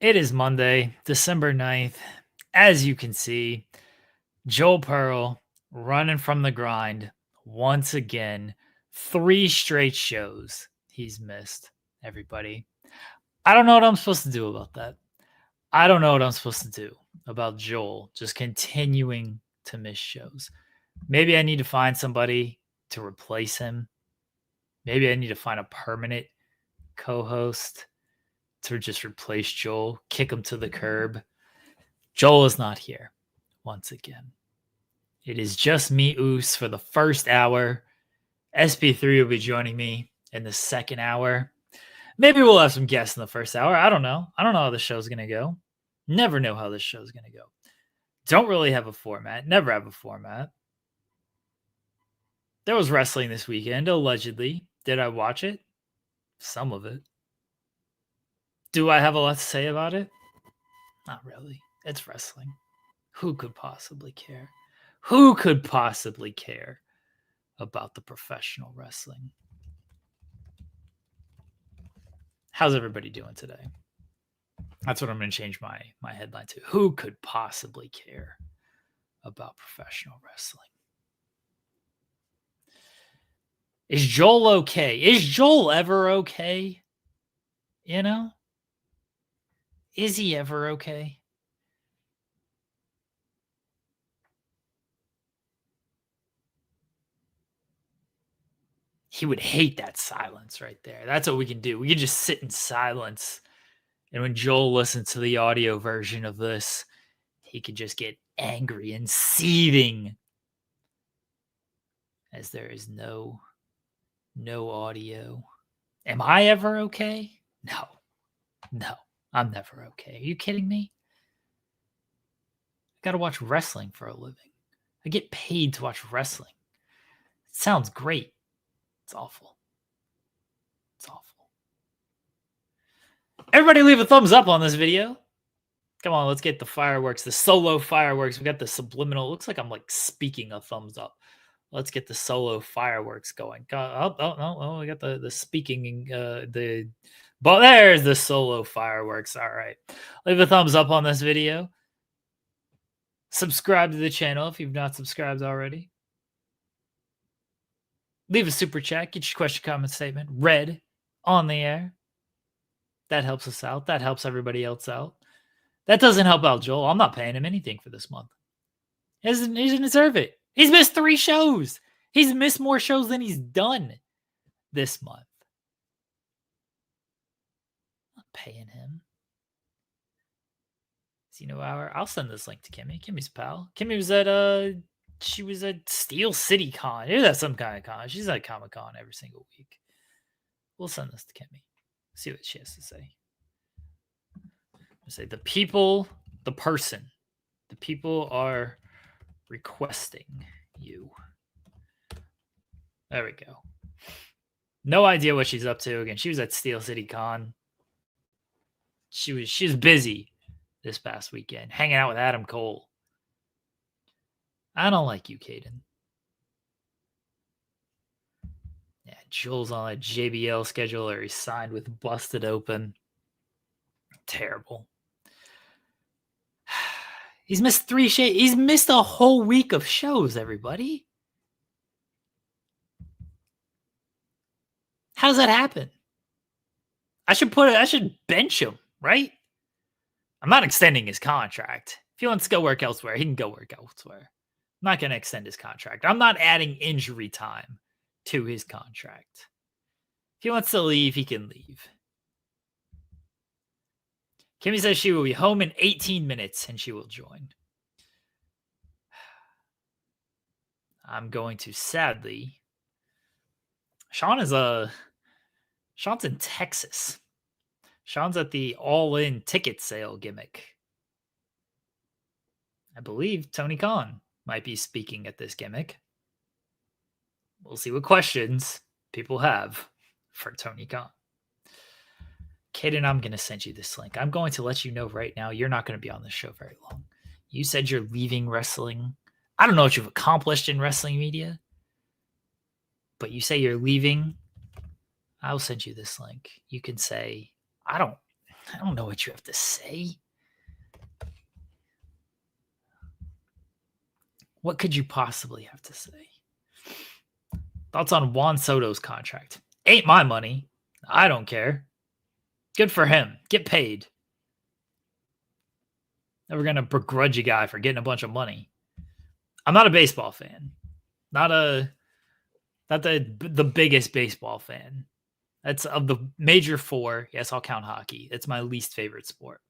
It is Monday, December 9th. As you can see, Joel Pearl running from the grind once again. 3 straight shows he's missed, everybody. I don't know what I'm supposed to do about that. I don't know what I'm supposed to do about Joel just continuing to miss shows. Maybe I need to find somebody to replace him. Maybe I need to find a permanent co-host to just replace Joel, kick him to the curb. Joel is not here once again. It is just me, Oos, for the first hour. SP3 will be joining me in the second hour. Maybe we'll have some guests in the first hour. I don't know. I don't know how the show's going to go. Never know how this show's going to go. Don't really have a format. Never have a format. There was wrestling this weekend, allegedly. Did I watch it? Some of it. Do I have a lot to say about it? Not really. It's wrestling. Who could possibly care? Who could possibly care about the professional wrestling? How's everybody doing today? That's what I'm going to change my headline to. Who could possibly care about professional wrestling? Is Joel okay? Is Joel ever okay? You know? Is he ever okay? He would hate that silence right there. That's what we can do. We can just sit in silence. And when Joel listens to the audio version of this, he could just get angry and seething as there is no audio. Am I ever okay? No, I'm never okay. Are you kidding me? I got to watch wrestling for a living. I get paid to watch wrestling. It sounds great. It's awful. It's awful. Everybody leave a thumbs up on this video. Come on, let's get the fireworks, the solo fireworks. We got the subliminal. It looks like I'm like speaking a thumbs up. Let's get the solo fireworks going. Oh, we got the speaking, but there's the solo fireworks. All right. Leave a thumbs up on this video. Subscribe to the channel if you've not subscribed already. Leave a super chat. Get your question, comment, statement read on the air. That helps us out. That helps everybody else out. That doesn't help out Joel. I'm not paying him anything for this month. He doesn't deserve it. He's missed 3 shows. He's missed more shows than he's done this month. I'm not paying him. Hour. I'll send this link to Kimmy. Kimmy's pal. Kimmy was at she was at Steel City Con. She was at some kind of con. She's at Comic Con every single week. We'll send this to Kimmy. See what she has to say. Say the people, the people are requesting you. There we go. No idea what she's up to. Again, she was at Steel City Con. She was busy this past weekend, hanging out with Adam Cole. I don't like you, Caden. Yeah, Joel's on a JBL schedule, or he's signed with Busted Open. Terrible. He's missed 3 shows. He's missed a whole week of shows, everybody. How does that happen? I should bench him, right? I'm not extending his contract. If he wants to go work elsewhere, he can go work elsewhere. I'm not going to extend his contract. I'm not adding injury time to his contract. If he wants to leave, he can leave. Kimmy says she will be home in 18 minutes and she will join. I'm going to, sadly. Sean's in Texas. Sean's at the all-in ticket sale gimmick. I believe Tony Khan might be speaking at this gimmick. We'll see what questions people have for Tony Khan. Kaden, I'm going to send you this link. I'm going to let you know right now you're not going to be on this show very long. You said you're leaving wrestling. I don't know what you've accomplished in wrestling media, but you say you're leaving. I'll send you this link. You can say, I don't I don't know what you have to say. What could you possibly have to say? Thoughts on Juan Soto's contract? Ain't my money. I don't care. Good for him. Get paid. Never gonna begrudge a guy for getting a bunch of money. I'm not a baseball fan. Not the biggest baseball fan. That's of the major four. Yes, I'll count hockey. It's my least favorite sport.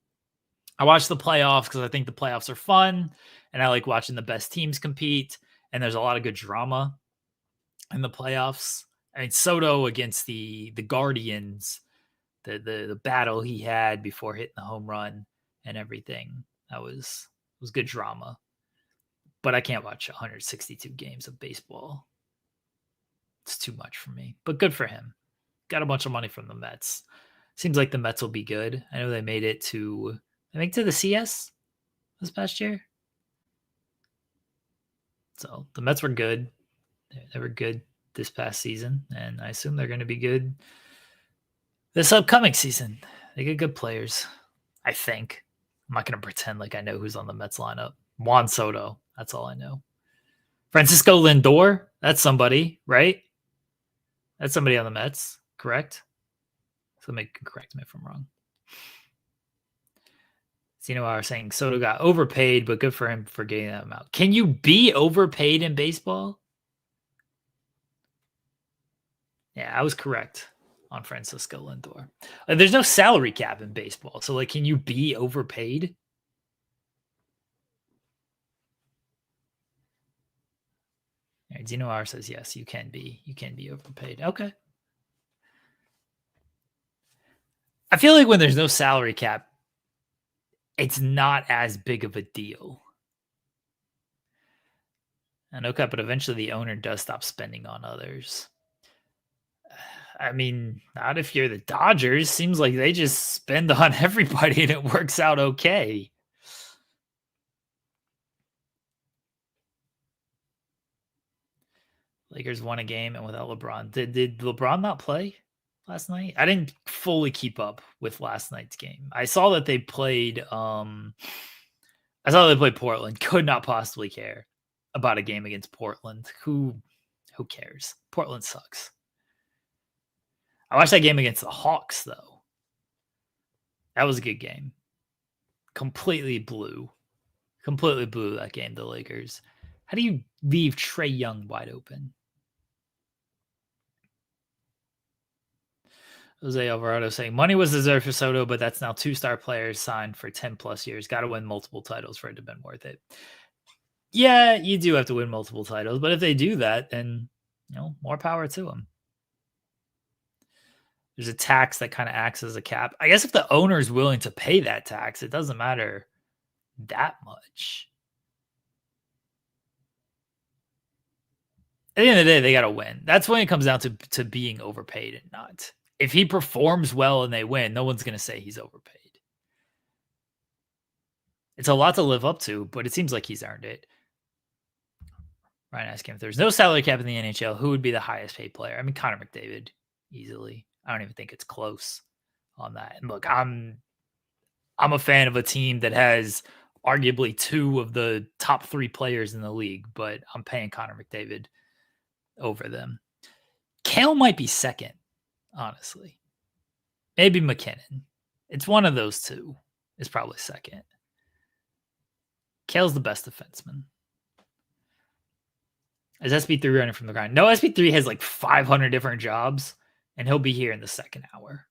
I watch the playoffs because I think the playoffs are fun, and I like watching the best teams compete. And there's a lot of good drama in the playoffs. I mean, Soto against the Guardians, the battle he had before hitting the home run and everything, that was good drama. But I can't watch 162 games of baseball. It's too much for me. But good for him. Got a bunch of money from the Mets. Seems like the Mets will be good. I know they made it to, I think, to the CS this past year. So the Mets were good. They were good this past season, and I assume they're going to be good this upcoming season. They get good players, I think. I'm not going to pretend like I know who's on the Mets lineup. Juan Soto, that's all I know. Francisco Lindor, that's somebody, right? That's somebody on the Mets, correct? Somebody can correct me if I'm wrong. So, I was saying Soto got overpaid, but good for him for getting that amount. Can you be overpaid in baseball? Yeah, I was correct on Francisco Lindor. There's no salary cap in baseball. So, can you be overpaid? Right, Dino R says, yes, you can be. You can be overpaid. Okay. I feel like when there's no salary cap, it's not as big of a deal. And okay, but eventually the owner does stop spending on others. I mean, not if you're the Dodgers. Seems like they just spend on everybody and it works out okay. Lakers won a game and without LeBron. Did LeBron not play last night? I didn't fully keep up with last night's game. I saw that they played Portland. Could not possibly care about a game against Portland. Who cares? Portland sucks. I watched that game against the Hawks, though. That was a good game. Completely blew that game, the Lakers. How do you leave Trae Young wide open? Jose Alvarado saying, money was deserved for Soto, but that's now 2-star players signed for 10 plus years. Got to win multiple titles for it to have been worth it. Yeah, you do have to win multiple titles, but if they do that, then, more power to them. There's a tax that kind of acts as a cap. I guess if the owner is willing to pay that tax, it doesn't matter that much. At the end of the day, they got to win. That's when it comes down to being overpaid and not. If he performs well and they win, no one's going to say he's overpaid. It's a lot to live up to, but it seems like he's earned it. Ryan asking if there's no salary cap in the NHL, who would be the highest paid player? I mean, Connor McDavid, easily. I don't even think it's close on that. And look, I'm a fan of a team that has arguably 2 of the top 3 players in the league, but I'm paying Connor McDavid over them. Kale might be second, honestly. Maybe McKinnon. It's one of those two is probably second. Kale's the best defenseman. Is SB3 running from the grind? No, SB3 has like 500 different jobs, and he'll be here in the second hour.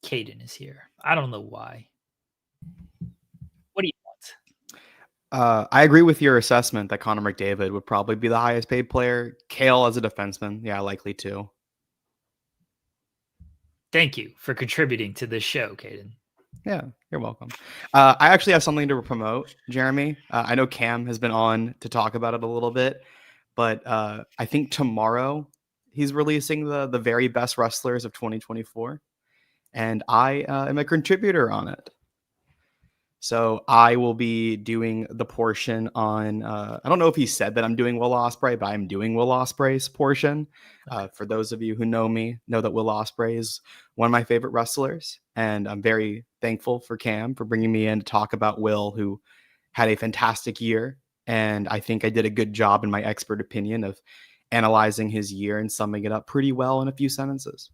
Caden is here. I don't know why. What do you want? I agree with your assessment that Connor McDavid would probably be the highest paid player. Kale as a defenseman, yeah, likely too. Thank you for contributing to this show, Caden. Yeah, you're welcome. I actually have something to promote, Jeremy. I know Cam has been on to talk about it a little bit, but I think tomorrow he's releasing the very best wrestlers of 2024, and I am a contributor on it. So I will be doing the portion on. I don't know if he said that I'm doing Will Ospreay, but I'm doing Will Ospreay's portion. For those of you who know me, know that Will Ospreay is one of my favorite wrestlers, and I'm very thankful for Cam for bringing me in to talk about Will, who had a fantastic year, and I think I did a good job in my expert opinion of analyzing his year and summing it up pretty well in a few sentences.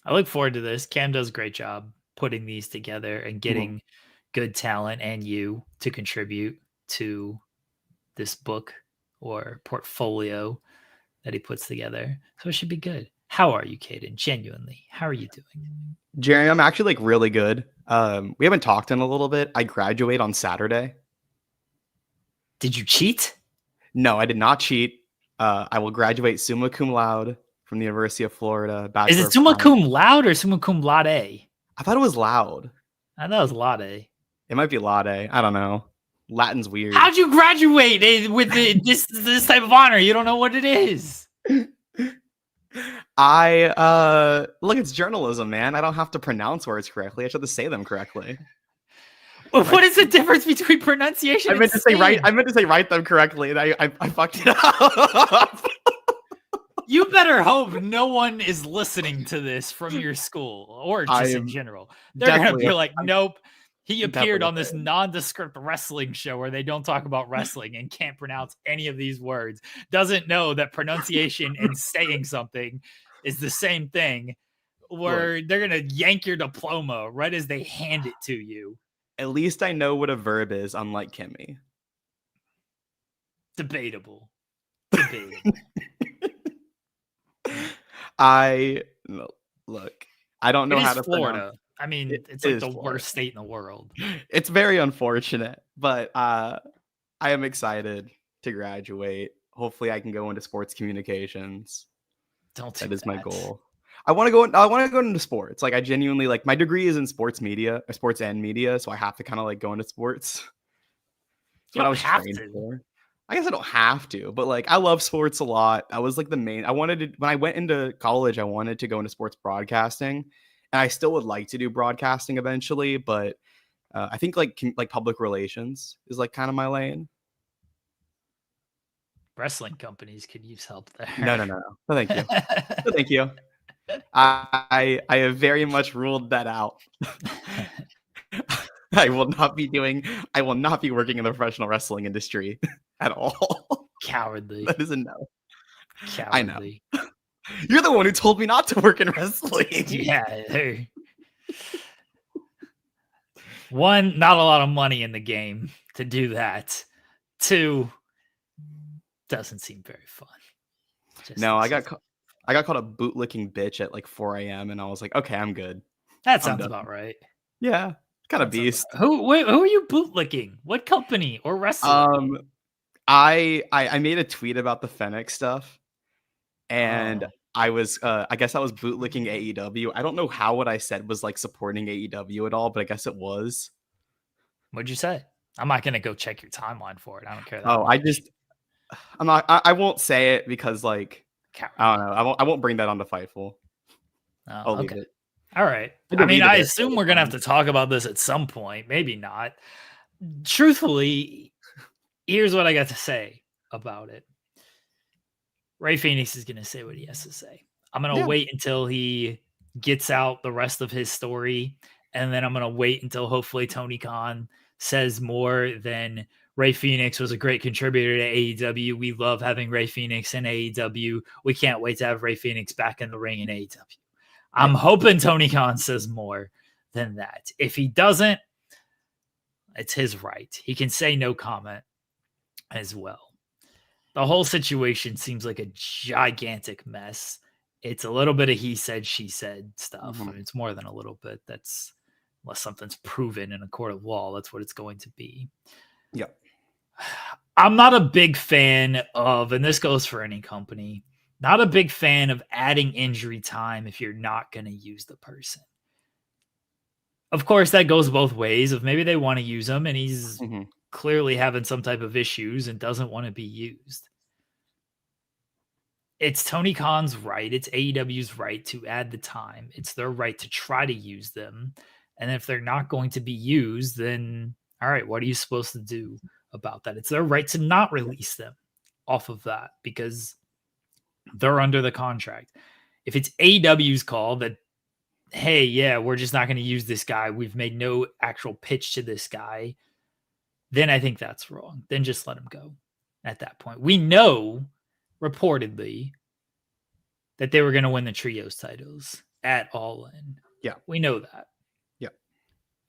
I look forward to this. Cam does a great job putting these together and getting good talent and you to contribute to this book or portfolio that he puts together. So it should be good. How are you, Caden? Genuinely, how are you doing? Jerry, I'm actually like really good. We haven't talked in a little bit. I graduate on Saturday. Did you cheat? No, I did not cheat. I will graduate summa cum laude from the University of Florida. Is it summa cum laude or summa cum laude? I thought it was loud. thought it was laude. It might be laude. I don't know. Latin's weird. How'd you graduate with this type of honor? You don't know what it is. Look, it's journalism, man. I don't have to pronounce words correctly. I just have to say them correctly. What is the difference between pronunciation? I meant to say right. I meant to say write them correctly, and I fucked it up. You better hope no one is listening to this from your school or just in general. They're gonna be like, "Nope, he appeared on this nondescript wrestling show where they don't talk about wrestling and can't pronounce any of these words. Doesn't know that pronunciation and saying something is the same thing. Where they're gonna yank your diploma right as they hand it to you." At least I know what a verb is, unlike Kimmy. Debatable. Look. I don't know how to Florida. pronounce. I mean, it's like the worst state in the world. It's very unfortunate, but I am excited to graduate. Hopefully, I can go into sports communications. That is my goal. I want to go into sports. Like I genuinely like my degree is in sports media, or sports and media, so I have to kind of like go into sports. That's what I was trained for. I guess I don't have to, but like I love sports a lot. I was like the main. I wanted to when I went into college, I wanted to go into sports broadcasting, and I still would like to do broadcasting eventually. But I think like public relations is like kind of my lane. Wrestling companies could use help there. No, thank you. No, thank you. I have very much ruled that out. I will not be working in the professional wrestling industry at all. Cowardly. That is a no. Cowardly. I know. You're the one who told me not to work in wrestling. Yeah. One, not a lot of money in the game to do that. Two, doesn't seem very fun. I got called a bootlicking bitch at like 4 a.m. and I was like, okay, I'm good. That sounds about right. Yeah, kind of beast. Who are you bootlicking? What company or wrestler? I made a tweet about the Fenix stuff, and I was I guess I was bootlicking AEW. I don't know how what I said was like supporting AEW at all, but I guess it was. What'd you say? I'm not gonna go check your timeline for it. I don't care. I won't say it because like I don't know. I won't bring that onto Fightful. I'll leave it. All right. I mean, I assume we're gonna have to talk about this at some point. Maybe not. Truthfully, here's what I got to say about it. Ray Fenix is gonna say what he has to say. I'm gonna wait until he gets out the rest of his story, and then I'm gonna wait until hopefully Tony Khan says more than Ray Fenix was a great contributor to AEW. We love having Ray Fenix in AEW. We can't wait to have Ray Fenix back in the ring in AEW. I'm hoping Tony Khan says more than that. If he doesn't, it's his right. He can say no comment as well. The whole situation seems like a gigantic mess. It's a little bit of he said, she said stuff. I mean, it's more than a little bit. That's unless something's proven in a court of law, that's what it's going to be. Yep. I'm not a big fan of, and this goes for any company, not a big fan of adding injury time if you're not going to use the person. Of course, that goes both ways. If maybe they want to use him and he's clearly having some type of issues and doesn't want to be used. It's Tony Khan's right. It's AEW's right to add the time. It's their right to try to use them. And if they're not going to be used, then all right, what are you supposed to do about that? It's their right to not release them off of that because they're under the contract. If it's AEW's call that, hey, yeah, we're just not going to use this guy, we've made no actual pitch to this guy, then I think that's wrong. Then just let him go at that point. We know, reportedly, that they were going to win the trios titles at All In. Yeah. We know that. Yeah.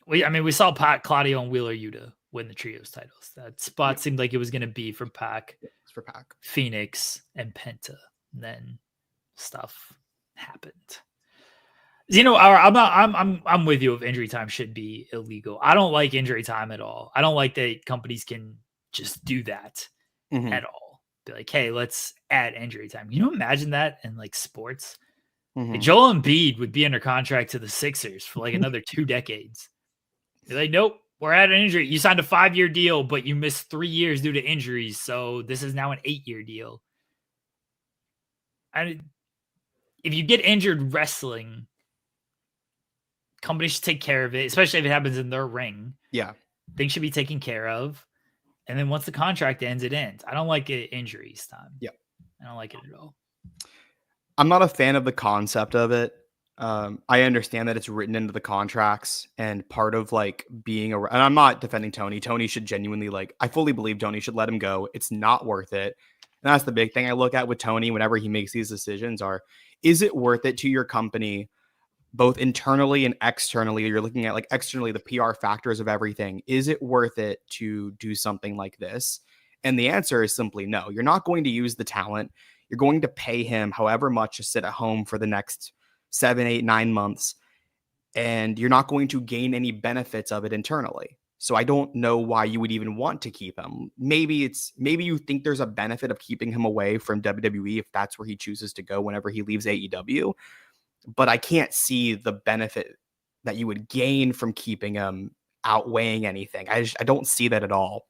We saw Pac, Claudio, and Wheeler Yuta win the trios titles. That spot seemed like it was going to be for Pac, for Pac, Fenix, and Penta. And then stuff happened. I'm with you if injury time should be illegal. I don't like injury time at all. I don't like that companies can just do that at all. Be like, hey, let's add injury time. You know, imagine that in like sports. Like Joel Embiid would be under contract to the Sixers for like another 2 decades. They're like, nope, we're at an injury. You signed a 5-year deal, but you missed 3 years due to injuries. So this is now an 8-year deal. If you get injured wrestling, companies should take care of it, especially if it happens in their ring. Yeah. Things should be taken care of. And then once the contract ends, it ends. I don't like it injuries time. Yeah. I don't like it at all. I'm not a fan of the concept of it. I understand that it's written into the contracts and part of like being and I'm not defending Tony. Tony should genuinely I fully believe Tony should let him go. It's not worth it. And that's the big thing I look at with Tony whenever he makes these decisions is it worth it to your company, both internally and externally? You're looking at externally, the PR factors of everything. Is it worth it to do something like this? And the answer is simply no. You're not going to use the talent. You're going to pay him however much to sit at home for the next 7, 8, 9 months. And you're not going to gain any benefits of it internally. So I don't know why you would even want to keep him. Maybe you think there's a benefit of keeping him away from WWE if that's where he chooses to go whenever he leaves AEW. But I can't see the benefit that you would gain from keeping him outweighing anything. I don't see that at all.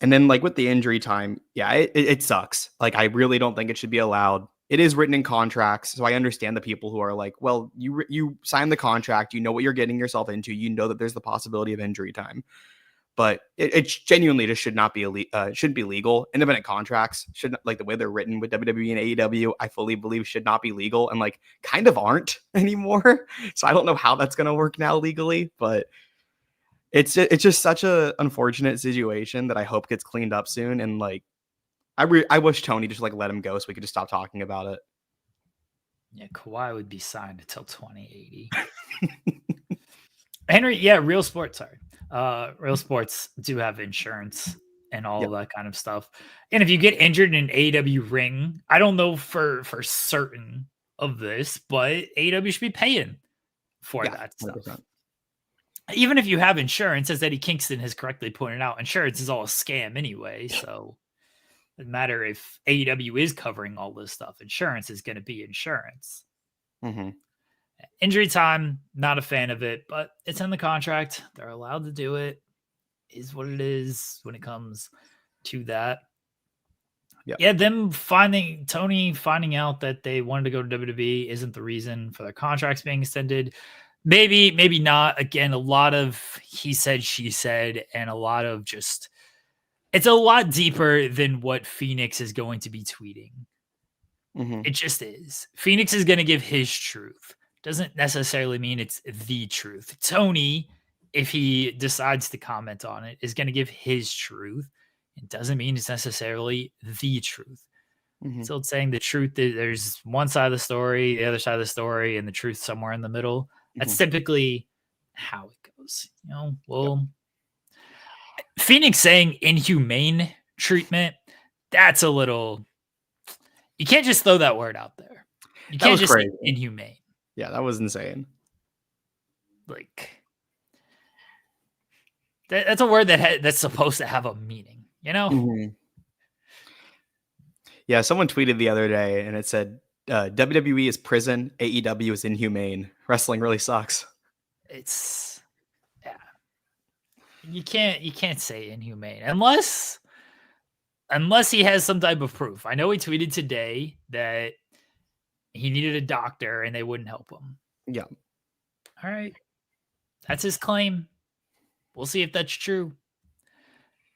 And then with the injury time, yeah, it sucks. I really don't think it should be allowed. It is written in contracts, so I understand the people who are like, well, you signed the contract, you know what you're getting yourself into, you know that there's the possibility of injury time. But it genuinely just should not be shouldn't be legal. Independent contracts should not, the way they're written with WWE and AEW, I fully believe should not be legal and kind of aren't anymore. So I don't know how that's gonna work now legally, but it's just such a unfortunate situation that I hope gets cleaned up soon. And I wish Tony just let him go so we could just stop talking about it. Yeah, Kawhi would be signed until 2080. Henry, yeah, Real Sports. Sorry. Real Sports do have insurance and all of that kind of stuff. And if you get injured in an AEW ring, I don't know for certain of this, but AEW should be paying for that stuff. 100%. Even if you have insurance, as Eddie Kingston has correctly pointed out, insurance is all a scam anyway. So it doesn't matter if AEW is covering all this stuff. Insurance is going to be insurance. Injury time, not a fan of it, but it's in the contract. They're allowed to do it. Is what it is when it comes to that. Yeah, them Tony finding out that they wanted to go to WWE isn't the reason for their contracts being extended. Maybe not. Again, a lot of he said, she said, and a lot of just it's a lot deeper than what Fenix is going to be tweeting. It just is. Fenix is going to give his truth. Doesn't necessarily mean it's the truth. Tony, if he decides to comment on it, is going to give his truth. It doesn't mean it's necessarily the truth. So it's saying the truth is there's one side of the story, the other side of the story, and the truth somewhere in the middle. That's typically how it goes. Phoenix saying inhumane treatment, that's a little... You can't just throw that word out there. You can't just say inhumane. Yeah, that was insane. That's a word that's supposed to have a meaning, you know? Yeah, someone tweeted the other day and it said, WWE is prison, AEW is inhumane. Wrestling really sucks. You can't say inhumane unless he has some type of proof. I know he tweeted today that he needed a doctor and they wouldn't help him. Yeah. All right. That's his claim. We'll see if that's true.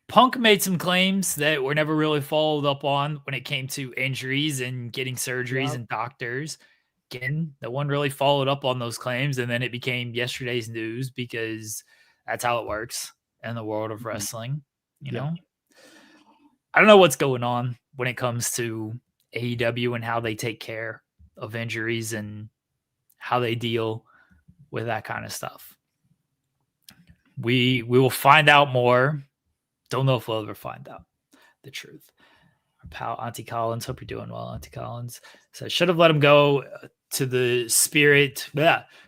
Punk made some claims that were never really followed up on when it came to injuries and getting surgeries and doctors. Again, no one really followed up on those claims, and then it became yesterday's news because that's how it works in the world of wrestling. You know, I don't know what's going on when it comes to AEW and how they take care of injuries and how they deal with that kind of stuff. We will find out more. Don't know if we'll ever find out the truth. Our pal Auntie Collins, hope you're doing well, Auntie Collins. So should have let him go to the Spirit.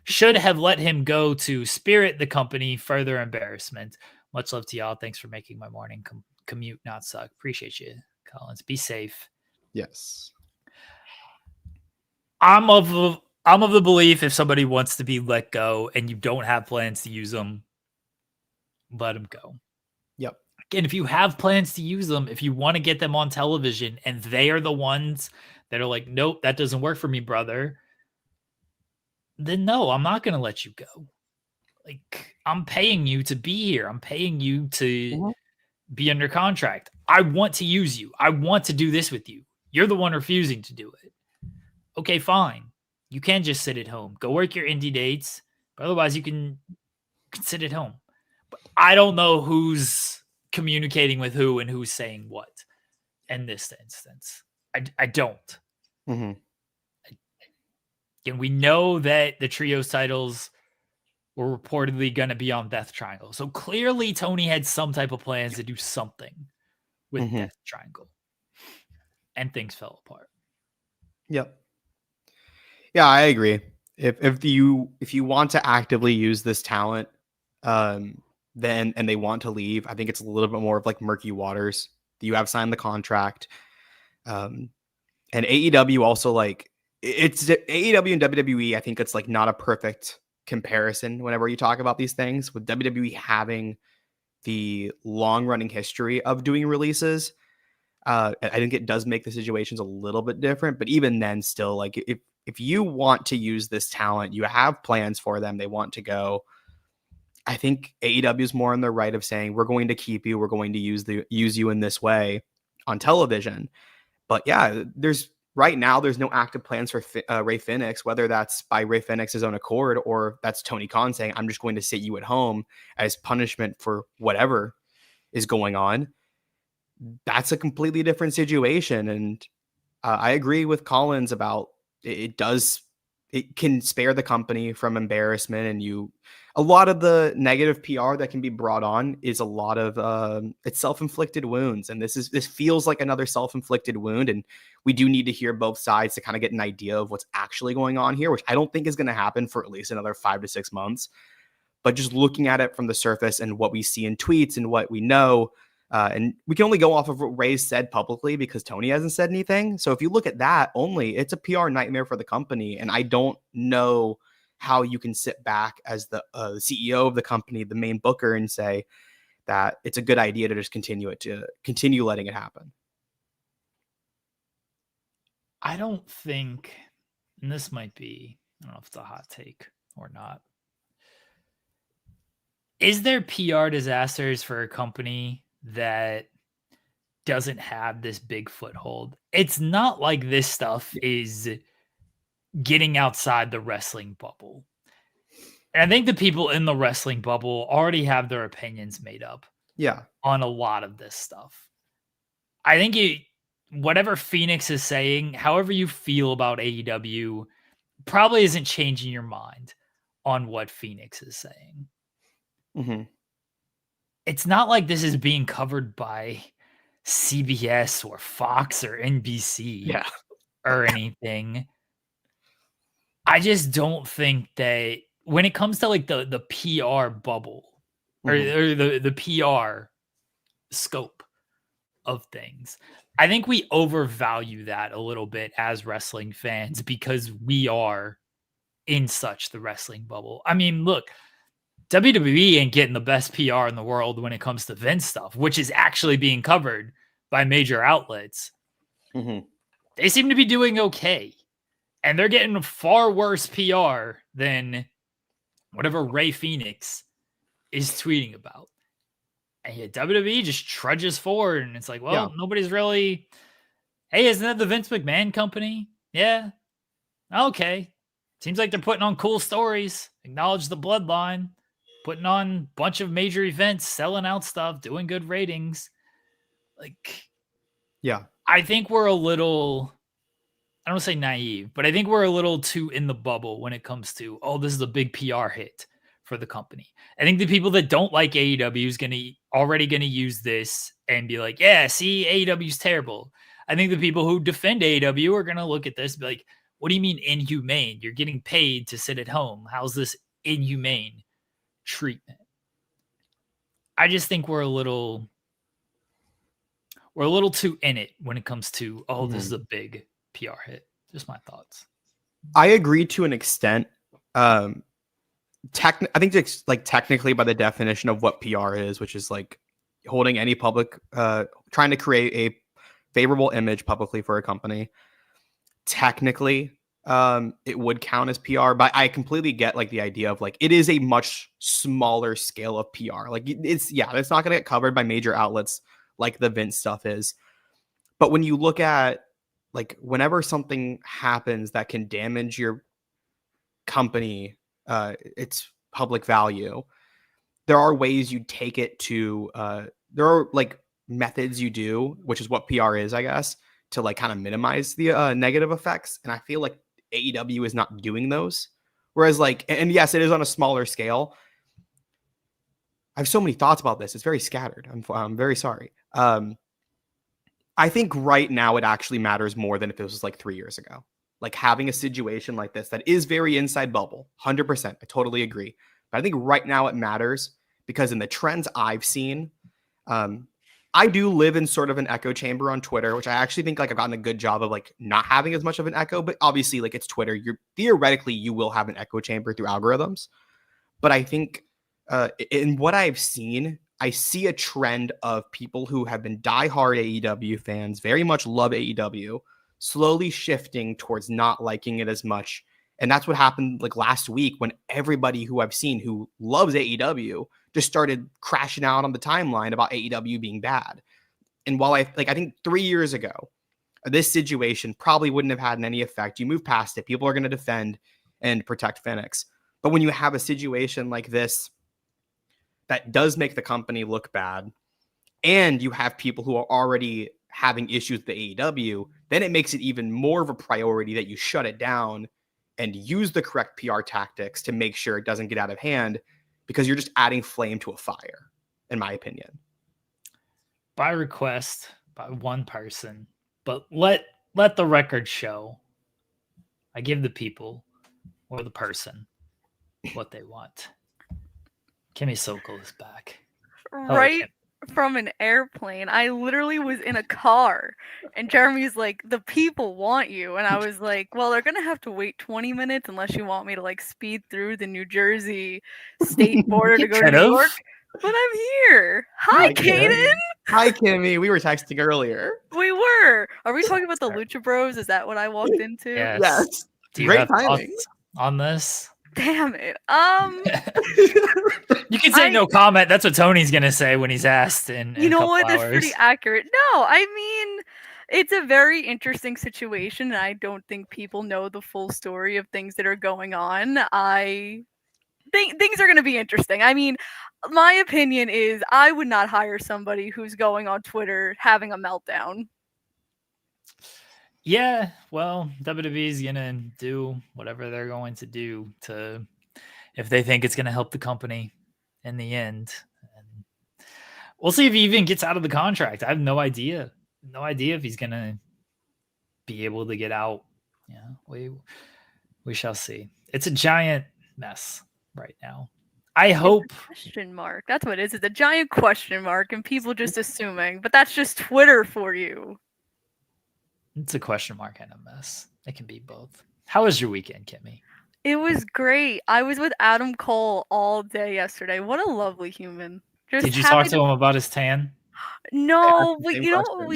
Should have let him go to Spirit, the company. Further embarrassment. Much love to y'all. Thanks for making my morning commute not suck. Appreciate you, Collins. Be safe. Yes. I'm of the belief if somebody wants to be let go and you don't have plans to use them, let them go. Yep. And if you have plans to use them, if you want to get them on television and they are the ones that are like, nope, that doesn't work for me, brother, then no, I'm not going to let you go. Like, I'm paying you to be here. I'm paying you to be under contract. I want to use you. I want to do this with you. You're the one refusing to do it. Okay, fine. You can just sit at home. Go work your indie dates. But otherwise, you can sit at home. But I don't know who's communicating with who and who's saying what in this instance. I don't. Mm-hmm. And we know that the trios titles were reportedly going to be on Death Triangle. So clearly Tony had some type of plans to do something with Death Triangle. And things fell apart. Yep. Yeah, I agree. If you want to actively use this talent, then and they want to leave, I think it's a little bit more of like murky waters. You have signed the contract. And AEW also, like, it's AEW and WWE, I think it's like not a perfect comparison whenever you talk about these things, with WWE having the long running history of doing releases. I think it does make the situations a little bit different, but even then still, like, if you want to use this talent, you have plans for them, they want to go, I think AEW is more in the right of saying, we're going to keep you, we're going to use you in this way on television. But yeah, right now there's no active plans for Ray Fenix, whether that's by Ray Fenix's own accord or that's Tony Khan saying, I'm just going to sit you at home as punishment for whatever is going on. That's a completely different situation. And I agree with Collins about it can spare the company from embarrassment. And a lot of the negative PR that can be brought on is a lot of it's self-inflicted wounds. And this feels like another self-inflicted wound. And we do need to hear both sides to kind of get an idea of what's actually going on here, which I don't think is going to happen for at least another 5 to 6 months. But just looking at it from the surface and what we see in tweets and what we know, and we can only go off of what Ray's said publicly because Tony hasn't said anything. So if you look at that only, it's a PR nightmare for the company. And I don't know how you can sit back as the CEO of the company, the main booker, and say that it's a good idea to just continue letting it happen. I don't think, and this might be, I don't know if it's a hot take or not. Is there PR disasters for a company that doesn't have this big foothold? It's not like this stuff is getting outside the wrestling bubble. And I think the people in the wrestling bubble already have their opinions made up. Yeah. On a lot of this stuff. I think whatever Fenix is saying, however you feel about AEW, probably isn't changing your mind on what Fenix is saying. Mm-hmm. It's not like this is being covered by CBS or Fox or NBC or anything. I just don't think that when it comes to like the PR bubble or the PR scope of things, I think we overvalue that a little bit as wrestling fans because we are in such the wrestling bubble. I mean, look, WWE ain't getting the best PR in the world when it comes to Vince stuff, which is actually being covered by major outlets. Mm-hmm. They seem to be doing okay. And they're getting far worse PR than whatever Ray Fenix is tweeting about. And yeah, WWE just trudges forward, and it's like, well, nobody's really. Hey, isn't that the Vince McMahon company? Yeah. Okay. Seems like they're putting on cool stories. Acknowledge the bloodline. Putting on a bunch of major events, selling out stuff, doing good ratings. Like, yeah, I think we're a little, I don't want to say naive, but I think we're a little too in the bubble when it comes to, oh, this is a big PR hit for the company. I think the people that don't like AEW is already going to use this and be like, yeah, see, AEW is terrible. I think the people who defend AEW are going to look at this and be like, what do you mean inhumane? You're getting paid to sit at home. How's this inhumane treatment? I just think we're a little too in it when it comes to, oh, this is a big PR hit. Just my thoughts. I agree to an extent. I think it's like technically by the definition of what PR is, which is like holding any public, trying to create a favorable image publicly for a company. Technically, it would count as PR, but I completely get like the idea of like it is a much smaller scale of PR. Like it's not going to get covered by major outlets like the Vince stuff is. But when you look at like whenever something happens that can damage your company, its public value, there are ways you take it to, there are like methods you do, which is what PR is, I guess, to like kind of minimize the negative effects. And I feel like AEW is not doing those. Whereas like, and yes, it is on a smaller scale. I have so many thoughts about this. It's very scattered. I'm very sorry. I think right now it actually matters more than if it was like 3 years ago. Like having a situation like this that is very inside bubble, 100%. I totally agree. But I think right now it matters because in the trends I've seen, I do live in sort of an echo chamber on Twitter, which I actually think like I've gotten a good job of like not having as much of an echo, but obviously like it's Twitter. Theoretically you will have an echo chamber through algorithms. But I think in what I've seen, I see a trend of people who have been diehard AEW fans, very much love AEW, slowly shifting towards not liking it as much. And that's what happened like last week when everybody who I've seen who loves AEW just started crashing out on the timeline about AEW being bad. And while I think 3 years ago, this situation probably wouldn't have had any effect. You move past it. People are going to defend and protect Fenix. But when you have a situation like this, that does make the company look bad, and you have people who are already having issues with the AEW, then it makes it even more of a priority that you shut it down and use the correct PR tactics to make sure it doesn't get out of hand, because you're just adding flame to a fire, in my opinion. By request, by one person, but let the record show I give the people or the person what they want. Kimmy Sokol is back. Right from an airplane. I literally was in a car and Jeremy's like, the people want you. And I was like, well, they're going to have to wait 20 minutes unless you want me to like speed through the New Jersey state border to go to New York. But I'm here. Hi, Kaden. Hi, Kimmy. We were texting earlier. We were. Are we talking about the Lucha Bros? Is that what I walked into? Yes. Do you have thoughts on this? Damn it. You can say no comment. That's what Tony's gonna say when he's asked. You know what? That's pretty accurate. No, I mean, it's a very interesting situation, and I don't think people know the full story of things that are going on. I think things are going to be interesting. I mean, my opinion is I would not hire somebody who's going on Twitter having a meltdown. Yeah, well, WWE is going to do whatever they're going to do if they think it's going to help the company in the end. And we'll see if he even gets out of the contract. I have no idea. No idea if he's going to be able to get out. Yeah, we shall see. It's a giant mess right now. I hope. Question mark. That's what it is. It's a giant question mark and people just assuming. But that's just Twitter for you. It's a question mark and a mess. It can be both. How was your weekend, Kimmy? It was great. I was with Adam Cole all day yesterday. What a lovely human. Did you talk to him about his tan? No, but you know what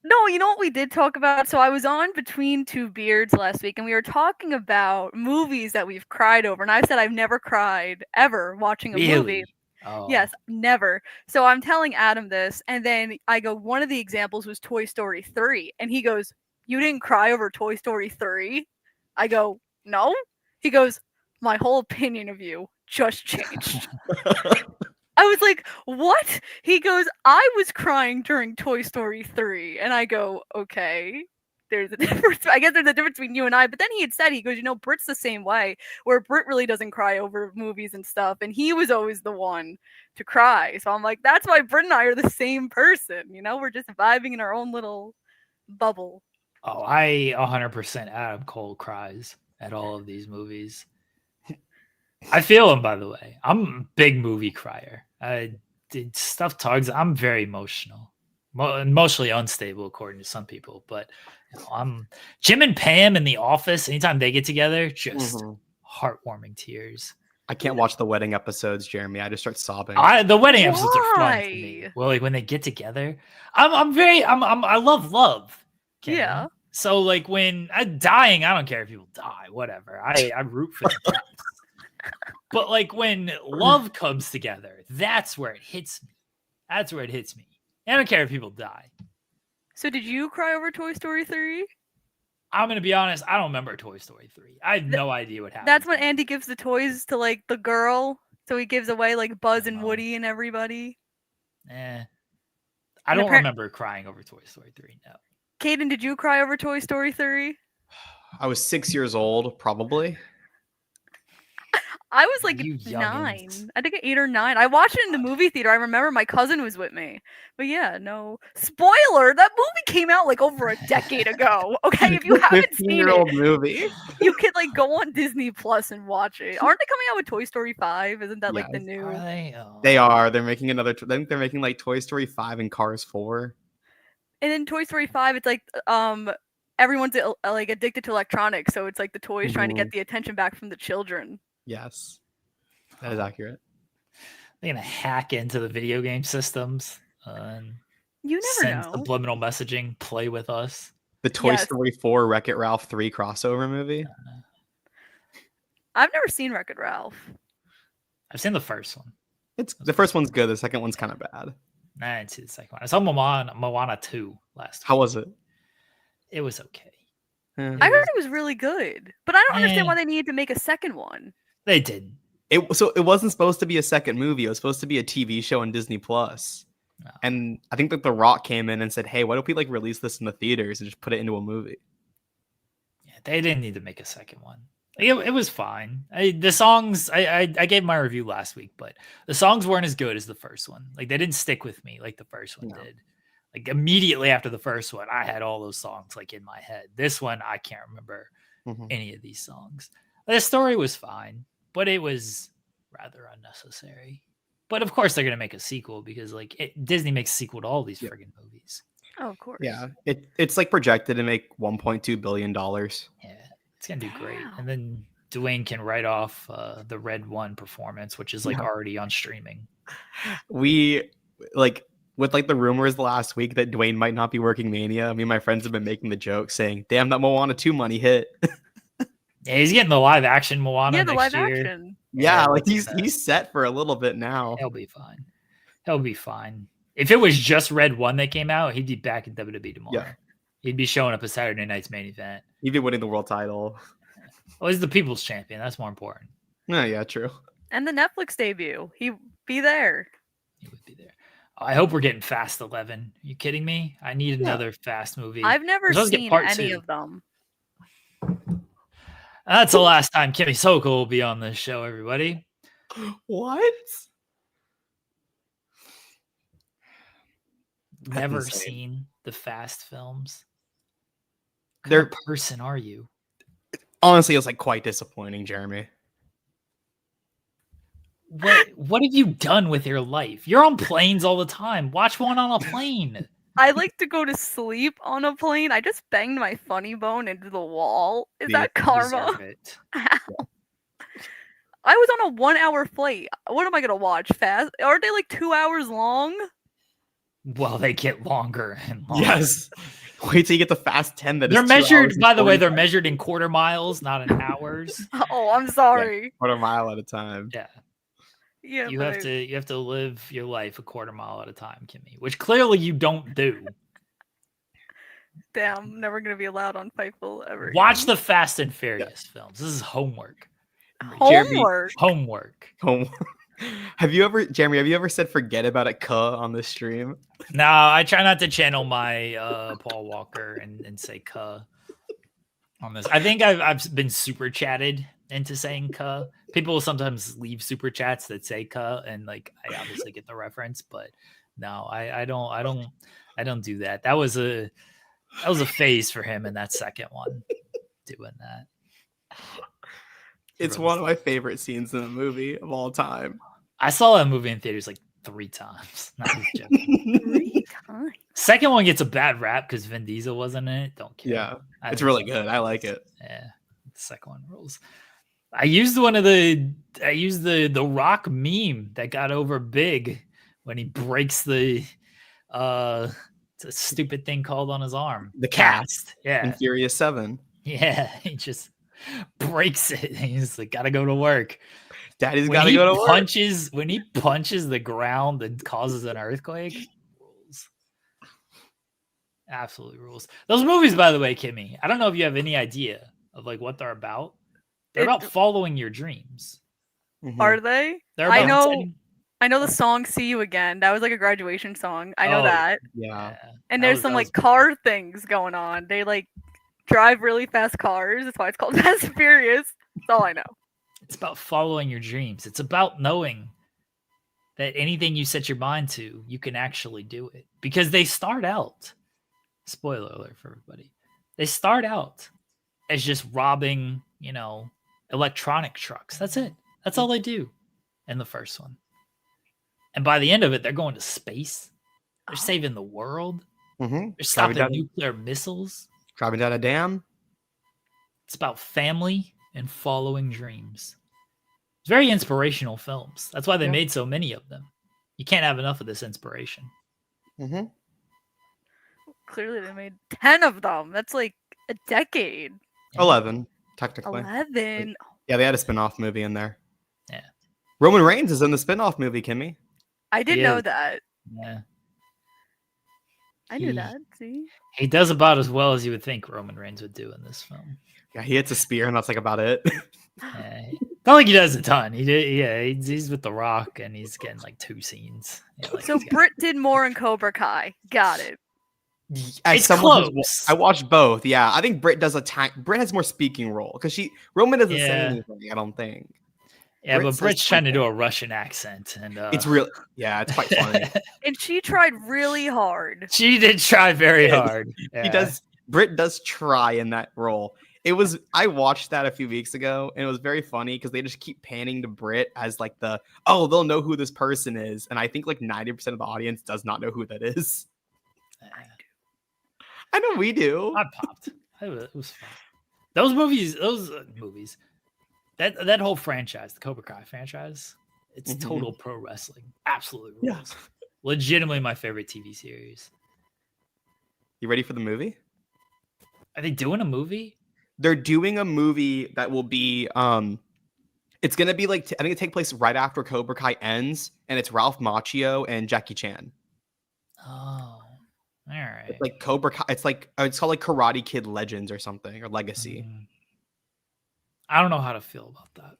No, you know what we did talk about? So I was on Between Two Beards last week, and we were talking about movies that we've cried over. And I said I've never cried ever watching a movie. Really? Oh. Yes, never. So I'm telling Adam this, and then I go, one of the examples was Toy Story 3. And he goes, "You didn't cry over Toy Story 3?" I go, "No." He goes, "My whole opinion of you just changed." I was like, "What?" He goes, "I was crying during Toy Story 3." And I go, "Okay, there's a difference. I guess there's a difference between you and I." But then he had said, he goes, "Britt's the same way, where Britt really doesn't cry over movies and stuff. And he was always the one to cry." So I'm like, that's why Britt and I are the same person. We're just vibing in our own little bubble. Oh, I 100% Adam Cole cries at all of these movies. I feel him, by the way. I'm a big movie crier. Stuff tugs. I'm very emotional, emotionally unstable, according to some people. But I'm Jim and Pam in The Office. Anytime they get together, just heartwarming tears. I can't watch the wedding episodes, Jeremy. I just start sobbing. The wedding episodes are fun for me. Well, like when they get together, I love love. Okay? Yeah. So like when I'm dying, I don't care if people die. Whatever. I root for them. But like when love comes together, that's where it hits me. I don't care if people die. So did you cry over Toy Story 3? I'm going to be honest. I don't remember Toy Story 3. I have no idea what happened. That's when Andy gives the toys to like the girl. So he gives away like Buzz and Woody and everybody. I don't remember crying over Toy Story 3. No. Caden, did you cry over Toy Story 3? I was 6 years old, probably. I was like 9. I think 8 or 9. I watched it in the movie theater. I remember my cousin was with me. But yeah, no. Spoiler, that movie came out like over a decade ago. Okay, if you haven't seen it, movie. You could like go on Disney Plus and watch it. Aren't they coming out with Toy Story 5? Isn't that like the new? Are they? They are. They're making another. I think they're making like Toy Story 5 and Cars 4. And in Toy Story 5, it's like everyone's like addicted to electronics, so it's like the toys trying to get the attention back from the children. Yes, that is accurate. They're gonna hack into the video game systems. And you never know. Subliminal messaging. Play with us. The Toy Story 4 Wreck-It Ralph 3 crossover movie. I've never seen Wreck-It Ralph. I've seen the first one. The first one's good. The second one's kind of bad. Nah, I didn't see the second one. I saw Moana 2 last week. How was it? It was okay. I heard it was really good, but I don't understand why they needed to make a second one. They did. It wasn't supposed to be a second movie. It was supposed to be a TV show on Disney Plus. No. And I think that The Rock came in and said, "Hey, why don't we like release this in the theaters and just put it into a movie?" Yeah, they didn't need to make a second one. It was fine. The songs, I gave my review last week, but the songs weren't as good as the first one. Like they didn't stick with me like the first one did. Like immediately after the first one, I had all those songs like in my head. This one, I can't remember any of these songs. The story was fine, but it was rather unnecessary. But of course, they're gonna make a sequel because like Disney makes a sequel to all these friggin' movies. Oh, of course. Yeah, it's like projected to make $1.2 billion. Yeah, it's gonna do great. And then Dwayne can write off the Red One performance, which is like already on streaming. We like. With like the rumors last week that Dwayne might not be working Mania, me and my friends have been making the joke saying, "Damn, that Moana 2 money hit." Yeah, he's getting the live action Moana next live year. Action. Yeah, like he's set for a little bit now. He'll be fine. He'll be fine. If it was just Red One that came out, he'd be back in WWE tomorrow. Yeah. He'd be showing up at Saturday night's main event. He'd be winning the world title. Well, he's the people's champion. That's more important. Yeah, true. And the Netflix debut. He'd be there. He would be there. I hope we're getting Fast 11. Are you kidding me? I need another Fast movie. I've never seen any of them. That's the last time Kimmy Sokol will be on this show, everybody. What? Never seen the Fast films? What kind of person are you? Honestly, it's like quite disappointing, Jeremy. What have you done with your life? You're on planes all the time. Watch one on a plane. I like to go to sleep on a plane. I just banged my funny bone into the wall. Is that karma? I was on a 1-hour flight. What am I gonna watch? Fast? Aren't they like 2 hours long? Well, they get longer and longer. Yes. Wait till you get the Fast 10. That is They're 2 measured, hours and by the way, 40 they're measured in quarter miles, not in hours. Oh, I'm sorry. quarter mile at a time. Yeah. Yeah, You but have to live your life a quarter mile at a time, Kimmy, which clearly you don't do. damn, I'm never gonna be allowed on Fightful ever. Watch again. the Fast and Furious films. This is homework. Homework. Homework. Jeremy, have you ever said forget about it on this stream? No, I try not to channel my Paul Walker and say "cuh" on this. I think I've been super chatted into saying "cuh." People will sometimes leave super chats that say "cuh," and like I obviously get the reference, but no, I don't do that. That was a phase for him in that second one, doing that. It's one of my favorite scenes in a movie of all time. I saw that movie in theaters like 3 times. Not just joking. 3 times. Second one gets a bad rap because Vin Diesel wasn't in it. Don't care. Yeah, I it's think really good. I like it. Yeah, the second one rules. I used the Rock meme that got over big when he breaks the it's a stupid thing called on his arm. The cast. Yeah. In Furious 7. Yeah. He just breaks it. He's like, gotta go to work. Daddy's gotta go to work. When he punches the ground and causes an earthquake, rules. Absolutely rules. Those movies, by the way, Kimmy, I don't know if you have any idea of like what they're about. They're about following your dreams. Are they? They're about I know the song "See You Again." That was like a graduation song. I know that. Yeah. And there's some like car things going on. They like drive really fast cars. That's why it's called Fast and Furious. That's all I know. It's about following your dreams. It's about knowing that anything you set your mind to, you can actually do it. Because they start out, spoiler alert for everybody, they start out as just robbing, electronic trucks. That's it. That's all they do in the first one. And by the end of it, they're going to space. They're saving the world. Mm-hmm. They're stopping nuclear missiles. Driving down a dam. It's about family and following dreams. It's very inspirational films. That's why they made so many of them. You can't have enough of this inspiration. Mm-hmm. Clearly, they made 10 of them. That's like a decade. 11, technically. 11. Yeah, they had a spin-off movie in there. Yeah. Roman Reigns is in the spin-off movie, Kimmy. I didn't know that. Yeah. I knew that. See? He does about as well as you would think Roman Reigns would do in this film. Yeah, he hits a spear, and that's like about it. Not like he does a ton. He's with The Rock, and he's getting like 2 scenes. So Britt did more in Cobra Kai. Got it. It's close. I watched both. Yeah, I think Britt does Britt has more speaking role because Roman doesn't say anything. I don't think. Yeah, but Britt's trying to do a Russian accent, and it's real. Yeah, it's quite funny. And she tried really hard. She did try very hard. Yeah. Britt does try in that role. I watched that a few weeks ago, and it was very funny because they just keep panning to Britt as like they'll know who this person is, and I think like 90% of the audience does not know who that is. I know we do. I popped. It was fun. Those movies. That whole franchise, the Cobra Kai franchise, it's total pro wrestling. Absolutely rules. Yeah. Legitimately my favorite TV series. You ready for the movie? Are they doing a movie? They're doing a movie that will be it's going to be like I think it takes place right after Cobra Kai ends, and it's Ralph Macchio and Jackie Chan. Oh. All right. It's like Cobra Kai. It's called like Karate Kid Legends or something, or Legacy. I don't know how to feel about that.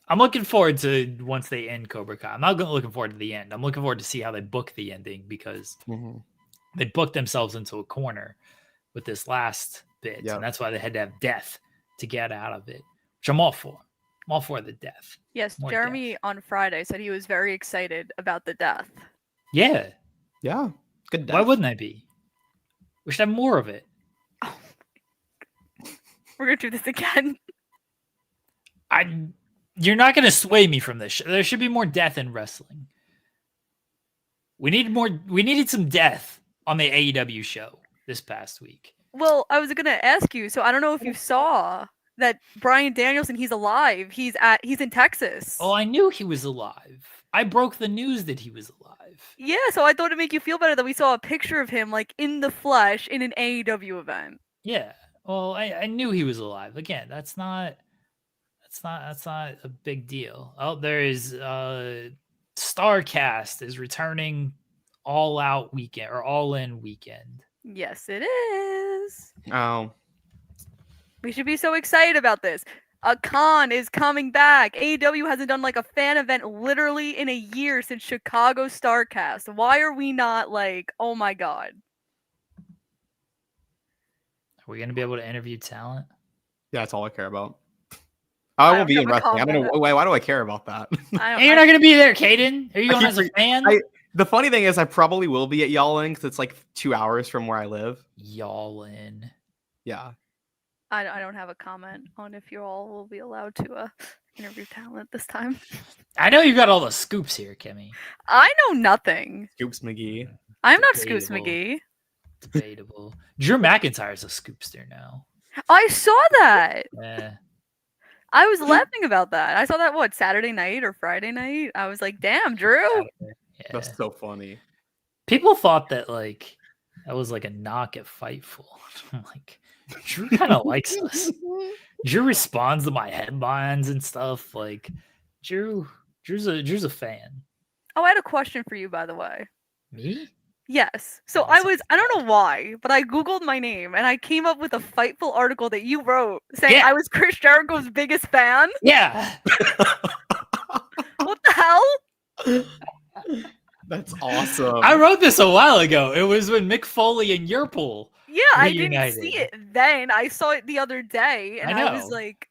I'm looking forward to once they end Cobra Kai. I'm not looking forward to the end. I'm looking forward to see how they book the ending because they booked themselves into a corner with this last bit. Yep. And that's why they had to have death to get out of it, which I'm all for. I'm all for the death. Yes, more Jeremy death. On Friday said he was very excited about the death. Yeah. Yeah. Good death. Why wouldn't I be? We should have more of it. Oh. We're going to do this again. You're not going to sway me from this. There should be more death in wrestling. We needed some death on the AEW show this past week. Well, I was going to ask you, so I don't know if you saw that Bryan Danielson, he's alive. He's in Texas. Oh, I knew he was alive. I broke the news that he was alive. Yeah, so I thought it'd make you feel better that we saw a picture of him like in the flesh in an AEW event. Yeah. Well, I knew he was alive. Again, that's not a big deal. Oh, there is Starcast is returning all out weekend or all in weekend. Yes, it is. Oh, We should be so excited about this. A con is coming back. AEW hasn't done like a fan event literally in a year since Chicago Starcast. Why are we not like, oh my god? Are we going to be able to interview talent? yeah, that's all I care about. I won't be don't in have a wrestling. I don't know. comment. Why do I care about that? And you're not going to be there, Caden? Are you going keep as a fan? The funny thing is, I probably will be at Y'all-In because it's like 2 hours from where I live. Y'all-In. Yeah. I don't have a comment on if you all will be allowed to interview talent this time. I know you got all the scoops here, Kimmy. I know nothing. Scoops McGee. I'm not Scoops Debatable. McGee. Debatable. Drew McIntyre's a scoopster now. I saw that. Yeah. I was laughing about that. I saw that Saturday night or Friday night. I was like, damn, Drew. Yeah. That's so funny. People thought that that was like a knock at Fightful. I'm like, Drew kind of likes us. Drew responds to my headlines and stuff. Like, Drew's a fan. Oh, I had a question for you, by the way. Me? Yes. So I don't know why, but I Googled my name and I came up with a Fightful article that you wrote saying Yeah. I was Chris Jericho's biggest fan. Yeah. What the hell? That's awesome. I wrote this a while ago. It was when Mick Foley and Yerpul. Yeah, I didn't Reunited. see it then. I saw it the other day and I was know. like,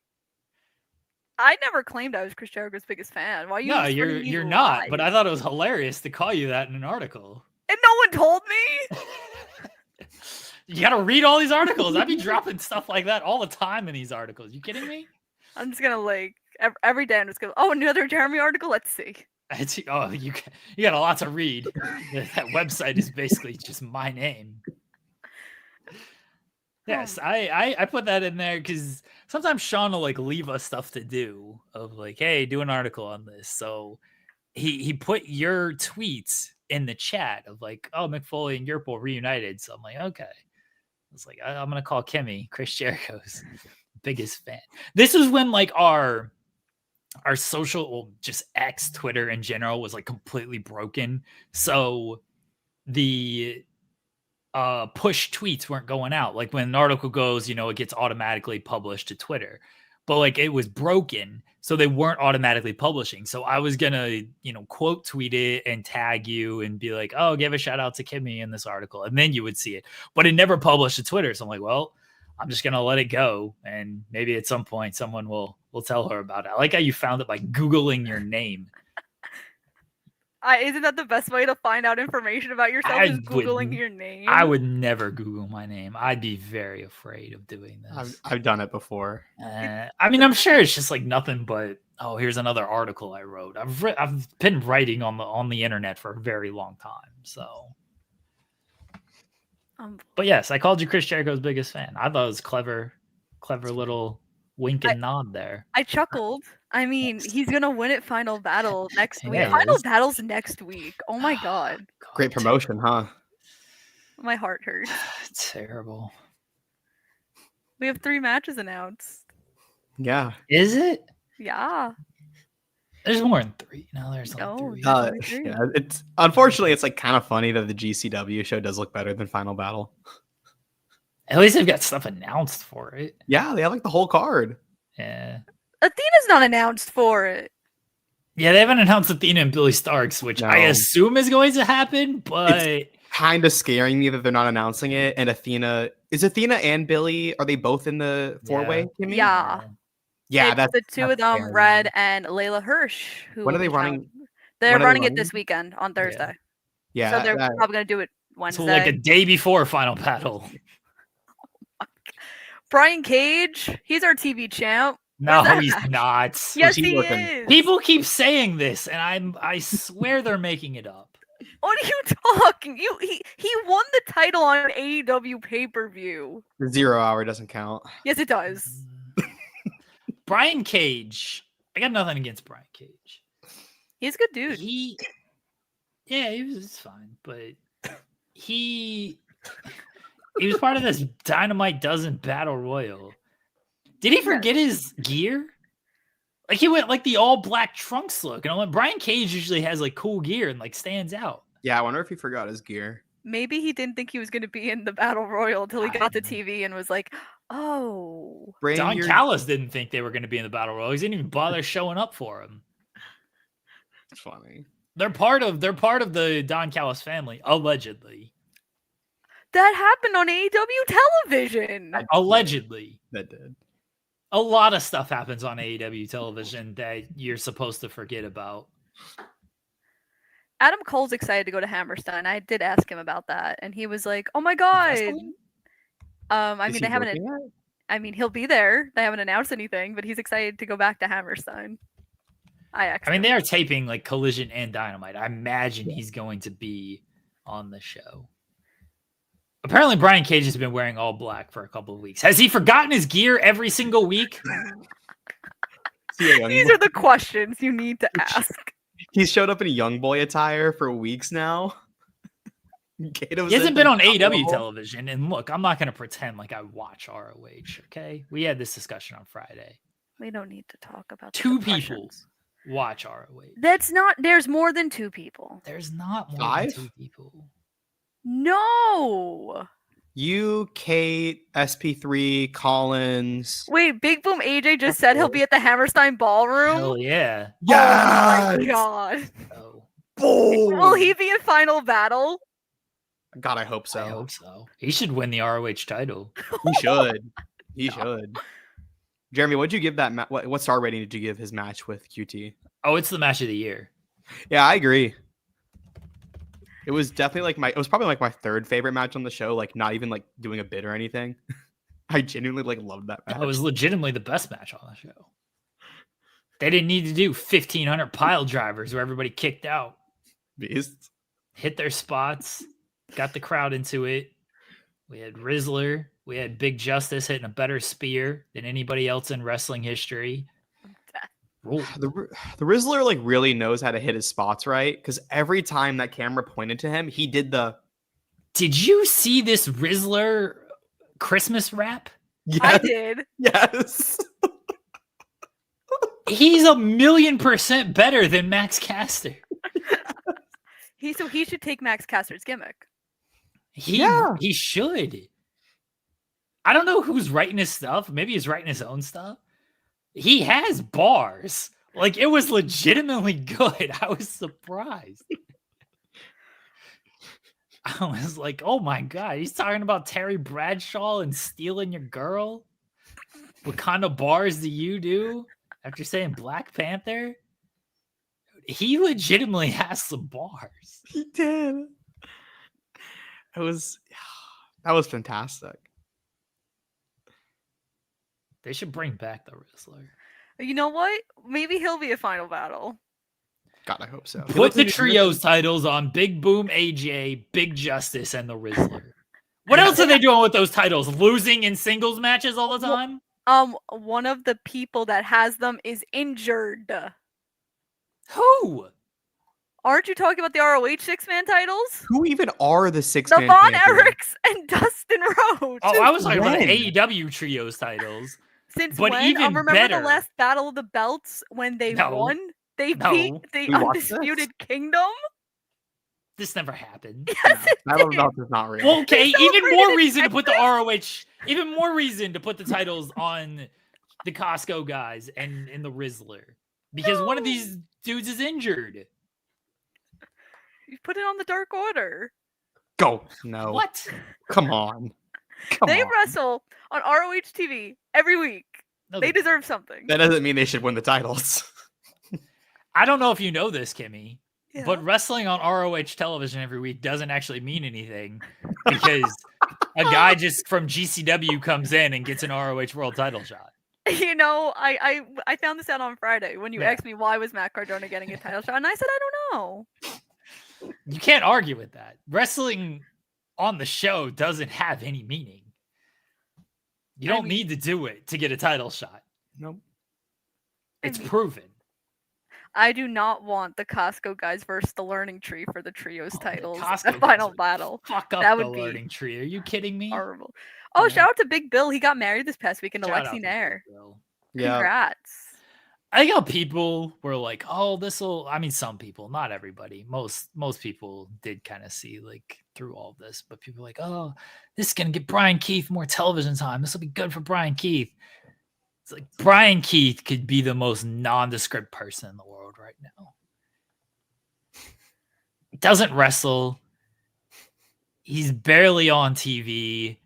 I never claimed I was Chris Jericho's biggest fan. Why are you No, spreading these you're not. lies? But I thought it was hilarious to call you that in an article. And no one told me. You gotta read all these articles. I'd be dropping stuff like that all the time in these articles. You kidding me? I'm just gonna every day I'm just gonna another Jeremy article. Let's see. You got a lot to read. That website is basically just my name. Yes, I put that in there because sometimes Sean will leave us stuff to do of hey, do an article on this. So he put your tweets in the chat of oh, Mick Foley and Yerpul reunited. So I'm like, okay. I was like, I'm gonna call Kimmy, Chris Jericho's biggest fan. This is when our social, just X, Twitter in general was completely broken. So the push tweets weren't going out. When an article goes, it gets automatically published to Twitter. But it was broken, so they weren't automatically publishing. So I was gonna, quote tweet it and tag you and be like, "Oh, give a shout out to Kimmy in this article," and then you would see it. But it never published to Twitter. So I'm like, well, I'm just gonna let it go, and maybe at some point someone will tell her about it. I like how you found it by Googling your name. Isn't that the best way to find out information about yourself? Is Googling your name? I would never Google my name. I'd be very afraid of doing this. I've done it before. I mean, I'm sure it's just nothing but, oh, here's another article I wrote. I've been writing on the internet for a very long time. So, but yes, I called you Chris Jericho's biggest fan. I thought it was clever little wink and nod there. I chuckled. I mean, he's gonna win at Final Battle next week. Yeah, Final Battle's next week. Oh my god. Great promotion, huh? My heart hurts. Terrible. We have 3 matches announced. Yeah. Is it? Yeah. There's more than 3. No, there's No, 3. Yeah, it's unfortunately it's kind of funny that the GCW show does look better than Final Battle. At least they've got stuff announced for it. Yeah, they have the whole card. Yeah. Athena's not announced for it. Yeah, they haven't announced Athena and Billy Starks, which I assume is going to happen, but it's kind of scaring me that they're not announcing it. And Athena and Billy, are they both in the 4-way? Yeah. Yeah, it's that's the 2 of them, scary. Red and Layla Hirsch. When are they running? They're running it this weekend on Thursday. Yeah, so they're probably gonna do it Wednesday. So a day before Final Battle. Brian Cage, he's our TV champ. No, he's not. Yes, he is. People keep saying this, and I swear they're making it up. What are you talking? He won the title on an AEW pay-per-view. The 0 hour doesn't count. Yes, it does. Brian Cage. I got nothing against Brian Cage. He's a good dude. He was fine, but he was part of this Dynamite Dozen Battle Royal. Did he forget his gear? Like he went like the all black trunks look, and I'm like, Brian Cage usually has like cool gear and like stands out. Yeah, I wonder if he forgot his gear. Maybe he didn't think he was going to be in the Battle Royal until he got to TV and was like, oh. Don Callis didn't think they were going to be in the Battle Royal. He didn't even bother showing up for him. It's funny. They're part of the Don Callis family, allegedly. That happened on AEW television. Allegedly. That did. A lot of stuff happens on AEW television that you're supposed to forget about. Adam Cole's excited to go to Hammerstein. I did ask him about that, and he was like, "Oh my god!" I mean, he'll be there. They haven't announced anything, but he's excited to go back to Hammerstein. I mean, they are taping like Collision and Dynamite. I imagine he's going to be on the show. Apparently, Brian Cage has been wearing all black for a couple of weeks. Has he forgotten his gear every single week? These are the questions you need to ask. He's showed up in a young boy attire for weeks now. He hasn't been on AEW television. And look, I'm not going to pretend like I watch ROH, okay? We had this discussion on Friday. We don't need to talk about two people watch ROH. There's more than two people. There's not more than two people. No. You, Kate, SP3, Collins. Wait, Big Boom AJ just said he'll be at the Hammerstein Ballroom? Hell yeah. Yes! Oh my god. Oh. Will he be in Final Battle? God, I hope so. I hope so. He should win the ROH title. He should. He should. Jeremy, what'd you give that? What star rating did you give his match with QT? Oh, it's the match of the year. Yeah, I agree. It was definitely it was probably like my third favorite match on the show. Like not even like doing a bit or anything. I genuinely like loved that match. It was legitimately the best match on the show. They didn't need to do 1,500 pile drivers where everybody kicked out. Beasts. Hit their spots. Got the crowd into it. We had Rizzler. We had Big Justice hitting a better spear than anybody else in wrestling history. The Rizzler like really knows how to hit his spots right, because every time that camera pointed to him, he did the. Did you see this Rizzler Christmas rap? Yes. I did. Yes. He's 1,000,000% better than Max Caster. He should take Max Caster's gimmick. He should. I don't know who's writing his stuff. Maybe he's writing his own stuff. He has bars. Like, it was legitimately good. I was surprised. I was like, oh my God, he's talking about Terry Bradshaw and stealing your girl? What kind of bars do you do after saying Black Panther? He legitimately has some bars. He did. That was fantastic. They should bring back the Rizzler. You know what? Maybe he'll be a Final Battle. God, I hope so. Put the trios titles on Big Boom AJ, Big Justice, and the Rizzler. What else are they doing with those titles? Losing in singles matches all the time? One of the people that has them is injured. Who? Aren't you talking about the ROH 6-man titles? Who even are the 6-man? The Von Erichs and Dustin Rhodes. Oh, I was talking about the AEW trios titles. Since but when? Even remember better. the last Battle of the Belts when they won? They beat the Undisputed Kingdom? This never happened. Yes, Battle of the Belts is not real. Well, okay, even more reason to put the ROH, even more reason to put the titles on the Costco guys and the Rizzler. Because one of these dudes is injured. You put it on the Dark Order. Go. No. What? Come on. They wrestle on ROH TV every week. No, they deserve something. That doesn't mean they should win the titles. I don't know if you know this, Kimmy, but wrestling on ROH television every week doesn't actually mean anything because a guy just from GCW comes in and gets an ROH world title shot. You know, I found this out on Friday when you asked me why was Matt Cardona getting a title shot, and I said I don't know. You can't argue with that. Wrestling on the show doesn't have any meaning. You don't need to do it to get a title shot. Nope. It's mean, proven. I do not want the Costco guys versus the Learning Tree for the trios Oh, the titles. Costco The guys final would battle. Fuck up That the would be Learning Tree. Are you kidding me? horrible. Oh, Yeah. shout out to Big Bill. He got married this past weekend to Shout out Lexi to Nair. Big Bill. Yeah. Congrats. I think how people were like, "Oh, this will." I mean, some people, not everybody. Most people did kind of see like through all of this, but people were like, "Oh, this is gonna get Brian Keith more television time. This will be good for Brian Keith." It's like Brian Keith could be the most nondescript person in the world right now. He doesn't wrestle. He's barely on TV.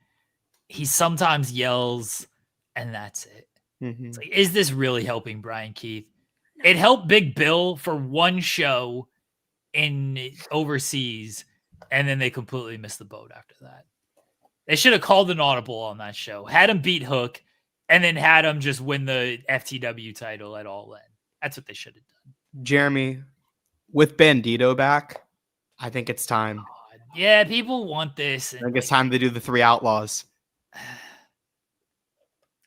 He sometimes yells, and that's it. It's like, is this really helping Brian Keith? It helped Big Bill for one show in overseas, and then they completely missed the boat after that. They should have called an audible on that show, had him beat Hook, and then had him just win the FTW title at All In. That's what they should have done. Jeremy, with Bandito back, I think it's time. God. Yeah, people want this. I And think it's time to do the 3 Outlaws.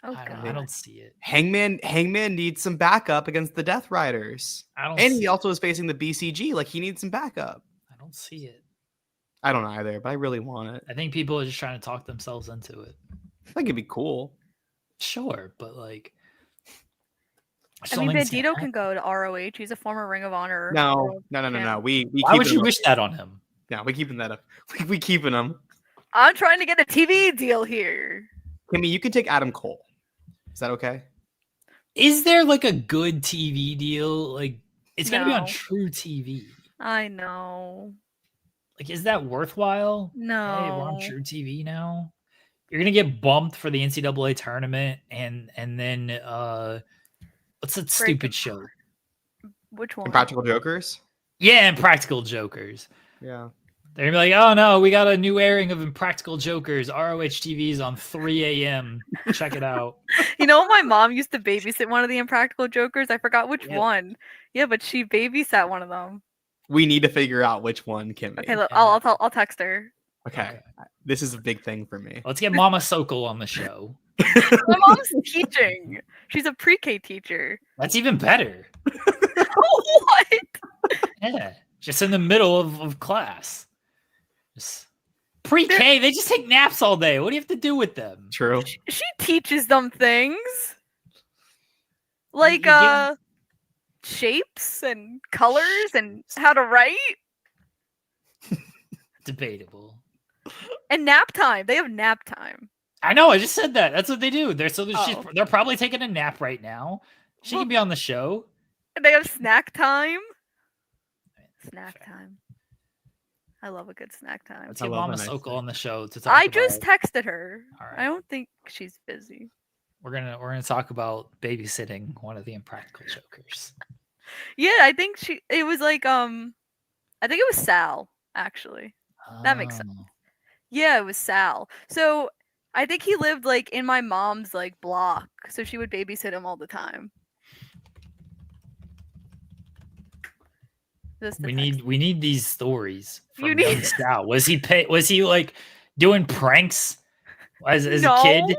Oh, I God. don't see it. Hangman needs some backup against the Death Riders. I don't And see he it. also is facing the BCG. Like, he needs some backup. I don't see it. I don't either, but I really want it. I think people are just trying to talk themselves into it. I think it'd be cool. Sure, but like, I mean, Bandito can go to ROH. He's a former Ring of Honor. No. world champ. We Why would you wish that on him? No, we keeping that up. We keeping him. I'm trying to get a TV deal here. Kimmy, you can take Adam Cole. Is that okay? Is there like a good TV deal? Like, it's gonna be on No. True TV. I know. Like, is that worthwhile? Hey, we're on No. True TV now. You're gonna get bumped for the NCAA tournament, and then what's that stupid show? Which one? Impractical Jokers? Yeah, Impractical Jokers. Yeah. They're gonna be like, oh no, we got a new airing of Impractical Jokers. ROH TV's on 3 a.m. Check it out. You know, my mom used to babysit one of the Impractical Jokers. I forgot which Yeah. one. Yeah, but she babysat one of them. We need to figure out which one, Kimmy. Okay, look, Yeah. I'll text her. Okay. This is a big thing for me. Let's get Mama Sokol on the show. My mom's teaching. She's a pre-K teacher. That's even better. What? Yeah, just in the middle of class. Just pre-K, they just take naps all day. What do you have to do with them? True. She teaches them things. Like you shapes and colors and how to write Debatable. and nap time. They have nap time. I know. I just said that. That's what they do. They're Oh. they're probably taking a nap right now. She can be on the show. And they have snack time. Snack Fair. time. I love a good snack time. Let's I get love a Mama nice Sokol snack. on the show to talk I about. just texted her. All right. I don't think she's busy. We're gonna talk about babysitting one of the Impractical Jokers. Yeah, I think it was like I think it was Sal, actually. That makes sense. Oh. Yeah, it was Sal. So I think he lived like in my mom's like block. So she would babysit him all the time. We need these stories You from need- young Sal. Was he like doing pranks as a No. kid?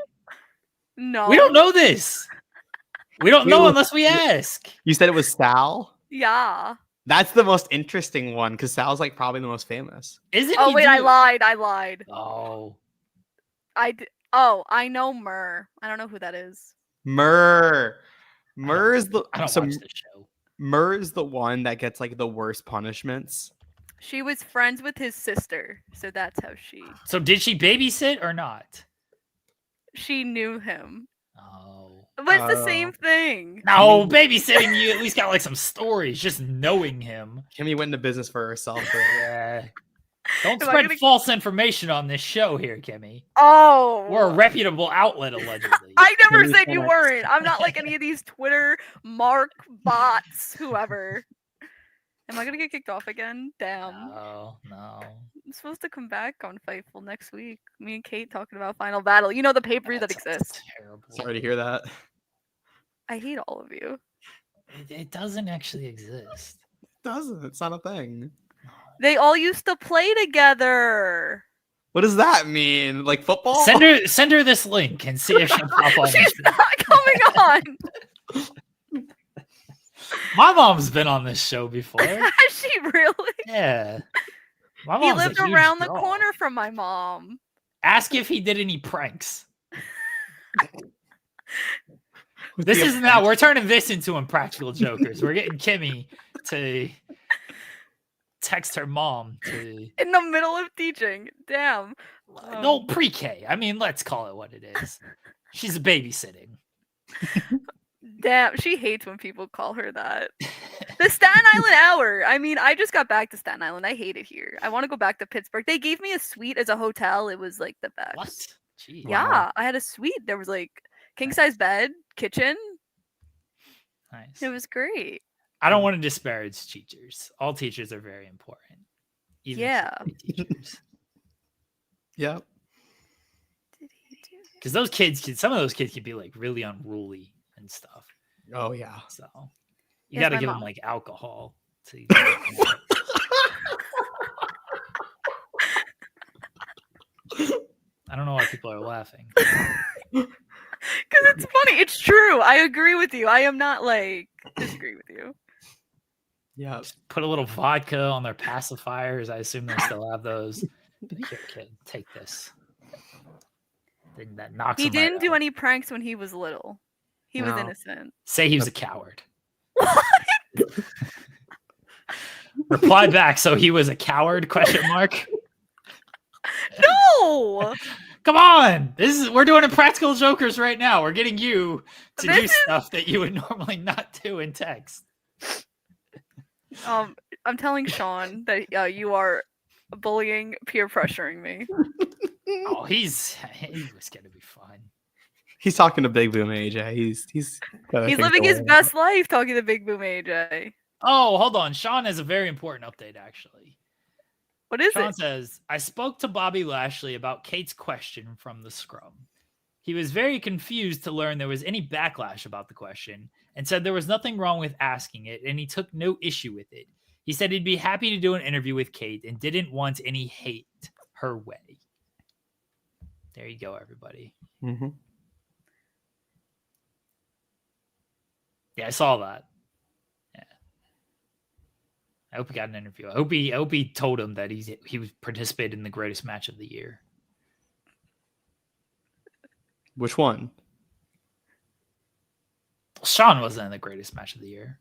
No. We don't know this. We don't Wait, know what- unless we ask. You said it was Sal? Yeah. That's the most interesting one because Sal's like probably the most famous. Isn't Oh he wait, I do- lied. Oh, Oh, I know Myrrh. I don't know who that is. Myrrh. Myrrh is the I don't so watch the show. Myrrh is the one that gets like the worst punishments. She was friends with his sister, so that's how So did she babysit or not? she knew him. Oh. But it's the same thing. No, babysitting you at least got like some stories, just knowing him. Kimmy went into business for herself. Yeah. Don't Am I spread gonna- false information on this show here, Kimmy. Oh. We're a reputable outlet, allegedly. I never Kimmy said you Fenix. weren't. I'm not like any of these Twitter Mark bots, whoever. Am I gonna get kicked off again? Damn. No. I'm supposed to come back on Fightful next week. Me and Kate talking about Final Battle. You know the pay-per-view that That's exists. terrible. Sorry to hear that. I hate all of you. It doesn't actually exist. It doesn't. It's not a thing. They all used to play together. What does that mean? Like football? Send her this link and see if she'll pop on. She's not coming on. My mom's been on this show before. Has she really? Yeah. My He mom's a lived huge around the draw. corner from my mom. Ask if he did any pranks. With This the is now, we're turning this into Impractical Jokers. We're getting Kimmy to text her mom to. In the middle of teaching. Damn. No, pre-K. I mean, let's call it what it is. She's babysitting. Damn. She hates when people call her that. The Staten Island Hour. I mean, I just got back to Staten Island. I hate it here. I want to go back to Pittsburgh. They gave me a suite as a hotel. It was like the best. What? Jeez. Yeah, Wow. I had a suite. There was like king size bed, kitchen. Nice. It was great. I don't want to disparage teachers. All teachers are very important. Even Yeah. teachers. Yeah. Because those kids some of those kids can be like really unruly and stuff. Oh yeah. So you Yes, got to my give them mom. like alcohol to I don't know why people are laughing. Because it's funny. It's true. I agree with you. I am not like disagree with you. Yeah. Put a little vodka on their pacifiers. I assume they still have those. Be like, here, kid, take this. Then that knocks He him right didn't do out. any pranks when he was little. He was No. innocent. Say he was a coward. What? Reply back. So he was a coward? Question mark. No. Come on. We're doing Impractical Jokers right now. We're getting you to This do is- stuff that you would normally not do in text. I'm telling Sean that you are bullying, peer pressuring me. Oh, he was gonna be fun. He's talking to Big Boom AJ. He's got He's things living his going on. best life talking to Big Boom AJ. Oh, hold on. Sean has a very important update, actually. What is Sean it? says, I spoke to Bobby Lashley about Kate's question from the scrum. He was very confused to learn there was any backlash about the question and said there was nothing wrong with asking it, and he took no issue with it. He said he'd be happy to do an interview with Kate and didn't want any hate her way. There you go, everybody. Mhm. Yeah, I saw that. Yeah. I hope he got an interview. I hope he told him that he was participated in the greatest match of the year. Which one? Sean wasn't in the greatest match of the year.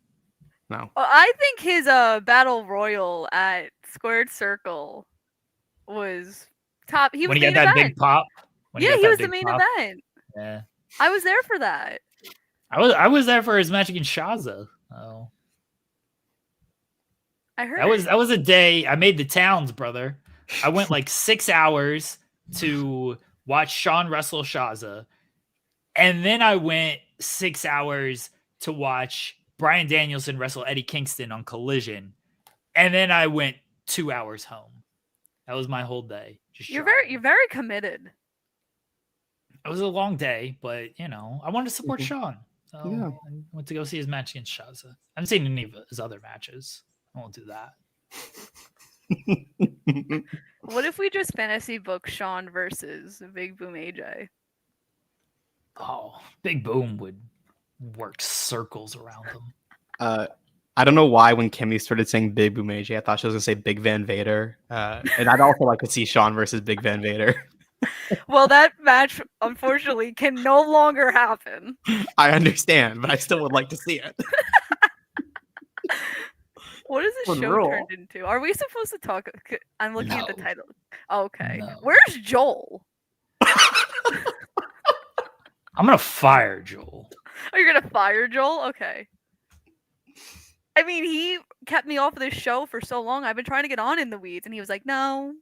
No. Well, I think his battle royal at Squared Circle was top. He was When he got main that event. big pop. Yeah, he was the main event. Yeah. I was there for that. I was there for his match against Shaza. Oh. I heard. That was a day I made the towns, brother. I went like 6 hours to watch Sean wrestle Shaza, and then I went 6 hours to watch Bryan Danielson wrestle Eddie Kingston on Collision, and then I went 2 hours home. That was my whole day. You're very committed. It was a long day, but I wanted to support Mhm. Sean. So Yeah. I went to go see his match against Shaza. I haven't seen any of his other matches. I won't do that. What if we just fantasy book Sean versus Big Boom AJ? Oh, Big Boom would work circles around him. I don't know why when Kimmy started saying Big Boom AJ, I thought she was gonna say Big Van Vader. And I'd also like to see Sean versus Big Van Vader. Well, that match unfortunately can no longer happen. I understand, but I still would like to see it. What is this On show Raw. turned into? Are we supposed to talk? I'm looking at the No. title. Okay. No. Where's Joel? I'm gonna fire Joel. Oh, you're gonna fire Joel? Okay. I mean, he kept me off of this show for so long. I've been trying to get on in the weeds, and he was like, "No."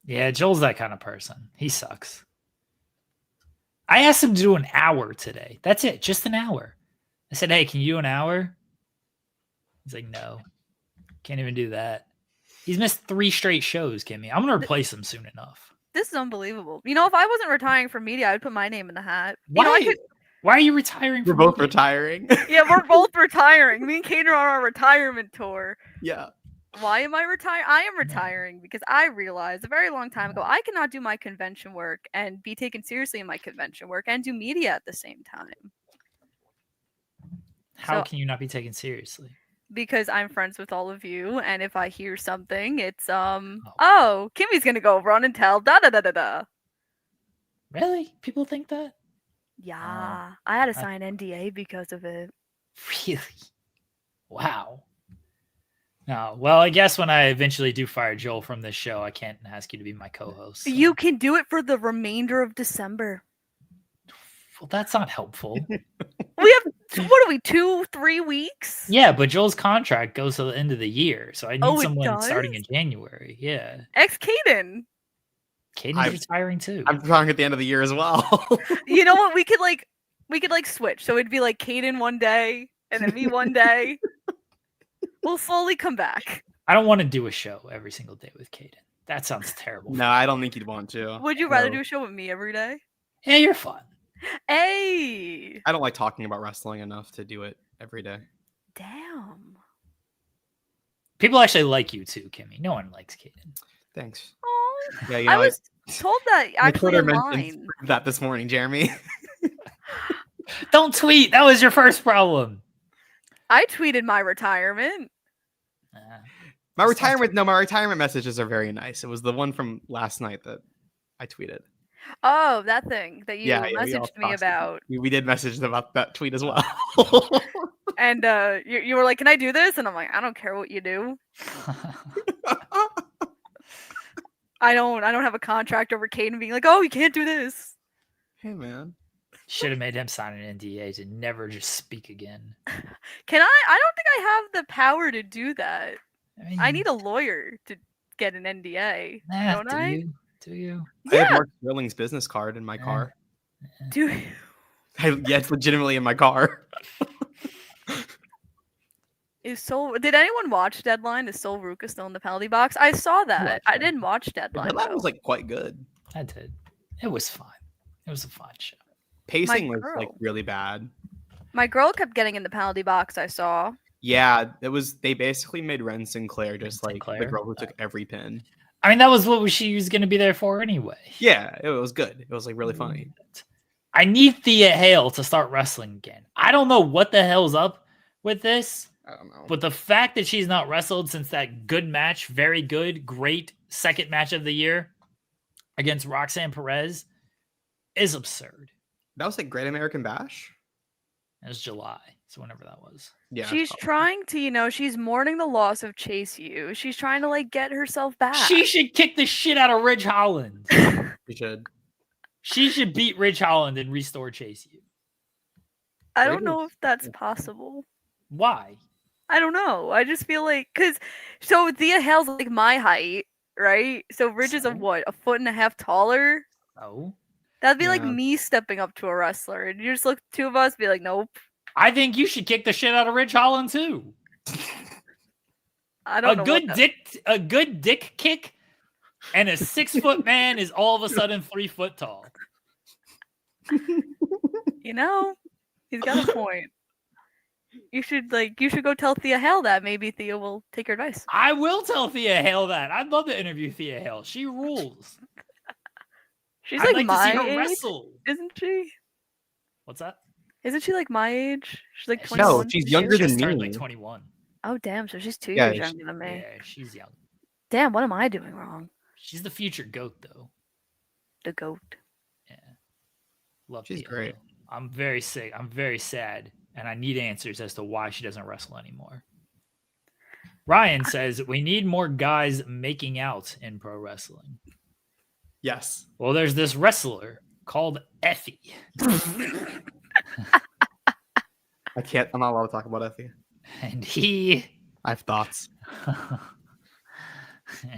Yeah, Joel's that kind of person. He sucks. I asked him to do an hour today. That's it, just an hour. I said, "Hey, can you do an hour?" He's like, "No, can't even do that." He's missed 3 straight shows, Kimmy. I'm gonna replace him soon enough. This is unbelievable. If I wasn't retiring from media, I'd put my name in the hat. Why? Why are you retiring? We're from both media? retiring. Yeah, we're both retiring. Me and Kate are on our retirement tour. Yeah. Why am I retiring? I am retiring because I realized a very long time ago I cannot do my convention work and be taken seriously in my convention work and do media at the same time. How So- can you not be taken seriously? Because I'm friends with all of you, and if I hear something, it's oh, Kimmy's gonna go run and tell da da da da da. Really? People think that? Yeah, I had to sign NDA because of it. Really? Wow. No. Well, I guess when I eventually do fire Joel from this show, I can't ask you to be my co-host. so- You can do it for the remainder of December. Well, that's not helpful. We have what are we 2-3 weeks? Yeah, but Joel's contract goes to the end of the year, so I need Oh, it someone starting does? in January. Yeah. Ex Caden. Caden's retiring too. I'm trying at the end of the year as well. You know what? We could like switch. So it'd be like Caden one day and then me one day. We'll slowly come back. I don't want to do a show every single day with Caden. That sounds terrible. No, I don't think you'd want to. Would you rather No. do a show with me every day? Yeah, you're fun. Hey, I don't like talking about wrestling enough to do it every day. damn. People actually like you too, Kimmy. No one likes Caden. Thanks. Oh, Yeah, you I know, was told that my actually Twitter online. mentioned that this morning, Jeremy. Don't tweet. That was your first problem. I tweeted my retirement. My Just don't retirement messages are very nice. It was the one from last night that I tweeted. Oh, that thing that you we all messaged me talked- about. We did message about that tweet as well. And you were like, "Can I do this?" And I'm like, "I don't care what you do. I don't have a contract over Caden being like, oh, you can't do this." Hey, man. Should have made him sign an NDA to never just speak again. Can I? I don't think I have the power to do that. mean, I need a lawyer to get an NDA. Don't do I? you? Do you? I have Yeah. Mark Sterling's business card in my car. Do Yeah, it's legitimately in my car. Did anyone watch Deadline? Is Sol Ruka still in the penalty box? I saw that. watched I it. didn't watch Deadline. That though. was like quite good. I did. It was fun. It was a fun show. Pacing was like girl. really bad. My girl kept getting in the penalty box. I saw. Yeah, it was. They basically made Ren Sinclair just Ren like the Sinclair? girl who took every pin. I mean, that was what she was going to be there for anyway. Yeah, it was good. It was like really funny. I need Thea Hale to start wrestling again. I don't know what the hell's up with this, I don't know. but the fact that she's not wrestled since that good match, very good, great second match of the year against Roxanne Perez is absurd. That was like Great American Bash. It was July, so whenever that was. Yeah, She's trying to, she's mourning the loss of Chase U. She's trying to like get herself back. She should kick the shit out of Ridge Holland. we should. She should beat Ridge Holland and restore Chase U. I don't know if that's possible. Why? I don't know. I just feel like so Thea Hale's like my height, right? So Ridge is So? a 1.5 feet taller. Oh. That'd be like Yeah. me stepping up to a wrestler, and you just look two of us be like, nope. I think you should kick the shit out of Ridge Holland too. I don't know. A good dick kick and a 6 foot man is all of a sudden 3 foot tall. He's got a point. You should go tell Thea Hale that. Maybe Thea will take your advice. I will tell Thea Hale that. I'd love to interview Thea Hale. She rules. She's I'd like like to see my her age, wrestle. isn't she? What's that? Isn't she like my age? She's like Yeah, 21. No, she's younger She just than turned me. like 21. Oh damn! So she's 2 Yeah, years younger than me. Yeah, she's young. Damn, what am I doing wrong? She's the future goat, though. The goat. Yeah. Love She's Thea great. Hale. I'm very sick. I'm very sad. And I need answers as to why she doesn't wrestle anymore. Ryan says we need more guys making out in pro wrestling. Yes. Well, there's this wrestler called Effie. I can't. I'm not allowed to talk about Effie. And I have thoughts.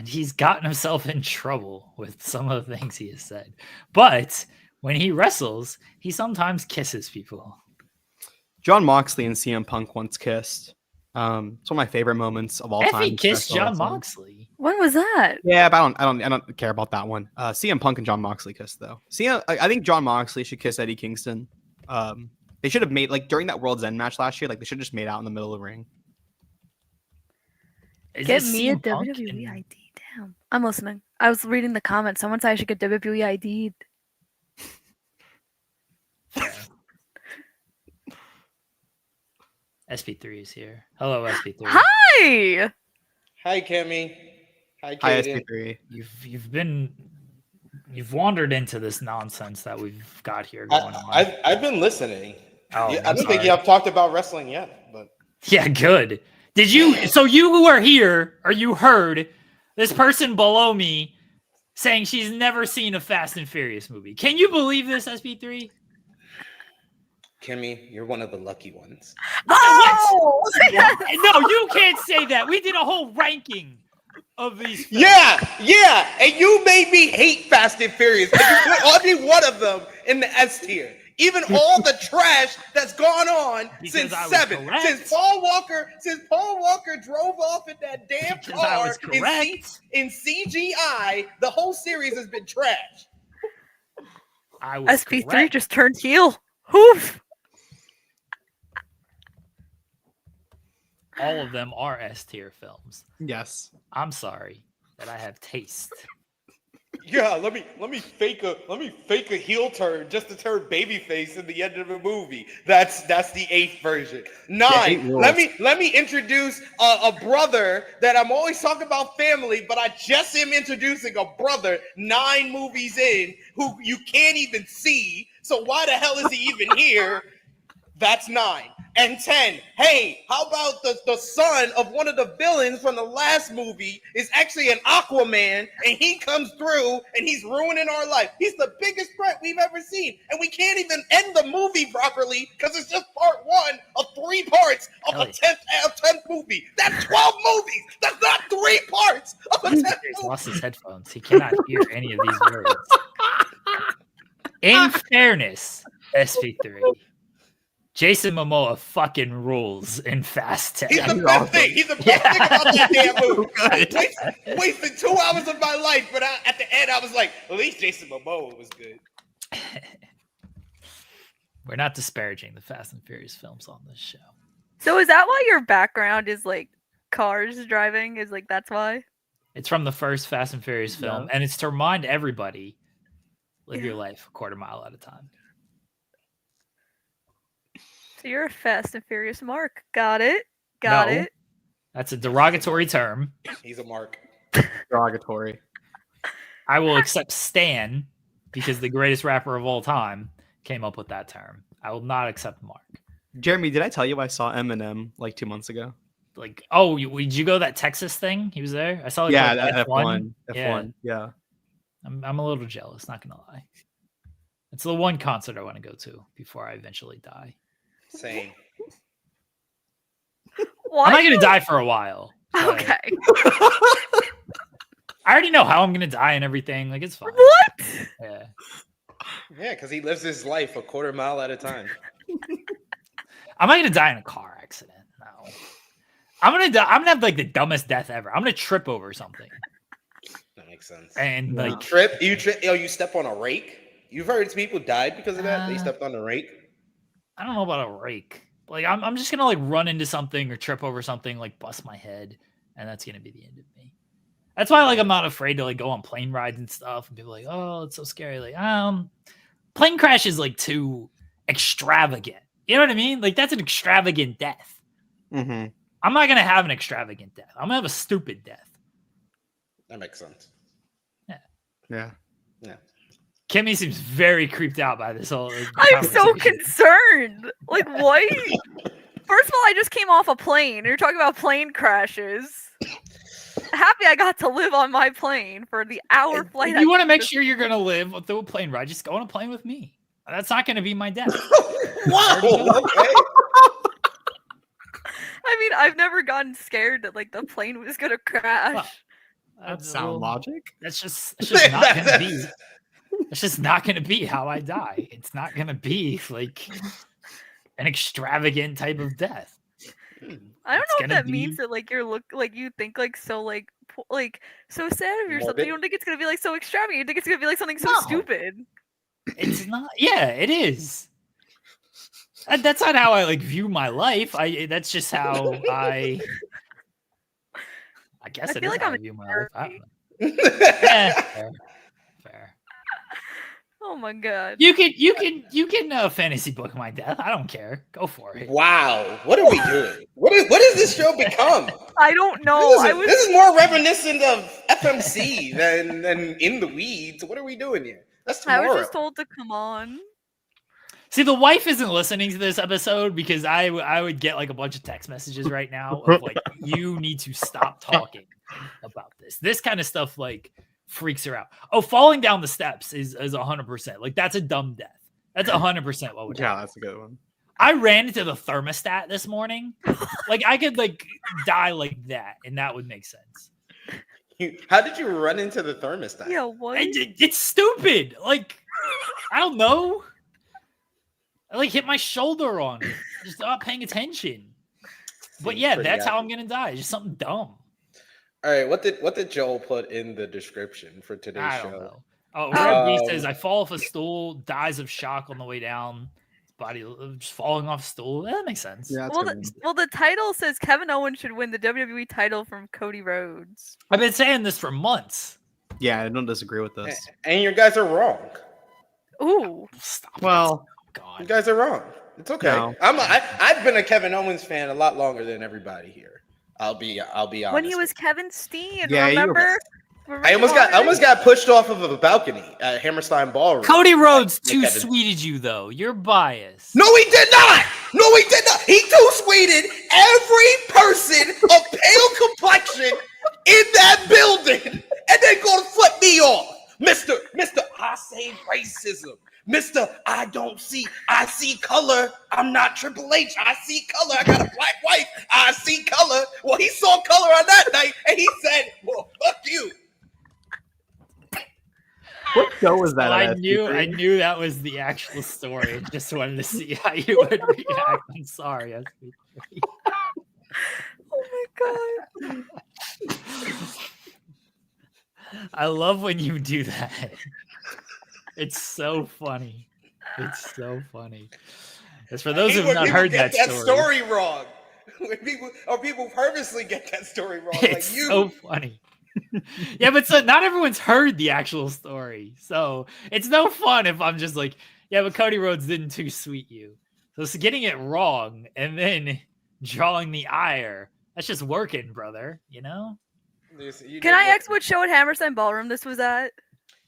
he's gotten himself in trouble with some of the things he has said. But when he wrestles, he sometimes kisses people. John Moxley and CM Punk once kissed. It's one of my favorite moments of all time. Effie in kissed professional John wrestling. Moxley. When was that? Yeah, but I don't care about that one. CM Punk and John Moxley kissed though. I think John Moxley should kiss Eddie Kingston. They should have made during that World's End match last year. They should have just made out in the middle of the ring. Is Get this me a CM Punk WWE and- ID. Damn. I'm listening. I was reading the comments. Someone said I should get WWE ID'd. Yeah. SP3 is here. Hello, SP3. Hi. Hi, Kimmy. Hi, Hi, Kaden. SP3. You've wandered into this nonsense that we've got here going on. I've been listening. Oh, I I'm don't think sorry. you have talked about wrestling yet, but Yeah, good. Did you? So you who are here, or you heard this person below me saying she's never seen a Fast and Furious movie? Can you believe this, SP3? Kimmy, you're one of the lucky ones. Oh! No, you can't say that. We did a whole ranking of these films. Yeah, and you made me hate Fast and Furious. And you put every one of them in the S tier. Even all the trash that's gone on Because since I was 7. correct. Since Paul Walker drove off in that damn Because I car was correct. in CGI, the whole series has been trash. I was SP3 correct. just turned heel. Hoof. All of them are S tier films. Yes. I'm sorry that I have taste. Yeah, let me fake a heel turn just to turn babyface in the end of the movie. That's the 8th version. 9. Yeah, 8 rules. Let me introduce a brother that I'm always talking about family, but I just am introducing a brother 9 movies in who you can't even see. So why the hell is he even here? That's 9. And 10, hey, how about the son of one of the villains from the last movie is actually an Aquaman, and he comes through and he's ruining our life. He's the biggest threat we've ever seen, and we can't even end the movie properly because it's just part 1 of 3 parts of a 10th movie. That's 12 movies. That's not 3 parts of a 10th He's movie. lost his headphones. He cannot hear any of these words. In fairness, SP3. Jason Momoa fucking rules in Fast 10. He's the best thing. He's the best thing about that damn movie. I wasted 2 hours of my life, but at the end, I was like, at least Jason Momoa was good. We're not disparaging the Fast and Furious films on this show. So is that why your background is like cars driving? Is like that's why? It's from the first Fast and Furious film, Yeah. and it's to remind everybody, live your life a quarter mile at a time. So you're a Fast and Furious mark. Got it. Got No. it. That's a derogatory term. He's a mark. Derogatory. I will accept Stan because the greatest rapper of all time came up with that term. I will not accept Mark. Jeremy, did I tell you I saw Eminem like 2 months ago? Like, oh, did you go to that Texas thing? He was there. I saw. Like, Yeah, like, that F1. Yeah. F1. Yeah. I'm a little jealous. Not gonna lie. It's the one concert I want to go to before I eventually die. Same. Why I'm not you- gonna die for a while. but Okay. I already know how I'm gonna die and everything. Like, it's fine. What? Yeah. Yeah, because he lives his life a quarter mile at a time. I'm not gonna die in a car accident. No. I'm gonna die. I'm gonna have like the dumbest death ever. I'm gonna trip over something. That makes sense. And Yeah. like You step on a rake? You've heard people died because of that? They stepped on a rake? I don't know about a rake. Like I'm just gonna like run into something or trip over something, like bust my head, and that's gonna be the end of me. That's why like I'm not afraid to like go on plane rides and stuff. And people are like, oh, it's so scary. Like, plane crash is like too extravagant. You know what I mean? Like that's an extravagant death. Mm-hmm. I'm not gonna have an extravagant death. I'm gonna have a stupid death. That makes sense. Yeah. Kimmy seems very creeped out by this whole. Like, I'm so conversation. concerned. Like, what? First of all, I just came off a plane. You're talking about plane crashes. Happy I got to live on my plane for the hour flight. If you want to make sure you're gonna live through a plane ride, just go on a plane with me. That's not gonna be my death. Wow. Okay. I mean, I've never gotten scared that like the plane was gonna crash. That's sound logic. That's just not gonna be. It's just not gonna be how I die. It's not gonna be like an extravagant type of death. I don't It's know if gonna that be- means that like you think like so like so sad of yourself. That you Morbid? don't think it's gonna be like so extravagant. You think it's gonna be like something so No. stupid. It's not. Yeah, it is. That's not how I like view my life. That's just how I guess I it feel is like how I'm I a view my life. I jerk. don't know. Yeah, fair. Oh Oh my god. You can fantasy book my death. I don't care. Go for it. Wow, what are we doing? What is this show become? I don't know. This is more reminiscent of FMC than In the Weeds. What are we doing here? That's I tomorrow. was just told to come on. See, the wife isn't listening to this episode because I would get like a bunch of text messages right now of like, you need to stop talking about this. This kind of stuff like freaks her out. Oh, falling down the steps is 100%. Like that's a dumb death. That's 100% what would happen. Yeah, that's a good one. I ran into the thermostat this morning. Like I could like die like that, and that would make sense. How did you run into the thermostat? Yeah, what? It's stupid. Like I don't know. I like hit my shoulder on it. Just not paying attention. But yeah, that's how I'm gonna die. Just something dumb. All right, what did Joel put in the description for today's I show? don't know. Oh, Red B says I fall off a stool, dies of shock on the way down. His body just falling off a stool. That makes sense. Yeah, Well, the title says Kevin Owens should win the WWE title from Cody Rhodes. I've been saying this for months. yeah, I don't disagree with this. And you guys are wrong. Ooh. Stop. Well, God. You guys are wrong. It's okay. No. I've been a Kevin Owens fan a lot longer than everybody here. I'll be honest. When he was Kevin Steen, Yeah, you were- remember? I almost got pushed off of a balcony at Hammerstein Ballroom. Cody Rhodes too Kevin. sweeted you though. You're biased. No, he did not. No, he did not. He too sweeted every person of pale complexion in that building, and then gonna flip me off, Mister. I say racism, Mister. I see color. I'm not Triple H. I see color. I got a black wife. I see color. Well, he saw color on that night, and he said, "Well, fuck you." what show was that? Well, I at knew that was the actual story. Just wanted to see how you would react. I'm sorry. SP3. Oh my god. I love when you do that. It's so funny. It's so funny. As for those who have not heard that story wrong, when people purposely get that story wrong, it's like you. so funny. Yeah, but so not everyone's heard the actual story, so it's no fun if I'm just like, yeah, but Cody Rhodes didn't too sweet you. So it's getting it wrong and then drawing the ire. That's just working, brother. You know. Can I ask what show at Hammerstein Ballroom this was at?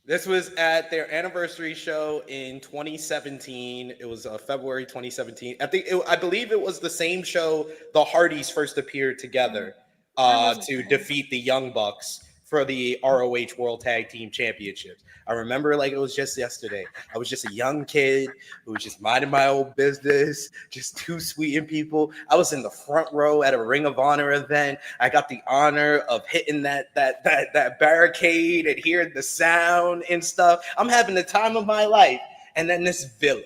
This was at their anniversary show in 2017. It was February 2017. I believe it was the same show the Hardys first appeared together to defeat the Young Bucks for the ROH World Tag Team Championships. I remember like it was just yesterday. I was just a young kid who was just minding my own business, just too sweeting people. I was in the front row at a Ring of Honor event. I got the honor of hitting that barricade and hearing the sound and stuff. I'm having the time of my life. And then this villain,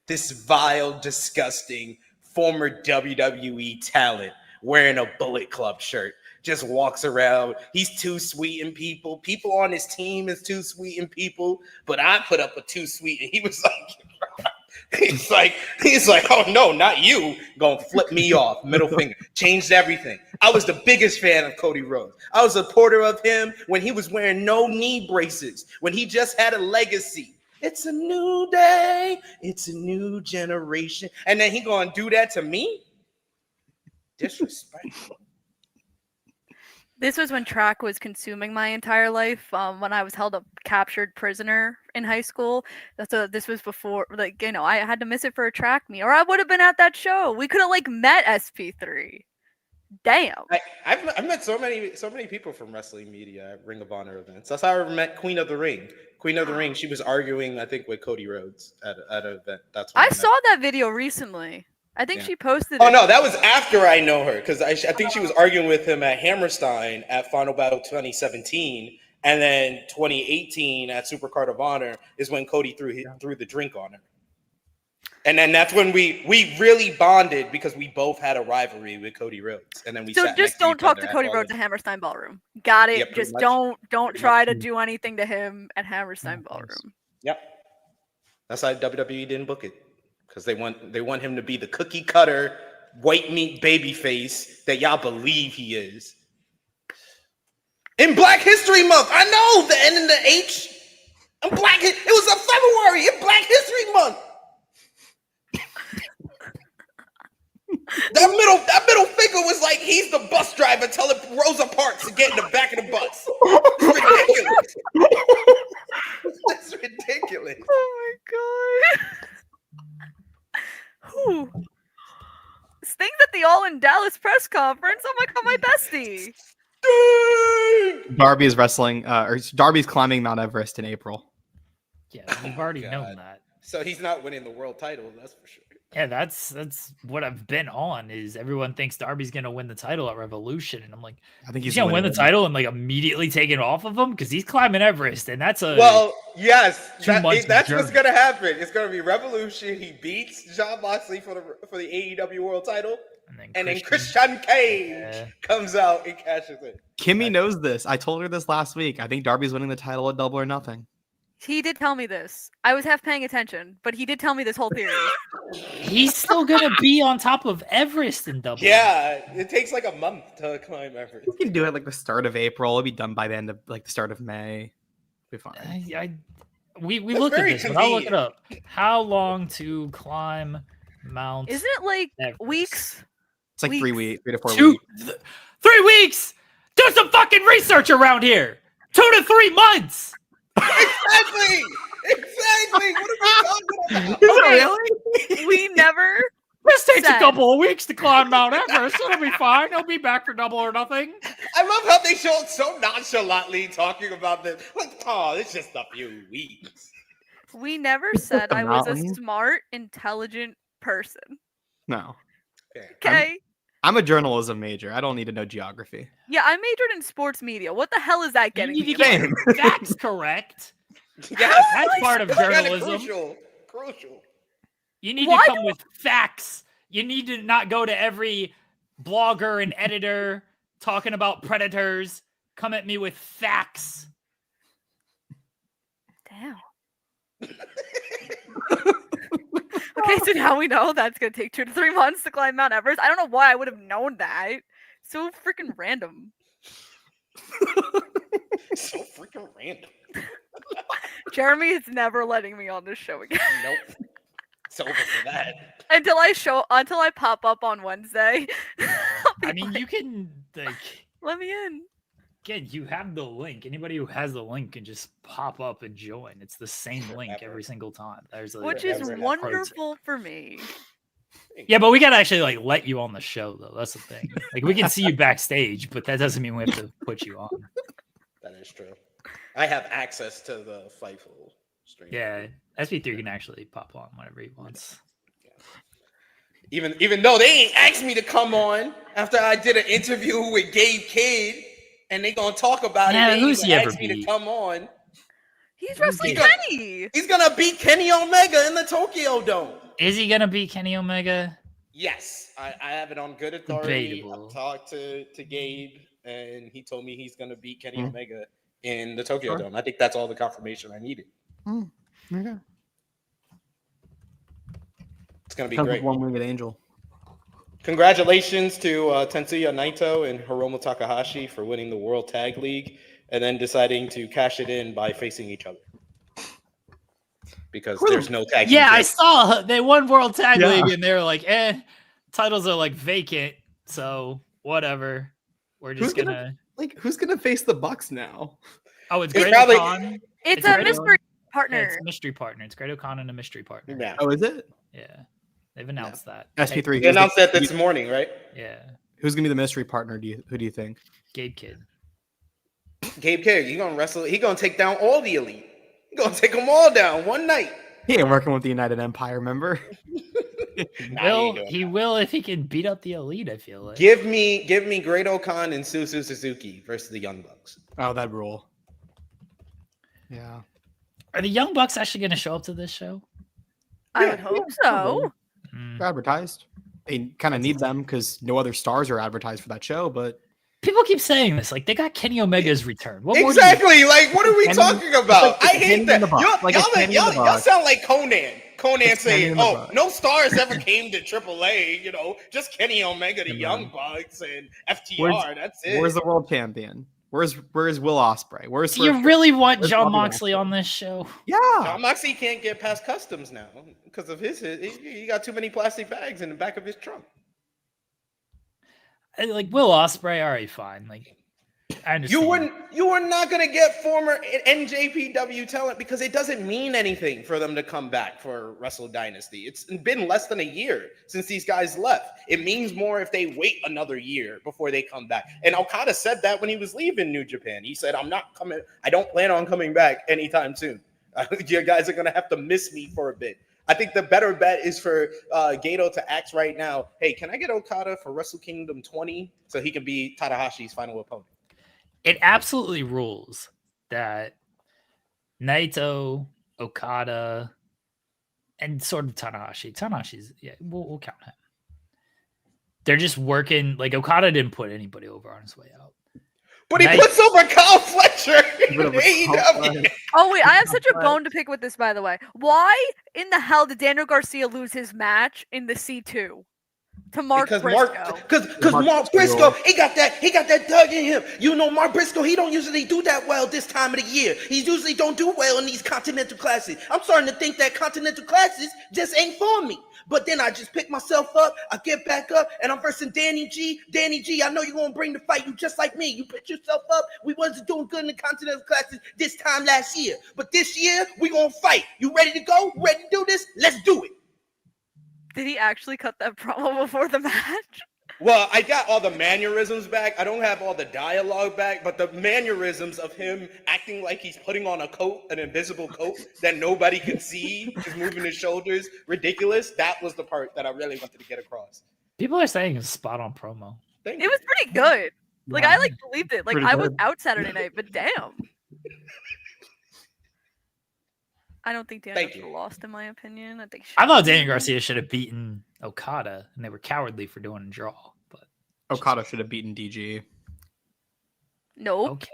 this vile, disgusting former WWE talent wearing a Bullet Club shirt, just walks around. He's too sweet in people. People on his team is too sweet in people, but I put up a too sweet, and he was like, he's like, oh no, not you. Gonna flip me off, middle finger. Changed everything. I was the biggest fan of Cody Rhodes. I was a supporter of him when he was wearing no knee braces, when he just had a legacy. It's a new day. It's a new generation. And then he gonna do that to me? Disrespectful. This was when track was consuming my entire life. When I was held a captured prisoner in high school. This was before, like, you know, I had to miss it for a track meet, or I would have been at that show. We could have like met SP3. Damn. I've met so many people from wrestling media at Ring of Honor events. That's how I met Queen of the Ring. Queen of the Ring. She was arguing, I think, with Cody Rhodes at an event. That's when I saw that video recently. I think she posted. Oh no, that was after I know her, because I think she was arguing with him at Hammerstein at Final Battle 2017, and then 2018 at Supercard of Honor is when Cody threw the drink on her, and then that's when we really bonded because we both had a rivalry with Cody Rhodes, and then we. So just don't talk to Cody Rhodes at Hammerstein Ballroom. Got it. Yeah, just much. don't try to do anything to him at Hammerstein Ballroom. Yep, that's why WWE didn't book it. Because they want him to be the cookie cutter, white meat baby face that y'all believe he is. In Black History Month, I know the N and the H. I'm black. It was a February in Black History Month. That middle finger was like he's the bus driver telling Rosa Parks to get in the back of the bus. It's ridiculous. That's ridiculous. Oh my god. Whew. Things at the All in Dallas press conference. Oh my god, my bestie. Darby is wrestling, or Darby's climbing Mount Everest in April. Yeah, we've already God. known that. So he's not winning the world title, that's for sure. Yeah, that's what I've been on. Is everyone thinks Darby's gonna win the title at Revolution, and I'm like, I think he's gonna win the title and like immediately take it off of him because he's climbing Everest, and that's a Well, yes, 2 months that's journey. what's gonna happen. It's gonna be Revolution. He beats Jon Moxley for the AEW World Title, and then Christian Cage comes out and cashes in. Kimmy knows this. I told her this last week. I think Darby's winning the title at Double or Nothing. He did tell me this. I was half paying attention, but he did tell me this whole theory. He's still gonna be on top of Everest in Double. Yeah, it takes like a month to climb Everest. We can do it like the start of April. It'll be done by the end of like the start of May. Be fine. We looked at this, but I'll look it up. How long to climb Mount? Isn't it like Everest? weeks? It's like 3 weeks, 3 to 4 2 weeks. 3 weeks. Do some fucking research around here. 2 to 3 months. Exactly. What are we talking about? Okay, we never. This takes said- a couple of weeks to climb Mount Everest. It'll be fine. He'll be back for Double or Nothing. I love how they showed so nonchalantly talking about this. Like, oh, it's just a few weeks. We never said I was a mountain. smart, intelligent person. No. Okay. I'm a journalism major. I don't need to know geography. Yeah, I majored in sports media. What the hell is that You getting need me? to get Same. facts correct. Yes, That's part of kinda journalism. Crucial. You need Why to come with facts. You need to not go to every blogger and editor talking about predators. Come at me with facts. Damn. Okay, so now we know that's gonna take 2 to 3 months to climb Mount Everest. I don't know why I would have known that. So freaking random. So freaking random. Jeremy is never letting me on this show again. Nope. It's over for that. until I pop up on Wednesday. I mean, you can like Let me in. again. You have the link. Anybody who has the link can just pop up and join. It's the same link every single time. There's a, Which there's is a part- wonderful for me. Yeah, but we gotta actually like let you on the show though. That's the thing. Like we can see you backstage, but that doesn't mean we have to put you on. That is true. I have access to the Fightful stream. Yeah, SP3 can actually pop on whenever he wants. Even though they ain't asked me to come on after I did an interview with Gabe Kidd, and they gonna talk about Yeah, it. They who's ain't he even ever asked me to beat? come on. He's wrestling gonna- Kenny. He's gonna beat Kenny Omega in the Tokyo Dome. Is he gonna beat Kenny Omega? Yes, I have it on good authority. Debatable. I talked to Gabe, and he told me he's gonna beat Kenny Mhm. Omega in the Tokyo Sure. Dome. I think that's all the confirmation I needed. Okay. It's gonna be Comes with great. one-winged angel. Congratulations to Tetsuya Naito and Hiromu Takahashi for winning the World Tag League and then deciding to cash it in by facing each other. Because there's no tag team Yeah, I champion. saw they won World Tag Yeah. League and they were like, titles are like vacant, so whatever. We're just Who's gonna. Who's gonna face the Bucks now? Oh, it's It's Great probably- Khan. It's It's a Great mystery Yeah, partner. it's a mystery partner. It's Great Khan and a mystery partner. Yeah. Oh, is it? Yeah, they've announced that. SP3. They announced that this morning, right? Yeah, Who's gonna be the mystery partner? Who do you think? Gabe Kidd. Gabe Kidd, he's gonna wrestle. He's gonna take down all the elite. He's gonna take them all down one night. He ain't working with the United Empire, remember? He will if he can beat up the elite. I feel like. Give me Great Khan and Suzu Suzuki versus the Young Bucks. Oh, that rule. Yeah. Are the Young Bucks actually going to show up to this show? I would hope so. They're advertised. They kind of need them because no other stars are advertised for that show, but People keep saying this. Like they got Kenny Omega's return. What more do you- Exactly. Like, what are we Kenny- talking about? it's like I a hate Kenny that. in the box. Like a Kenny in the Y'all box. sound like Conan. Conan It's Kenny saying, in the "Oh, box. no stars ever came to AAA. You know, just Kenny Omega, the Come Young on. Bucks, and FTR. That's it." where's the world champion? Where's Will Ospreay? Where's Do you really want Where's John Bobby Moxley Lashley? on this show? Yeah. John Moxley can't get past customs now because of he got too many plastic bags in the back of his trunk. Like Will Ospreay, all right, fine. Like I understand. You were not gonna get former NJPW talent because it doesn't mean anything for them to come back for Wrestle Dynasty. It's been less than a year since these guys left. It means more if they wait another year before they come back. And Okada said that when he was leaving New Japan. He said, "I'm not coming. I don't plan on coming back anytime soon. You guys are gonna have to miss me for a bit." I think the better bet is for Gato to ask right now, "Hey, can I get Okada for Wrestle Kingdom 20 so he can be Tanahashi's final opponent?" It absolutely rules that Naito, Okada, and sort of Tanahashi. Tanahashi's, yeah, we'll count him. They're just working. Like Okada didn't put anybody over on his way out. But he puts over Kyle Fletcher in AEW. Oh wait, I have such a bone to pick with this, by the way. Why in the hell did Daniel Garcia lose his match in the C2 to Mark Briscoe? Because Mark Briscoe, he got that dug in him. You know, Mark Briscoe, he don't usually do that well this time of the year. He usually don't do well in these Continental Classes. I'm starting to think that Continental Classes just ain't for me. But then I just pick myself up, I get back up, and I'm versing Danny G. Danny G, I know you're going to bring the fight. You just like me. You pick yourself up. We wasn't doing good in the Continental Classes this time last year. But this year, we going to fight. You ready to go? Ready to do this? Let's do it. Did he actually cut that promo before the match? Well, I got all the mannerisms back. I don't have all the dialogue back, but the mannerisms of him acting like he's putting on a coat, an invisible coat that nobody can see, just moving his shoulders, ridiculous. That was the part that I really wanted to get across. People are saying it's a spot on promo. It was pretty good. Like I believed it. Like Pretty I was good. out Saturday night, but damn. I don't think Daniel should have lost, in my opinion. I thought Daniel Garcia should have beaten Okada, and they were cowardly for doing a draw. But Okada should have beaten DG. Nope. Okay.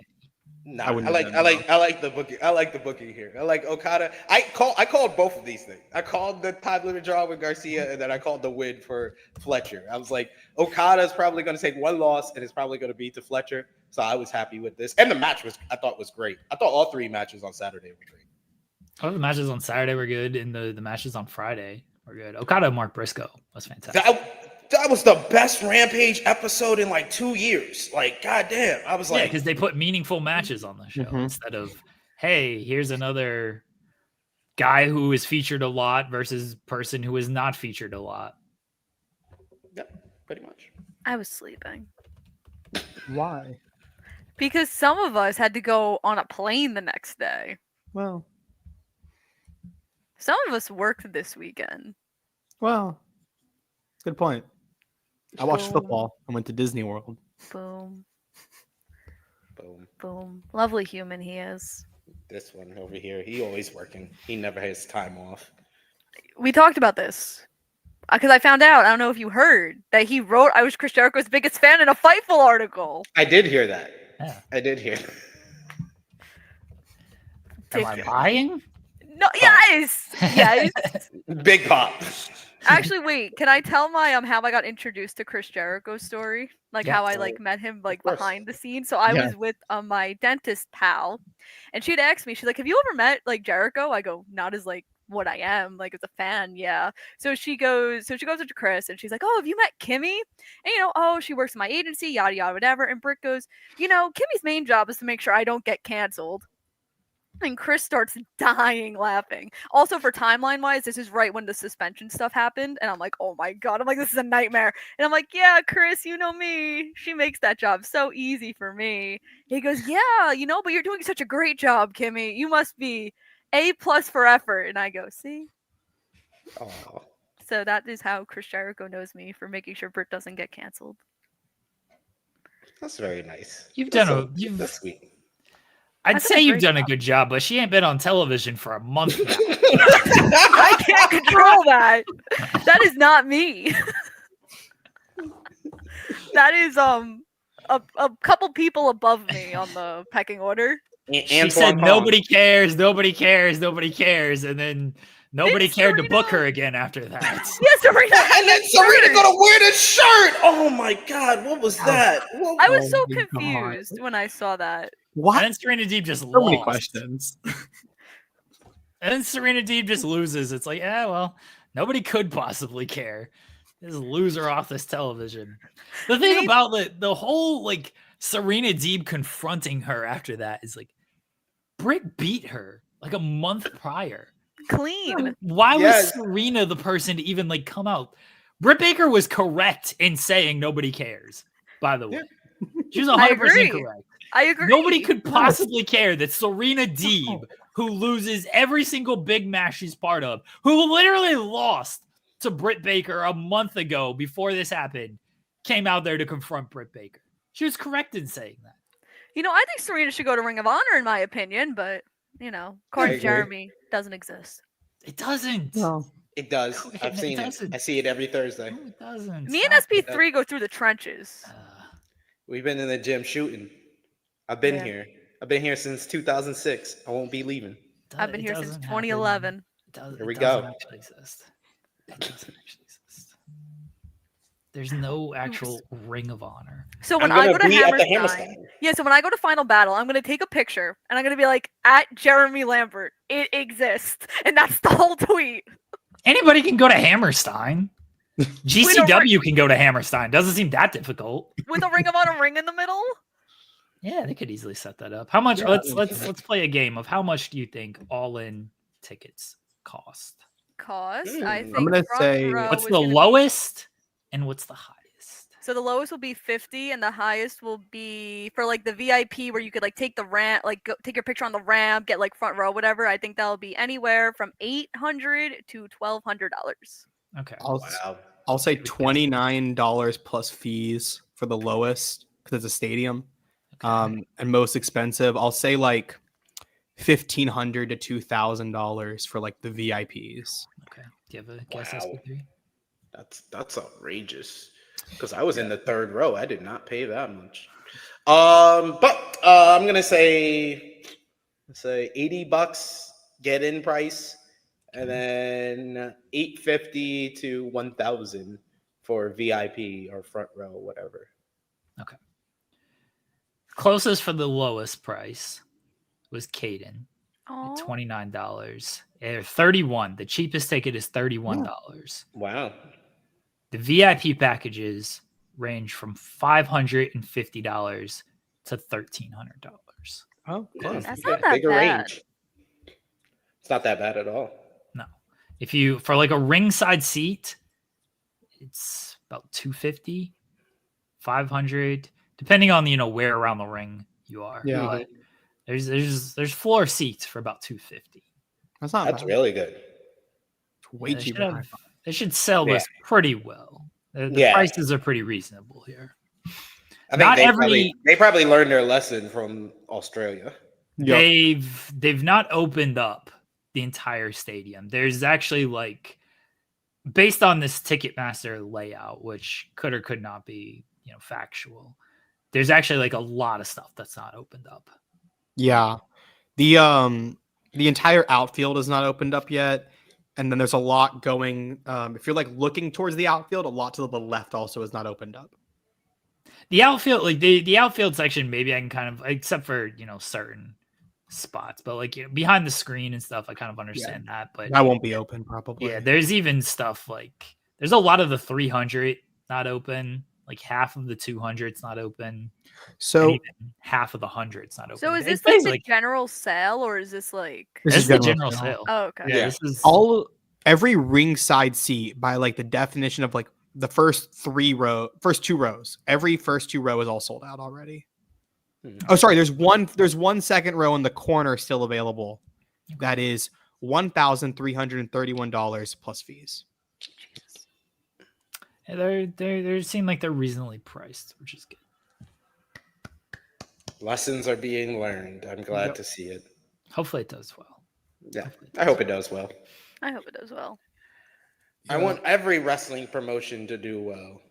No, I like the booking. I like the booking here. I like Okada. I called both of these things. I called the time limit draw with Garcia, and then I called the win for Fletcher. I was like, Okada is probably going to take one loss, and it's probably going to be to Fletcher. So I was happy with this, and the match I thought was great. I thought all three matches on Saturday were great. Oh, the matches on Saturday were good, and the matches on Friday were good. Okada and Mark Briscoe was fantastic. That was the best Rampage episode in like 2 years. Like, goddamn. I was like, because they put meaningful matches on the show instead of, hey, here's another guy who is featured a lot versus person who is not featured a lot. Yep, pretty much. I was sleeping. Why? Because some of us had to go on a plane the next day. Well, some of us worked this weekend. Good point. I watched football and went to Disney World. Boom. Boom. Boom. Lovely human he is. This one over here, he always working. He never has time off. We talked about this. Because I found out, I don't know if you heard, that he wrote I was Chris Jericho's biggest fan in a Fightful article. I did hear that. Yeah. I did hear that. Am I lying? No, yes! Yes. Big pop. Actually, wait. Can I tell my how I got introduced to Chris Jericho's story? Like how I met him behind the scenes. So I was with my dentist pal, and she'd asked me, she's like, "Have you ever met Jericho?" I go, "Not as what I am, as a fan, yeah." So she goes up to Chris and she's like, "Oh, have you met Kimmy?" And oh, she works in my agency, yada yada, whatever. And Britt goes, Kimmy's main job is to make sure I don't get canceled. And Chris starts dying laughing. Also, for timeline-wise, this is right when the suspension stuff happened. And I'm like, oh my God. I'm like, this is a nightmare. And I'm like, yeah, Chris, you know me. She makes that job so easy for me. He goes, yeah, but you're doing such a great job, Kimmy. You must be A+ for effort. And I go, see? Oh. So that is how Chris Jericho knows me, for making sure Britt doesn't get canceled. That's very nice. That's sweet. I'd say you've done a good job, but she ain't been on television for a month now. I can't control that. That is not me. That is a couple people above me on the pecking order. She said nobody cares, and then Nobody cared to Serena- book her again after that. Yeah, Serena. And then Serena gonna wear the shirt. Oh my God, what was that? I was so Oh my God. confused when I saw that. What? And then Serena Deeb just So many lost. questions. And then Serena Deeb just loses. It's like, yeah, well, nobody could possibly care. Just lose her off this television. The thing Maybe- about the whole like Serena Deeb confronting her after that is like Britt beat her like a month prior. Clean. Why Yes. was Serena the person to even like come out? Britt Baker was correct in saying nobody cares, by the way. She was 100% agree. correct. I agree. Nobody could possibly care that Serena Deeb, who loses every single big match she's part of, who literally lost to Britt Baker a month ago before this happened, came out there to confront Britt Baker. She was correct in saying that. You know, I think Serena should go to Ring of Honor, in my opinion, but, you know, according to agree. Jeremy, doesn't exist. It doesn't. No. It does. No, I've it seen it. doesn't. I see it every Thursday. No, it doesn't. Me and Stop it. SP3 go through the trenches. We've been in the gym shooting. I've been Yeah. here. I've been here since 2006. I won't be leaving. I've been It here since doesn't happen. 2011. Here we It doesn't go. actually exist. It doesn't actually exist. There's no actual Ring of Honor. So when I'm I gonna go to be at the Hammerstein, Hammerstein. yeah, so when I go to Final Battle, I'm going to take a picture and I'm going to be like, at Jeremy Lambert, it exists. And that's the whole tweet. Anybody can go to Hammerstein. GCW can go to Hammerstein. Doesn't seem that difficult. With a Ring of Honor ring in the middle. Yeah, they could easily set that up. How much? Yeah, Let's play a game of how much do you think all-in tickets cost? Cost, Hmm. I I'm think. gonna front say- row What's is the gonna be- lowest and what's the highest? So the lowest will be 50 and the highest will be for like the VIP where you could like take the ramp, like go, take your picture on the ramp, get like front row, whatever. I think that'll be anywhere from $800 to $1,200. Okay. Wow. I'll say $29 plus fees for the lowest because it's a stadium. Okay. And most expensive, I'll say like $1,500 to $2,000 for like the VIPs. Okay. Do you have a guess, Wow. SP3? That's outrageous. Because I was in the third row. I did not pay that much. But I'm gonna say $80 get in price, and then $850 to $1,000 for VIP or front row, whatever. Closest for the lowest price was Caden Oh, at $29. 31. The cheapest ticket is $31. Wow. The VIP packages range from $550 to $1,300. Oh, Yeah, That's you not got a that bigger bad. range. It's not that bad at all. No. If you for like a ringside seat, it's about 250, 500, depending on where around the ring you are. Yeah. But there's floor seats for about 250. That's not That's bad. really good. It's way Yeah, cheaper. they should sell Yeah. this pretty well. The Yeah. prices are pretty reasonable here. I think Not they probably learned their lesson from Australia. Yep. They've not opened up the entire stadium. There's actually like, based on this Ticketmaster layout, which could or could not be factual, there's actually like a lot of stuff that's not opened up. Yeah. The entire outfield is not opened up yet. And then there's a lot going. If you're like looking towards the outfield, a lot to the left also is not opened up. The outfield, like the outfield section, maybe I can kind of, except for certain spots, but like behind the screen and stuff, I kind of understand that. But That won't be open probably. yeah, there's even stuff like there's a lot of the 300 not open, like half of the 200's not open, So and even half of the 100's not open. So is It this feels like the general sale or is this like? This this is is the general general sale. sale. Oh, okay. Yeah, Yeah. this is every ringside seat by like the definition of like the first two rows, every first two row is all sold out already. Oh, sorry. There's one second row in the corner still available. That is $1,331 plus fees. yeah, they seem like they're reasonably priced, which is good. Lessons are being learned. I'm glad Yep. to see it. Hopefully it does well. Yeah, I hope it does well. I hope it does well. I want every wrestling promotion to do well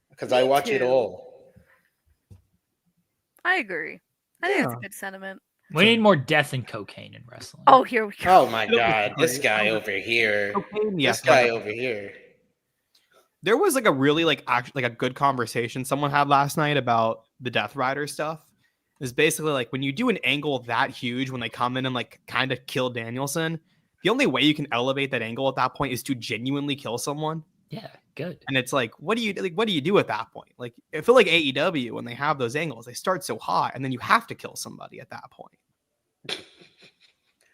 because I Me watch it too. all. I agree. I think that's a Yeah. good sentiment. We need more death and cocaine in wrestling. Oh, here we go. Oh my God, this guy over here. Cocaine, This yes, guy 100%. over here. There was like a really actually a good conversation someone had last night about the Death Rider stuff. It's basically like when you do an angle that huge when they come in and like kind of kill Danielson, the only way you can elevate that angle at that point is to genuinely kill someone. Yeah, good. And it's like, what do you do at that point? Like, I feel like AEW when they have those angles, they start so hot, and then you have to kill somebody at that point.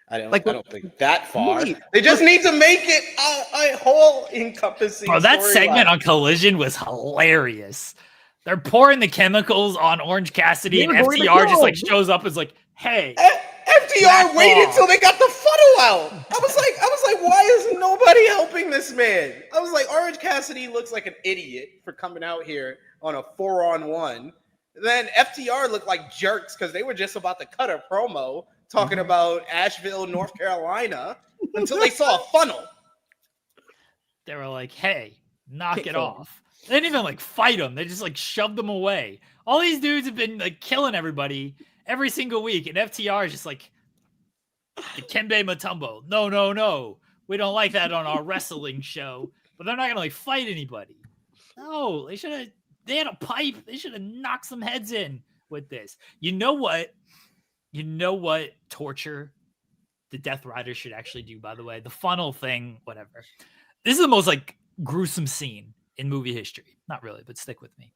I don't think that far. Really? They just need to make it a whole encompassing. Bro, that segment on Collision was hilarious. They're pouring the chemicals on Orange Cassidy, and FTR just like shows up and is like, "Hey." FTR waited till they got the funnel out. I was like, why is nobody helping this man? I was like, Orange Cassidy looks like an idiot for coming out here on a 4-on-1. Then FTR looked like jerks because they were just about to cut a promo talking about Asheville, North Carolina, until they saw a funnel. They were like, "Hey, knock it off." They didn't even like fight them. They just like shoved them away. All these dudes have been like killing everybody every single week, and FTR is just like, Dikembe Mutombo. No. We don't like that on our wrestling show. But they're not gonna like fight anybody. No, they had a pipe. They should have knocked some heads in with this. You know what torture the Death Rider should actually do, by the way? The funnel thing, whatever. This is the most like gruesome scene in movie history. Not really, but stick with me.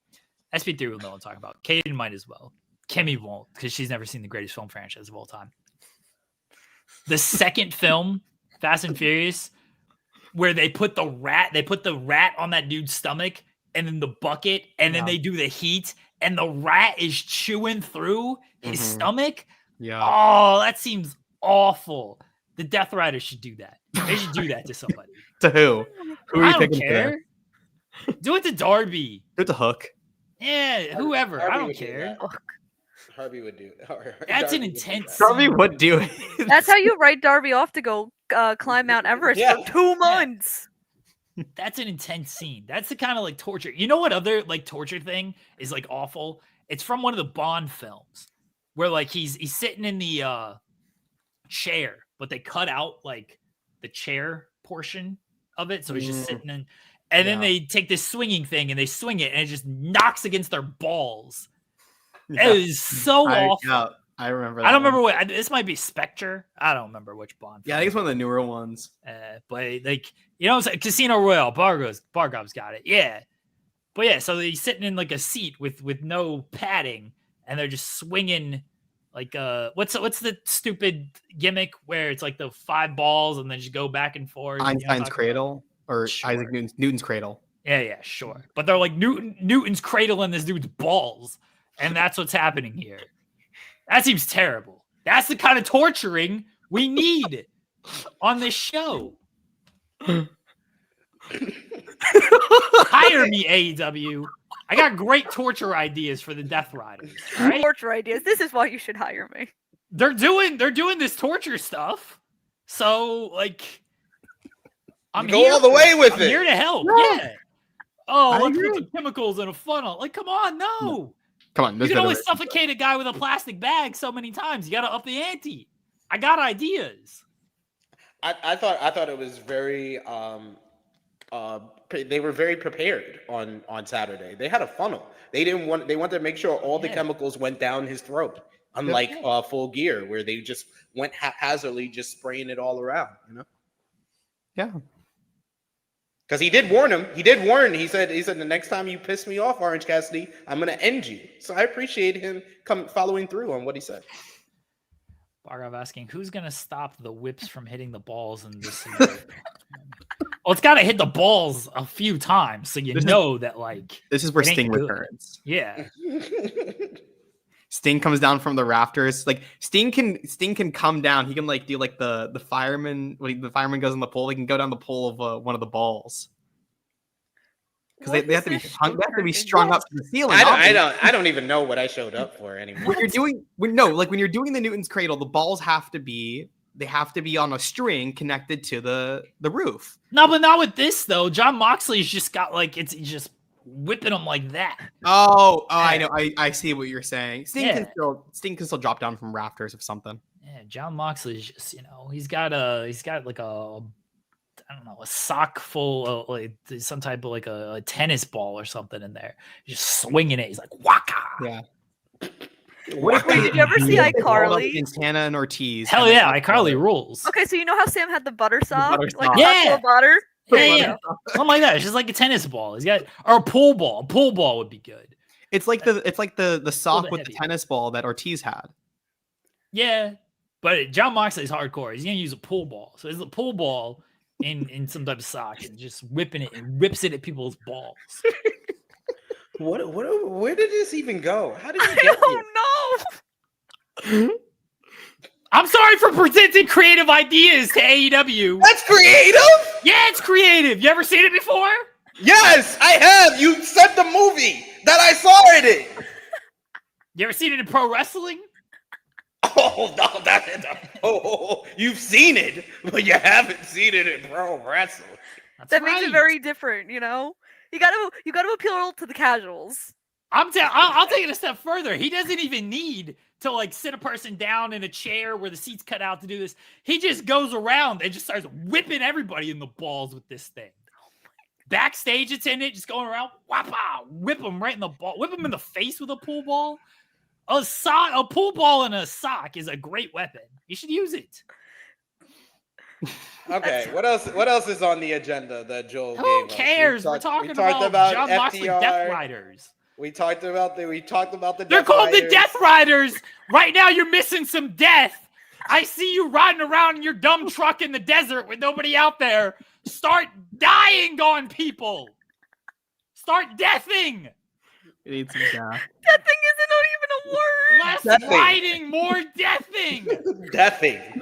SP3 will know what I'm talking about. Kaden might as well. Kimmy won't, because she's never seen the greatest film franchise of all time. The second film, Fast and Furious, where they put the rat on that dude's stomach and then the bucket, and then they do the heat, and the rat is chewing through his stomach. Yeah. Oh, that seems awful. The Death Rider should do that. They should do that to somebody. To who? Who are you I don't picking care. Do it to Darby. Do it to Hook. Yeah, whoever. I don't care. Harvey would do it. That's an intense. Darby would do it. That's how you write Darby off to go climb Mount Everest for 2 months. That's an intense scene. That's the kind of like torture. You know what other like torture thing is like awful? It's from one of the Bond films where like he's sitting in the chair, but they cut out like the chair portion of it, so he's just sitting in. And then they take this swinging thing and they swing it, and it just knocks against their balls. Yeah. It is so awful. Yeah, I remember that. I don't remember what this might be Spectre. I don't remember which Bond. Yeah, I think it's one of the newer ones. But like, you know, Casino Royale, Bargov's got it. Yeah. But yeah, so he's sitting in like a seat with no padding, and they're just swinging like what's the stupid gimmick where it's like the 5 balls and then just go back and forth. Einstein's Cradle or Sure. Isaac Newton's Cradle. Yeah, sure. But they're like Newton's cradling this dude's balls, and that's what's happening here. That seems terrible. That's the kind of torturing we need on this show. Hire me, AEW. I got great torture ideas for the Death Riders. Right? Torture ideas. This is why you should hire me. They're doing this torture stuff. So like, I'm go all the way with it. I'm here to help. Yeah. Oh, let's put the chemicals in a funnel. Like, come on, no. Come on, you can only suffocate a guy with a plastic bag so many times. You got to up the ante. I got ideas. I thought it was very they were very prepared on Saturday. They had a funnel. They wanted to make sure all the chemicals went down his throat, unlike Full Gear where they just went haphazardly just spraying it all around, you know? Yeah. Because he did warn him. He said the next time you piss me off, Orange Cassidy, I'm gonna end you. So I appreciate him following through on what he said. Bargov asking, who's gonna stop the whips from hitting the balls in this scenario? Well, it's got to hit the balls a few times, so that like this is where Sting returns. Yeah. Sting comes down from the rafters. Like Sting can come down. He can like do like the fireman when the fireman goes on the pole. He can go down the pole of one of the balls because they have to be hung, they have to be strung up to the ceiling. I don't even know what I showed up for anymore. When you're doing the Newton's Cradle, the balls have to be on a string connected to the roof. No, but not with this though. John Moxley's just got like he's just whipping them like that. I know. I see what you're saying. Sting Yeah. can still drop down from rafters of something. Yeah, John Moxley's just, he's got like a, I don't know, a sock full of like some type of like a tennis ball or something in there. He's just swinging it. He's like, waka. Yeah. Wait, did you ever see iCarly? Santana and Ortiz. Hell yeah, iCarly rules. Okay, so you know how Sam had the butter sock? butter Like sock. a sock full of butter? Yeah. Something like that. It's just like a tennis ball. He's got, or a pool ball. A pool ball would be good. It's like the sock with the heavier. tennis ball that Ortiz had. Yeah. But John Moxley's hardcore. He's gonna use a pool ball. So it's a pool ball in some type of sock and just whipping it and whips it at people's balls. Where did this even go? How did you I get here? don't know. I'm sorry for presenting creative ideas to AEW. That's creative. Yeah, it's creative. You ever seen it before? Yes, I have. You said the movie that I saw it in. You ever seen it in pro wrestling? Oh no, you've seen it, but you haven't seen it in pro wrestling. That's That makes right. it very different, You gotta appeal to the casuals. I'll take it a step further. He doesn't even need to like sit a person down in a chair where the seat's cut out to do this. He just goes around and just starts whipping everybody in the balls with this thing. Backstage attendant just going around, whapa, whip him right in the ball, whip him in the face with a pool ball. A pool ball and a sock is a great weapon. You should use it. Okay, what else is on the agenda that Joel Who gave us? cares? We're talking about John Moxley Death Riders. We talked about the They're Death called the Riders. Death Riders. Right now, you're missing some death. I see you riding around in your dumb truck in the desert with nobody out there. Start dying on people. Start deathing. It needs some gas. That thing isn't even a word. Less Deathing. riding, more deathing. Deathing.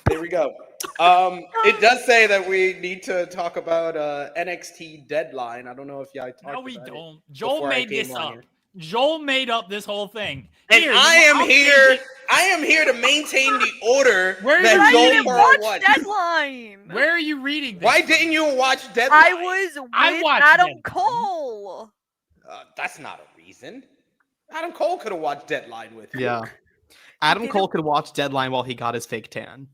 There we go. It does say that we need to talk about NXT Deadline. I don't know if y'all talked No, we about don't. it Joel before I made this came on up. here. Joel made up this whole thing. And Here, I am I'll here. take it. I am here to maintain the order Where But did I you that didn't Joel watch watched. Deadline. Where are you reading this? Why didn't you watch Deadline? I was with I watched Adam Deadline. Cole. That's not a reason. Adam Cole could have watched Deadline with you. Yeah. Adam didn't- Cole could watch Deadline while he got his fake tan.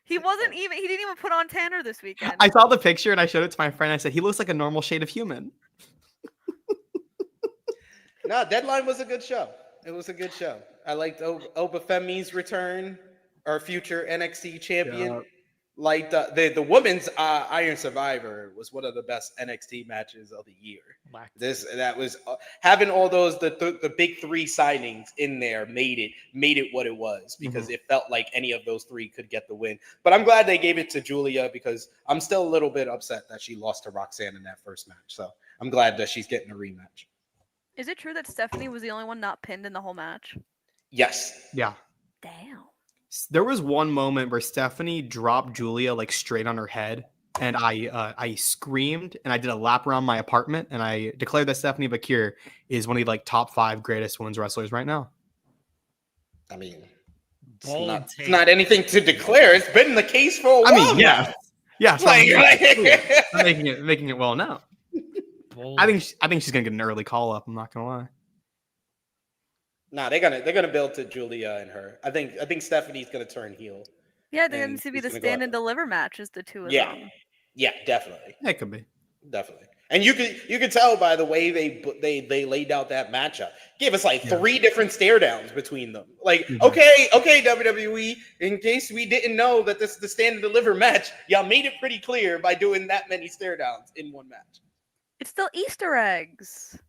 He didn't even put on Tanner this weekend. I saw the picture and I showed it to my friend. I said, he looks like a normal shade of human. No, Deadline was a good show. It was a good show. I liked Oba Femi's return, our future NXT champion. Yeah. Like the women's Iron Survivor was one of the best NXT matches of the year. That was having all those the big three signings in there made it what it was because it felt like any of those three could get the win. But I'm glad they gave it to Giulia because I'm still a little bit upset that she lost to Roxanne in that first match. So I'm glad that she's getting a rematch. Is it true that Stephanie was the only one not pinned in the whole match? Yes. Yeah. Damn. There was one moment where Stephanie dropped Giulia like straight on her head, and I screamed and I did a lap around my apartment and I declared that Stephanie Bakir is one of the like top 5 greatest women's wrestlers right now. I mean, Bold it's take. not anything to declare. It's been the case for a while. I mean, yeah, yeah. So I'm Like- making it well now. Bold. I think she's gonna get an early call up. I'm not gonna lie. Nah, they're gonna build to Giulia and her. I think Stephanie's gonna turn heel. Yeah, there And needs to be he's the gonna go stand out and deliver matches, the two of Yeah. them. Yeah, definitely, It could be. definitely. And you could tell by the way they laid out that matchup. Gave us like Yeah. 3 different stare downs between them. Like, Mhm. okay, WWE. In case we didn't know that this is the stand and deliver match, y'all made it pretty clear by doing that many stare downs in one match. It's still Easter eggs.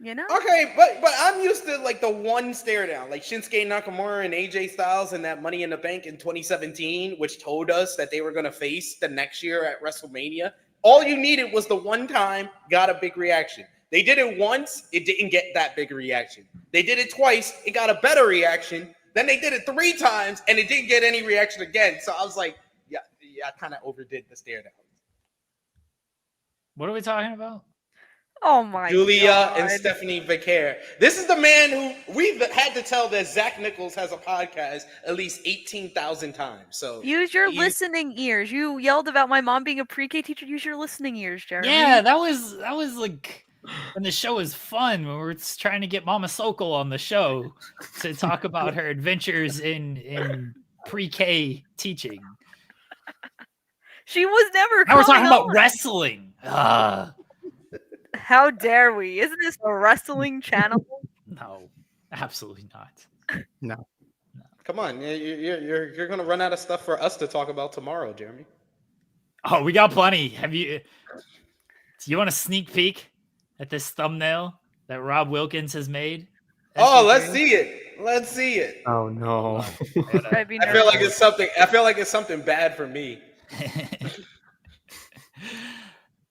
You know? Okay, but I'm used to like the one stare down, like Shinsuke Nakamura and AJ Styles in that Money in the Bank in 2017, which told us that they were going to face the next year at WrestleMania. All you needed was the one time, got a big reaction. They did it once, it didn't get that big reaction. They did it twice, it got a better reaction. Then they did it 3 times, and it didn't get any reaction again. So I was like, yeah, I kind of overdid the stare down. What are we talking about? Oh my Giulia god. and Stephanie Vicaire. This is the man who we've had to tell that Zach Nichols has a podcast at least 18,000 times. So Use your listening ears. You yelled about my mom being a pre-K teacher. Use your listening ears, Jeremy. Yeah, that was like when the show was fun, when we were trying to get Mama Sokol on the show to talk about her adventures in pre-K teaching. She was never. Now we're talking coming about on. wrestling. How dare we? Isn't this a wrestling channel? No, absolutely not. No. come on, you're gonna run out of stuff for us to talk about tomorrow, Jeremy. Oh, we got plenty. Do you want a sneak peek at this thumbnail that Rob Wilkins has made? Oh, let's see it. Let's see it. Oh no. I'd be I feel like nervous. it's something. I feel like it's something bad for me.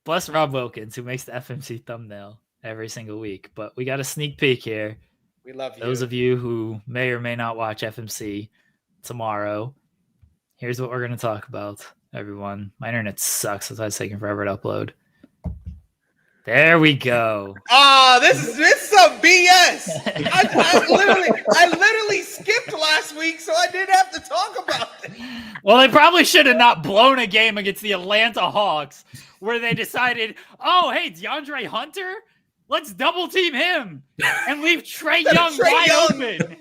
Bless Rob Wilkins, who makes the FMC thumbnail every single week. But we got a sneak peek here. We love you. Those of you who may or may not watch FMC tomorrow, here's what we're going to talk about, everyone. My internet sucks, so it's taking forever to upload. There we go. This is some BS. I literally skipped last week, so I didn't have to talk about it. Well, they probably should have not blown a game against the Atlanta Hawks where they decided, oh, hey, DeAndre Hunter, let's double team him and leave Trey Young wide open.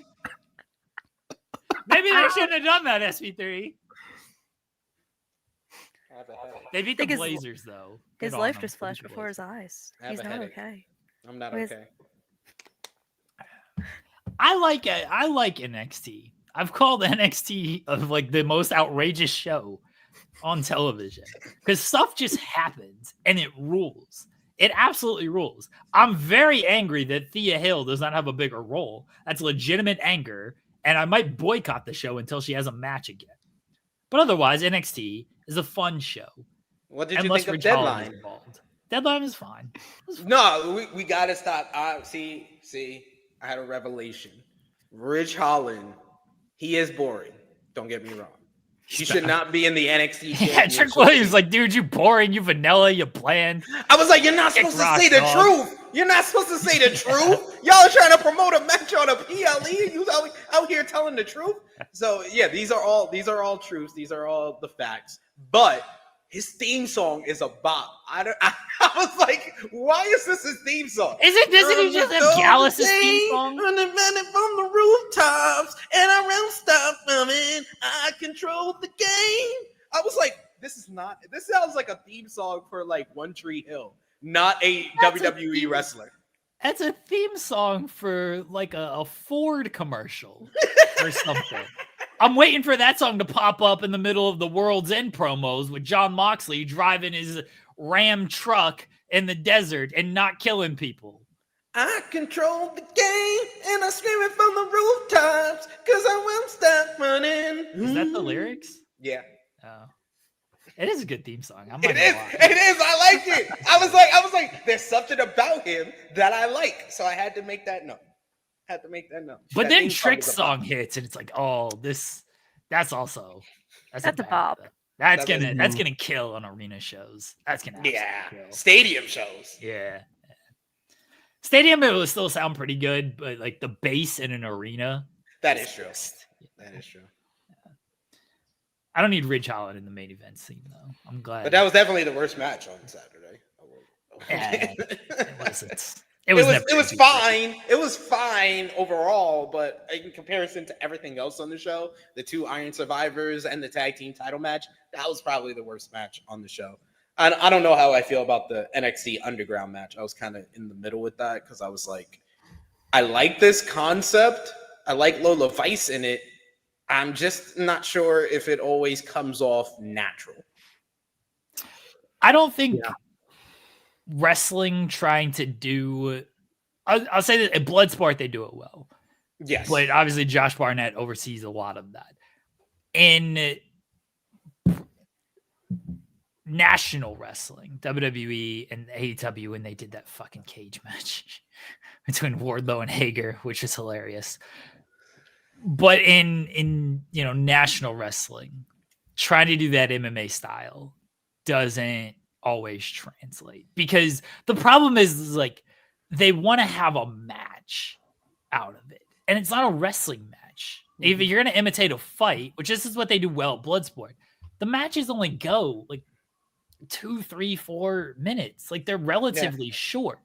Maybe they shouldn't have done that, SP3. They beat the Blazers, though. His Good on life them. just They beat flashed the before his Blazers. eyes. I have He's a not headache. okay. I'm not Where's- okay. I like NXT. I've called NXT of like the most outrageous show on television because stuff just happens and it rules. It absolutely rules. I'm very angry that Thea Hill does not have a bigger role. That's legitimate anger, and I might boycott the show until she has a match again. But otherwise, NXT is a fun show. What did you Unless think of Ridge Holland is Deadline? involved. Deadline is fine. No, we gotta stop. See, I had a revelation. Ridge Holland, he is boring. Don't get me wrong. He should not be in the NXT. Yeah, Championship Trick Williams team. like, dude, you boring, you vanilla, you bland. I was like, you're not supposed to say the truth. You're not supposed to say the truth. Y'all are trying to promote a match on a PLE. You out here telling the truth. So yeah, these are all truths. These are all the facts. But his theme song is a bop. I was like, why is this his theme song? Doesn't he just have Gallus' theme song? Running from the rooftops and I won't stop running. I control the game. I was like, this sounds like a theme song for like One Tree Hill, not a WWE wrestler. That's a theme song for like a Ford commercial or something. I'm waiting for that song to pop up in the middle of the World's End promos with John Moxley driving his Ram truck in the desert and not killing people. I control the game and I'm screaming from the rooftops because I won't stop running. Is that the lyrics? Yeah. Oh. It is a good theme song. It is. I like it. I was like, there's something about him that I like. So I had to make that note. But then Trick's song hits and it's like, oh, that's a bop. That's gonna kill on arena shows. That's gonna kill. Stadium shows. Yeah. Stadium, it will still sound pretty good, but like the bass in an arena. That is true. That is true. I don't need Ridge Holland in the main event scene though. I'm glad. But that was definitely the worst match on Saturday. It wasn't. It was fine. It was fine overall, but in comparison to everything else on the show, the two Iron Survivors and the tag team title match, that was probably the worst match on the show. I don't know how I feel about the NXT Underground match. I was kind of in the middle with that because I was like, I like this concept. I like Lola Vice in it. I'm just not sure if it always comes off natural. I don't think wrestling trying to do, I'll say that at Bloodsport, they do it well. Yes. But obviously Josh Barnett oversees a lot of that. In national wrestling, WWE and AEW, when they did that fucking cage match between Wardlow and Hager, which was hilarious. But in national wrestling, trying to do that MMA style doesn't always translate, because the problem is like they want to have a match out of it, and it's not a wrestling match. If you're going to imitate a fight, which this is what they do well at Bloodsport, the matches only go like 2, 3, 4 minutes. Like they're relatively short.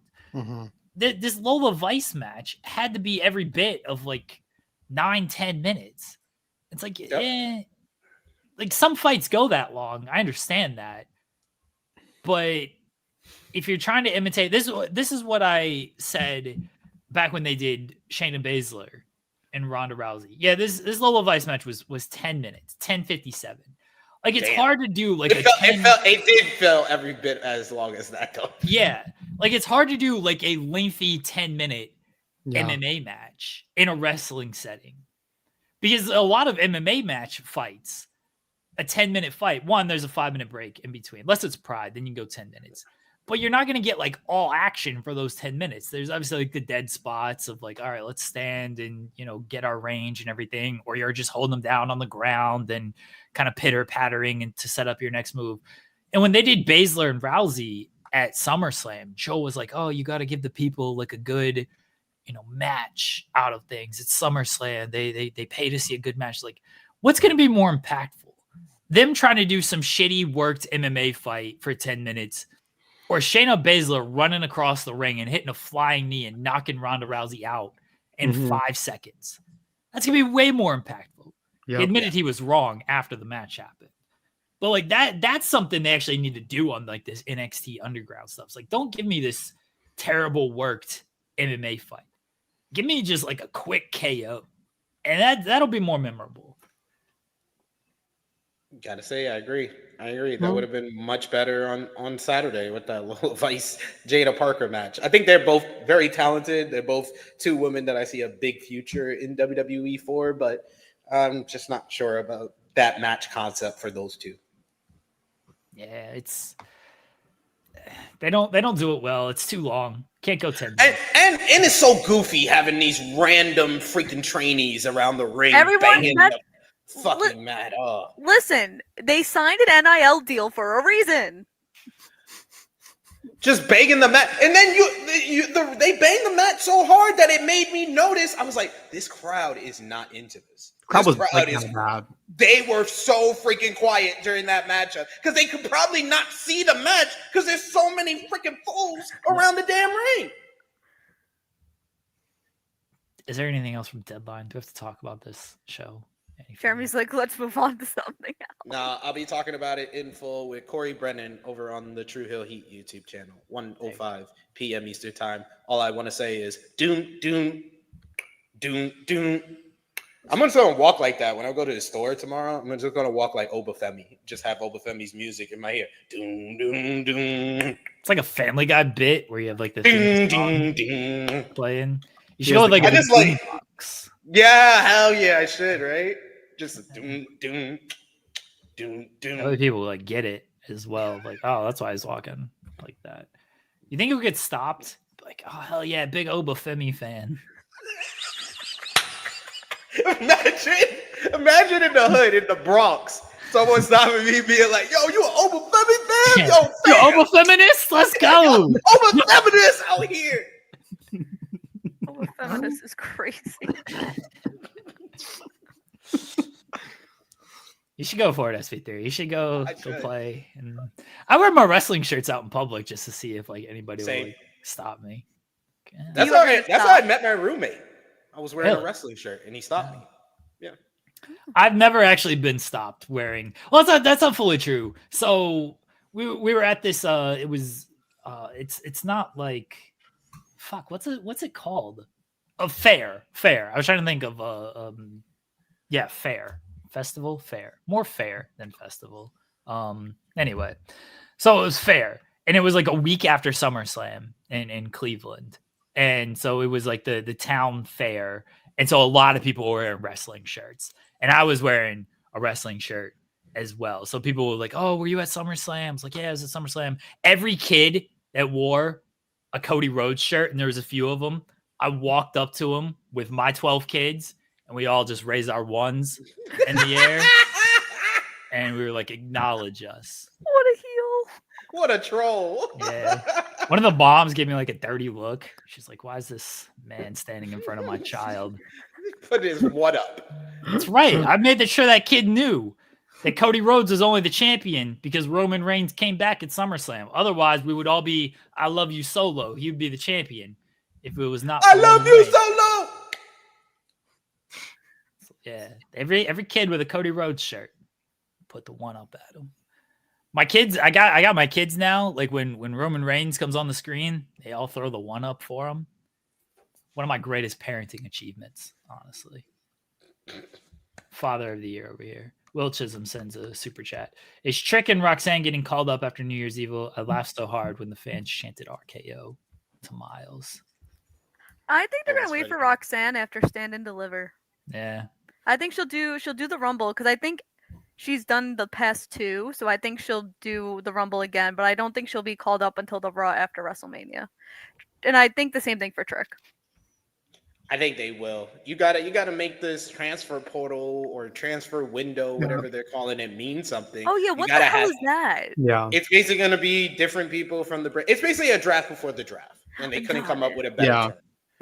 This Lola Vice match had to be every bit of like 9, 10 minutes. It's like, like some fights go that long. I understand that. But if you're trying to imitate this is what I said back when they did Shayna Baszler and Ronda Rousey. Yeah, this Lola Vice match was 10 minutes, 10:57. Like it's hard to do like it did feel every bit as long as that though. Yeah. Like it's hard to do like a lengthy 10-minute MMA match in a wrestling setting. Because a lot of MMA match fights, a 10-minute fight, one, there's a 5-minute break in between. Unless it's Pride, then you can go 10 minutes. But you're not going to get like all action for those 10 minutes. There's obviously like the dead spots of like, all right, let's stand and, get our range and everything. Or you're just holding them down on the ground and kind of pitter pattering and to set up your next move. And when they did Baszler and Rousey at SummerSlam, Joe was like, oh, you got to give the people like a good, match out of things. It's SummerSlam. They pay to see a good match. Like, what's going to be more impactful? Them trying to do some shitty worked MMA fight for 10 minutes, or Shayna Baszler running across the ring and hitting a flying knee and knocking Ronda Rousey out in 5 seconds. That's going to be way more impactful. He admitted he was wrong after the match happened. But like that's something they actually need to do on like this NXT Underground stuff. It's like, don't give me this terrible worked MMA fight. Give me just like a quick KO. And that'll be more memorable. Gotta say, I agree. That would have been much better on Saturday with that little Vice Jada Parker match. I think they're both very talented. They're both two women that I see a big future in WWE for, but I'm just not sure about that match concept for those two. Yeah, they don't do it well. It's too long. Can't go 10 minutes. And it's so goofy having these random freaking trainees around the ring banging the fucking mat up. Listen, they signed an NIL deal for a reason. Just banging the mat, and then they banged the mat so hard that it made me notice. I was like, this crowd is not into this. They were so freaking quiet during that matchup because they could probably not see the match because there's so many freaking fools around the damn ring. Is there anything else from Deadline? Do we have to talk about this show? Jeremy's like, let's move on to something else. Nah, I'll be talking about it in full with Corey Brennan over on the True Hill Heat YouTube channel, 1:05 p.m. Eastern Time. All I want to say is, doom, doom, doom, doom. I'm just going to walk like that when I go to the store tomorrow. I'm just going to walk like Oba Femi. Just have Oba Femi's music in my ear. Doom, doom, doom. It's like a Family Guy bit where you have like the thing playing. You should go with like a box. Yeah, hell yeah, I should, right? Just doom, doom, doom, doom. Other people like get it as well. Like, oh, that's why he's walking like that. You think he'll get stopped? Like, oh, hell yeah, big Oba Femi fan. Imagine in the hood, in the Bronx, someone stopping me being like, yo, you an Oba Femi fan? Yo, you Oba feminist? Let's go. Oba feminist out here. Oba feminist is crazy. You should go for it, SV3. You should go play. And I wear my wrestling shirts out in public just to see if like anybody will like, stop me. That's how I met my roommate. I was wearing a wrestling shirt and he stopped me. Yeah. I've never actually been stopped wearing. Well, that's not fully true. So we were at this it was it's not like what's it called? A fair. I was trying to think of fair. Festival, fair. More fair than festival. Anyway. So it was fair. And it was like a week after SummerSlam in Cleveland. And so it was like the town fair. And so a lot of people were wearing wrestling shirts. And I was wearing a wrestling shirt as well. So people were like, oh, were you at SummerSlam? I was like, yeah, I was at SummerSlam. Every kid that wore a Cody Rhodes shirt, and there was a few of them, I walked up to him with my 12 kids, and we all just raised our ones in the air. And we were like, acknowledge us. What a heel. What a troll. Yeah. One of the moms gave me like a dirty look. She's like, "Why is this man standing in front of my child?" Put his what up. That's right. I made sure that kid knew that Cody Rhodes is only the champion because Roman Reigns came back at SummerSlam. Otherwise, we would all be, "I love you, Solo." He would be the champion if it was not. I for love Roman you, Reigns. Solo. Yeah, every kid with a Cody Rhodes shirt, put the one up at him. My kids, I got my kids now. Like when Roman Reigns comes on the screen, they all throw the one up for him. One of my greatest parenting achievements, honestly. Father of the year over here. Will Chisholm sends a super chat. Is Trick and Roxanne getting called up after New Year's Evil? I laughed so hard when the fans chanted RKO to Miles. I think they're That gonna was wait for funny. Roxanne after Stand and Deliver. Yeah. I think she'll do the Rumble because I think she's done the past two, so I think she'll do the Rumble again. But I don't think she'll be called up until the Raw after WrestleMania. And I think the same thing for Trick. I think they will. You gotta make this transfer portal or transfer window, whatever they're calling it, mean something. Oh yeah, You what the gotta hell have- is that? Yeah. It's basically going to be different people from the. It's basically a draft before the draft, and they couldn't Got come up it. with a better Yeah. term.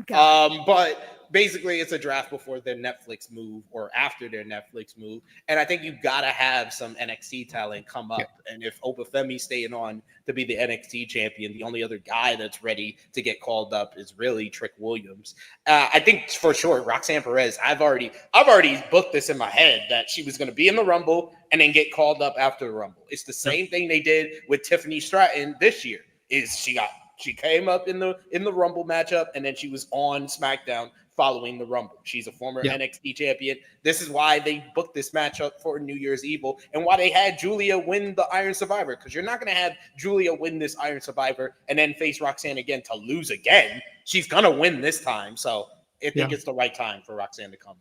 Got But basically, it's a draft before their Netflix move or after their Netflix move, and I think you gotta have some NXT talent come up. And if Femi's staying on to be the NXT champion, the only other guy that's ready to get called up is really Trick Williams. I think for sure Roxanne Perez. I've already booked this in my head that she was going to be in the Rumble and then get called up after the Rumble. It's the same thing they did with Tiffany Stratton this year. She came up in the Rumble matchup and then she was on SmackDown following the Rumble. She's a former NXT champion. This is why they booked this matchup for New Year's Evil and why they had Giulia win the Iron Survivor, because you're not going to have Giulia win this Iron Survivor and then face Roxanne again to lose again. She's going to win this time. So I think it's the right time for Roxanne to come up.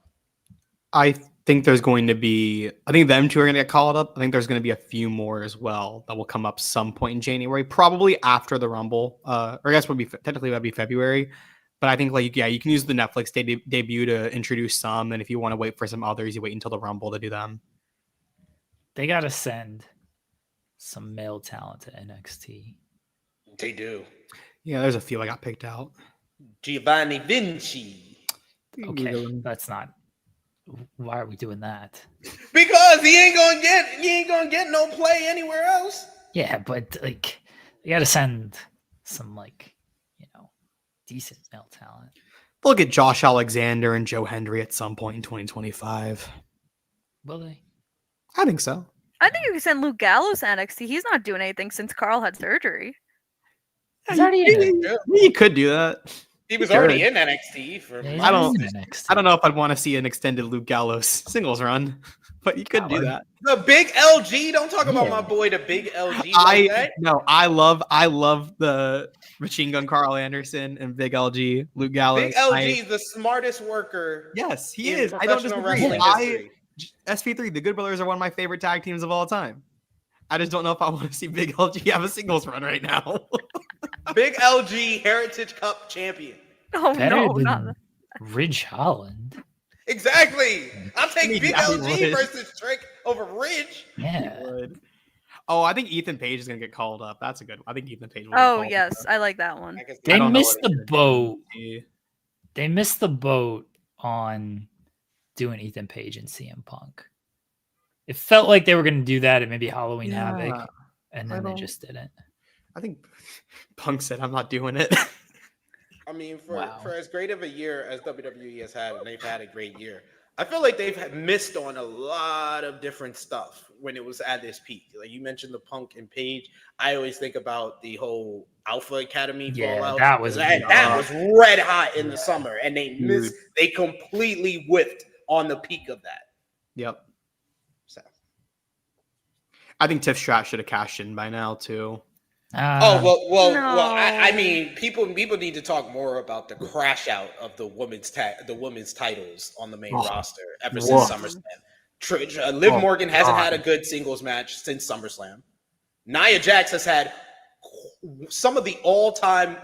I think there's going to be, I think them two are going to get called up. I think there's going to be a few more as well that will come up some point in January, probably after the Rumble. Or I guess technically that'd be February. But I think you can use the Netflix debut to introduce some. And if you want to wait for some others, you wait until the Rumble to do them. They got to send some male talent to NXT. They do. Yeah, there's a few I got picked out. Giovanni Vinci. Okay, that's not. Why are we doing that? Because he ain't gonna get no play anywhere else. Yeah, but you got to send some decent male talent. Look at Josh Alexander and Joe Hendry at some point in 2025. Will they? I think so. I think you can send Luke Gallows to NXT. He's not doing anything since Carl had surgery. You could do that. He was already in NXT for. I don't know if I'd want to see an extended Luke Gallows singles run, but you could do that. The big LG. Don't talk about my boy, the big LG. I love the Machine Gun Carl Anderson and Big LG Luke Gallows. Big LG is the smartest worker. Yes, he is. I don't disagree. SP3, the Good Brothers are one of my favorite tag teams of all time. I just don't know if I want to see Big LG have a singles run right now. Big LG Heritage Cup champion. Oh Better no, than not that. Ridge Holland. Exactly. I'll take Big LG would. versus Trick over Ridge. Yeah. Oh, I think Ethan Page is going to get called up. That's a good one. I think Ethan Page will Oh get yes, called up. I like that one. They don't know missed what the it boat. is. They missed the boat on doing Ethan Page and CM Punk. It felt like they were going to do that at maybe Halloween Havoc, and then they just didn't. I think Punk said, "I'm not doing it." I mean, for as great of a year as WWE has had, and they've had a great year, I feel like they've missed on a lot of different stuff when it was at this peak. Like you mentioned the Punk and Page. I always think about the whole Alpha Academy fallout. That was red hot in the summer, and they completely whiffed on the peak of that. Yep. So I think Tiff Strat should have cashed in by now too. I mean, people need to talk more about the crash out of the women's titles on the main roster ever since SummerSlam. Liv Morgan hasn't had a good singles match since SummerSlam. Nia Jax has had some of the all-time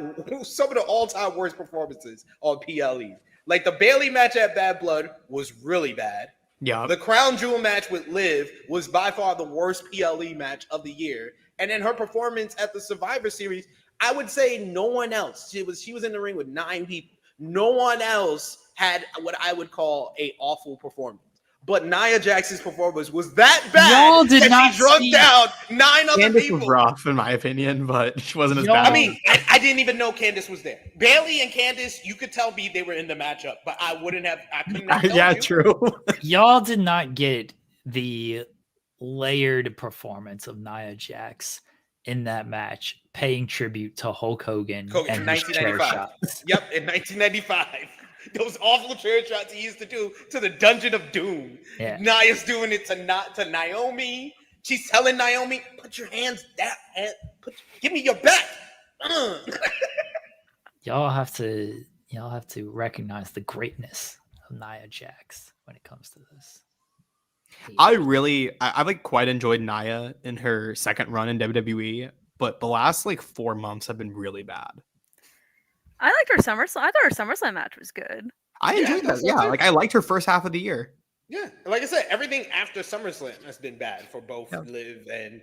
worst performances on PLE. Like the Bayley match at Bad Blood was really bad. Yeah. The Crown Jewel match with Liv was by far the worst PLE match of the year. And then her performance at the Survivor Series, I would say no one else. She was in the ring with 9 people. No one else had what I would call a awful performance. But Nia Jax's performance was that bad Y'all did that not she drug see- down 9 other Candace people. was rough, in my opinion, but she wasn't as Y'all- bad. I mean, I didn't even know Candace was there. Bailey and Candace, you could tell me they were in the matchup, but I couldn't have told yeah, you. true. Y'all did not get the layered performance of Nia Jax in that match, paying tribute to Hulk Hogan Kogan, and his chair 1995. shots. Yep, in 1995. Those awful chair shots he used to do to the Dungeon of Doom. Yeah. Nia's doing it to Naomi. She's telling Naomi, put your hands down. Give me your back. Y'all have to recognize the greatness of Nia Jax when it comes to this. I like quite enjoyed Nia in her second run in WWE, but the last like 4 months have been really bad. I liked her SummerSlam. I thought her SummerSlam match was good. I Yeah, enjoyed that. that's Yeah, what I like I liked her first half of the year. Yeah, like I said, everything after SummerSlam has been bad for both Yeah. Liv and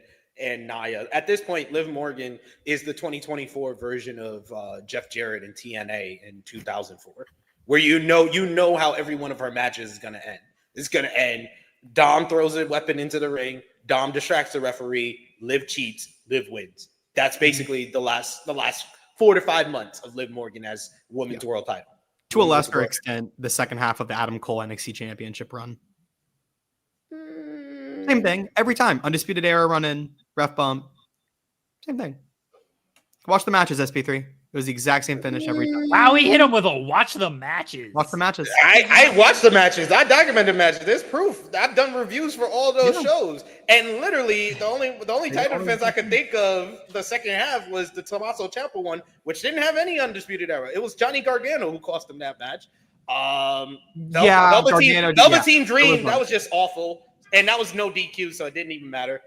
Nia. At this point, Liv Morgan is the 2024 version of Jeff Jarrett in TNA in 2004, where you know how every one of her matches is gonna end. It's gonna end. Dom throws a weapon into the ring. Dom distracts the referee. Liv cheats. Liv wins. That's basically the last 4 to 5 months of Liv Morgan as women's world title. To a lesser extent, the second half of the Adam Cole NXT Championship run. Same thing every time. Undisputed Era run in, ref bump. Same thing. Watch the matches, SP3. It was the exact same finish every time. Wow, we hit him with a watch the matches. Watch the matches. I watched the matches. I documented matches. There's proof. I've done reviews for all those Yeah. shows. And literally, the only title defense I could think of the second half was the Tommaso Ciampa one, which didn't have any Undisputed Era. It was Johnny Gargano who cost him that match. Velveteen Dream, that was just awful. And that was no DQ, so it didn't even matter.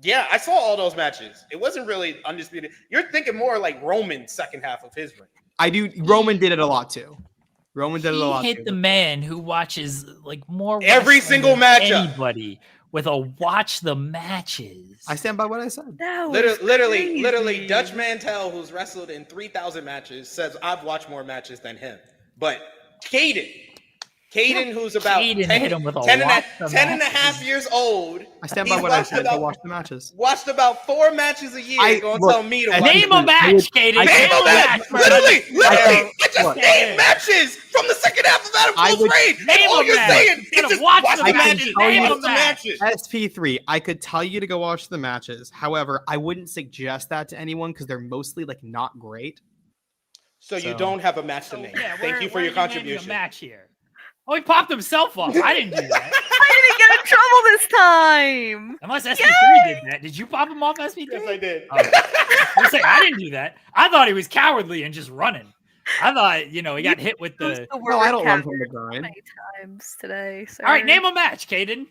Yeah, I saw all those matches. It wasn't really undisputed. You're thinking more like Roman's second half of his reign. I do. Roman did it a lot too. Roman did it a lot He hit too. the man who watches like more Every wrestling single than matchup. anybody with a watch the matches. I stand by what I said. That was Literally, crazy. Dutch Mantel, who's wrestled in 3,000 matches, says I've watched more matches than him. But Caden, who's about Caden 10, hit him with a 10 and, watch a, the 10 and a matches. half years old. I stand by He's what I watched said. about- Go watch the matches. Watched about 4 matches a year. Gonna look, tell me to and watch Name them. a match, Caden. I- Name Name a a match. match. Literally, I just look. named matches from the second half of Adam I Cole's would- reign. And Name all a you're match. saying You is gotta just watch watch the the matches. matches. Name Watch a the match. matches. SP3, I could tell you to go watch the matches. However, I wouldn't suggest that to anyone because they're mostly like not great. So you So- don't have a match to Oh, name. yeah, Thank you for your where are naming contribution. A match here. Oh, he popped himself up. I didn't do that. I didn't get in trouble this time. Unless SP3 did that. Did you pop him off, SP3? Yes, I did. Oh. I didn't do that. I thought he was cowardly and just running. I thought, he got hit with Used the. the No, I word don't run coward from the grind. many times today. All right, sir. name a match, Caden.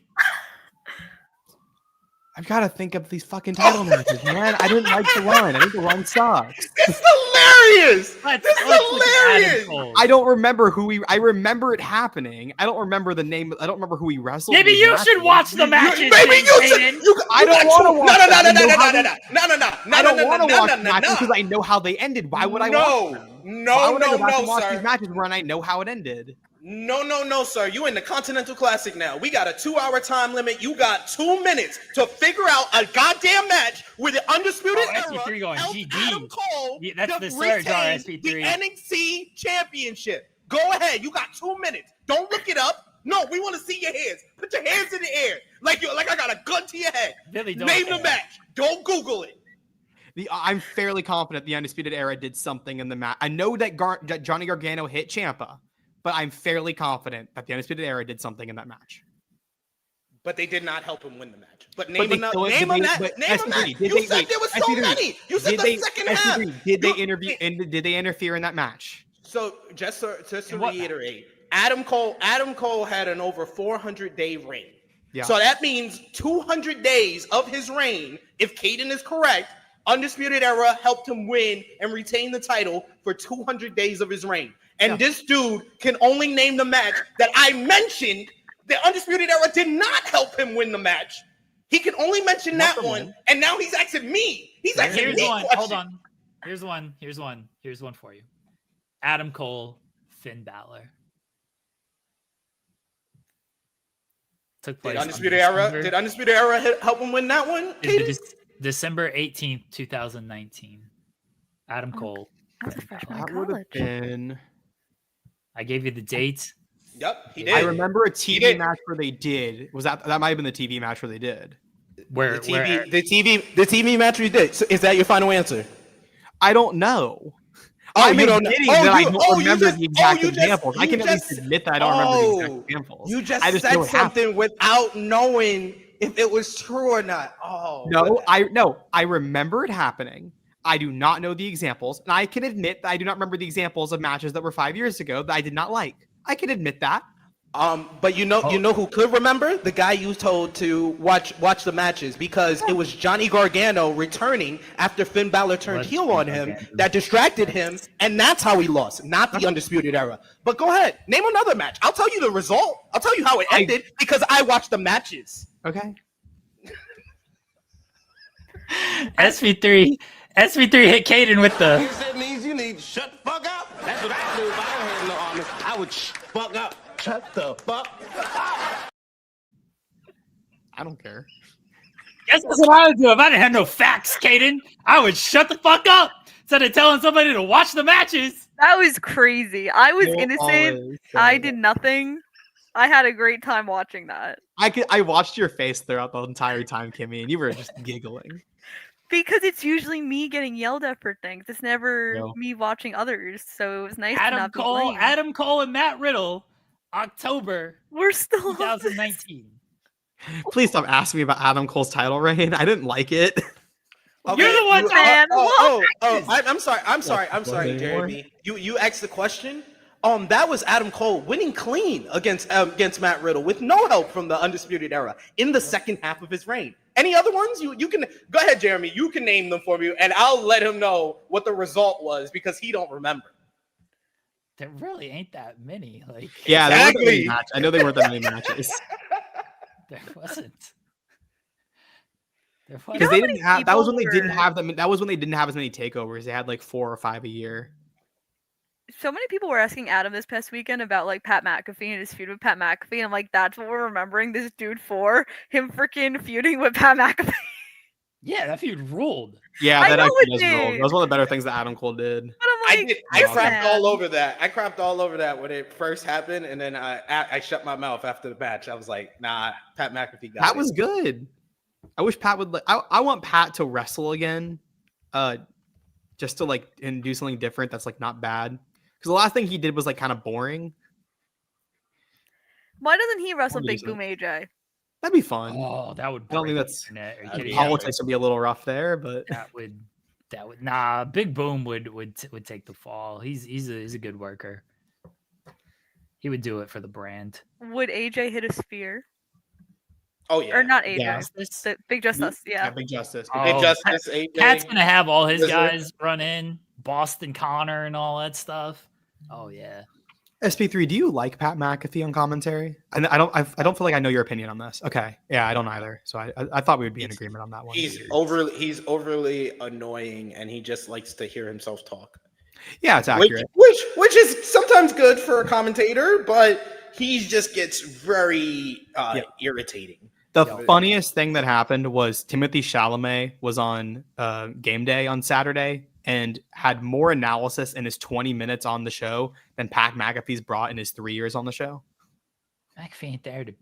I've got to think of these fucking title matches, man. I didn't like the run. I think the run sucks. It's hilarious. Let's This is look at Adam hilarious. Cole. I don't remember I remember it happening. I don't remember the name. I don't remember who he wrestled. Maybe in you matches. should watch the matches. Maybe you should. Caden. I don't want to watch. No, them. I know how they- no. I don't want to watch the matches because I know how they ended. Why would I watch them? Why No, would I no, go back and no, watch sir. these matches when I know how it ended? No, sir. You in the Continental Classic now. We got a 2-hour time limit. You got 2 minutes to figure out a goddamn match with the Undisputed Oh, Era. SP3 going help GG. Adam Cole Yeah, that's to the surge, retain SP3. the NXT Championship. Go ahead. You got 2 minutes. Don't look it up. No, we want to see your hands. Put your hands in the air like I got a gun to your head. Billy, don't Name care. the match. Don't Google it. I'm fairly confident the Undisputed Era did something in the match. I know that Johnny Gargano hit Ciampa, but I'm fairly confident that the Undisputed Era did something in that match. But they did not help him win the match. But But they still- name a did they- match. but Name a SP3, match. did You they- said wait, there was so SP3, many. You said Did the they, second half. SP3, did they interfere in that match? So just to In what reiterate, Adam Cole had an over 400-day reign. Yeah. So that means 200 days of his reign, if Caden is correct, Undisputed Era helped him win and retain the title for 200 days of his reign. And this dude can only name the match that I mentioned. The Undisputed Era did not help him win the match. He can only mention Not that the one, win. and now he's asking me. He's asking Here's me one. questions. Hold on. Here's one for you. Adam Cole, Finn Balor. Took place Did on Undisputed Era help him win that one? Katie? December 18th, 2019. Adam Cole. I was a Finn freshman Balor. in That would have college. been. I gave you the date. Yep, he I did. I remember a He TV did. match where they did. Was that might have been the TV match where they did? Where the TV match we did. So is that your final answer? I don't know. Oh, I'm you don't know. admitting Oh, that I you- don't oh, you remember just- the exact oh, you just- examples. I you can at least just- admit that I don't remember the exact Oh, examples. You I just know said what happened. something without knowing if it was true or not. Oh No, I remember it happening. I do not know the examples, and I can admit that I do not remember the examples of matches that were 5 years ago that I did not like. I can admit that. But you know who could remember? The guy you told to watch the matches, because it was Johnny Gargano returning after Finn Balor turned What? heel on him Gargano. that distracted him, and that's how he lost, not the Undisputed Era. But go ahead, name another match. I'll tell you the result. I'll tell you how it ended because I watched the matches. Okay. SV3 hit Caden with the. That means you need to shut the fuck up. That's what I do if I don't have no army. I would fuck up. Shut the fuck up. I don't care. Guess that's what I would do if I didn't have no facts, Caden. I would shut the fuck up instead of telling somebody to watch the matches. That was crazy. I was You'll innocent. always say I that. did nothing. I had a great time watching that I watched your face throughout the entire time, Kimmy, and you were just giggling. because it's usually me getting yelled at for things. It's never No. me watching others. So it was nice to not be blamed. Adam Cole and Matt Riddle, October We're still on this. 2019. Please stop asking me about Adam Cole's title reign. I didn't like it. You're the one Man, I'm sorry, Jeremy. You asked the question. That was Adam Cole winning clean against Matt Riddle with no help from the Undisputed Era in the second half of his reign. Any other ones? You can go ahead, Jeremy. You can name them for me, and I'll let him know what the result was because he don't remember. There really ain't that many. Like, Yeah, there weren't that many Exactly. matches. I know they weren't that many matches there wasn't. There because wasn't. they didn't have. That was when they people didn't were- have them. That was when they didn't have as many takeovers. They had like 4 or 5 a year. So many people were asking Adam this past weekend about like Pat McAfee and his feud with Pat McAfee. And I'm like, that's what we're remembering this dude for. Him freaking feuding with Pat McAfee. Yeah, that feud ruled. Yeah, I that know actually it does roll. did. That was one of the better things that Adam Cole did. But I'm like, I listen, crapped all over that. I crapped all over that when it first happened, and then I shut my mouth after the match. I was like, nah, Pat McAfee got That it. was good. I wish Pat would. I want Pat to wrestle again, just to like and do something different that's like not bad. Because the last thing he did was like kind of boring. Why doesn't he wrestle What Big is it? Boom AJ? that'd be fun. Oh, that would. I don't think break that's- the internet. Are you that'd kidding be me? Politics would be a little rough there, but That would. Nah. Big Boom would take the fall. He's a good worker. He would do it for the brand. Would AJ hit a spear? Oh yeah. Or not AJ? Yeah. The Big Justice, yeah. Big Justice. Oh, Big Justice, AJ. Pat's gonna have all his Is there- guys run in, Boston Connor and all that stuff. Oh yeah. SP3, do you like Pat McAfee on commentary? I don't feel like I know your opinion on this. Okay, yeah, I don't either. So I thought we would be in agreement on that one. He's overly annoying, and he just likes to hear himself talk. Yeah, it's accurate. Which is sometimes good for a commentator, but he just gets very irritating. The Yeah. funniest thing that happened was Timothy Chalamet was on Game Day on Saturday and had more analysis in his 20 minutes on the show than Pat McAfee's brought in his 3 years on the show. McAfee ain't there to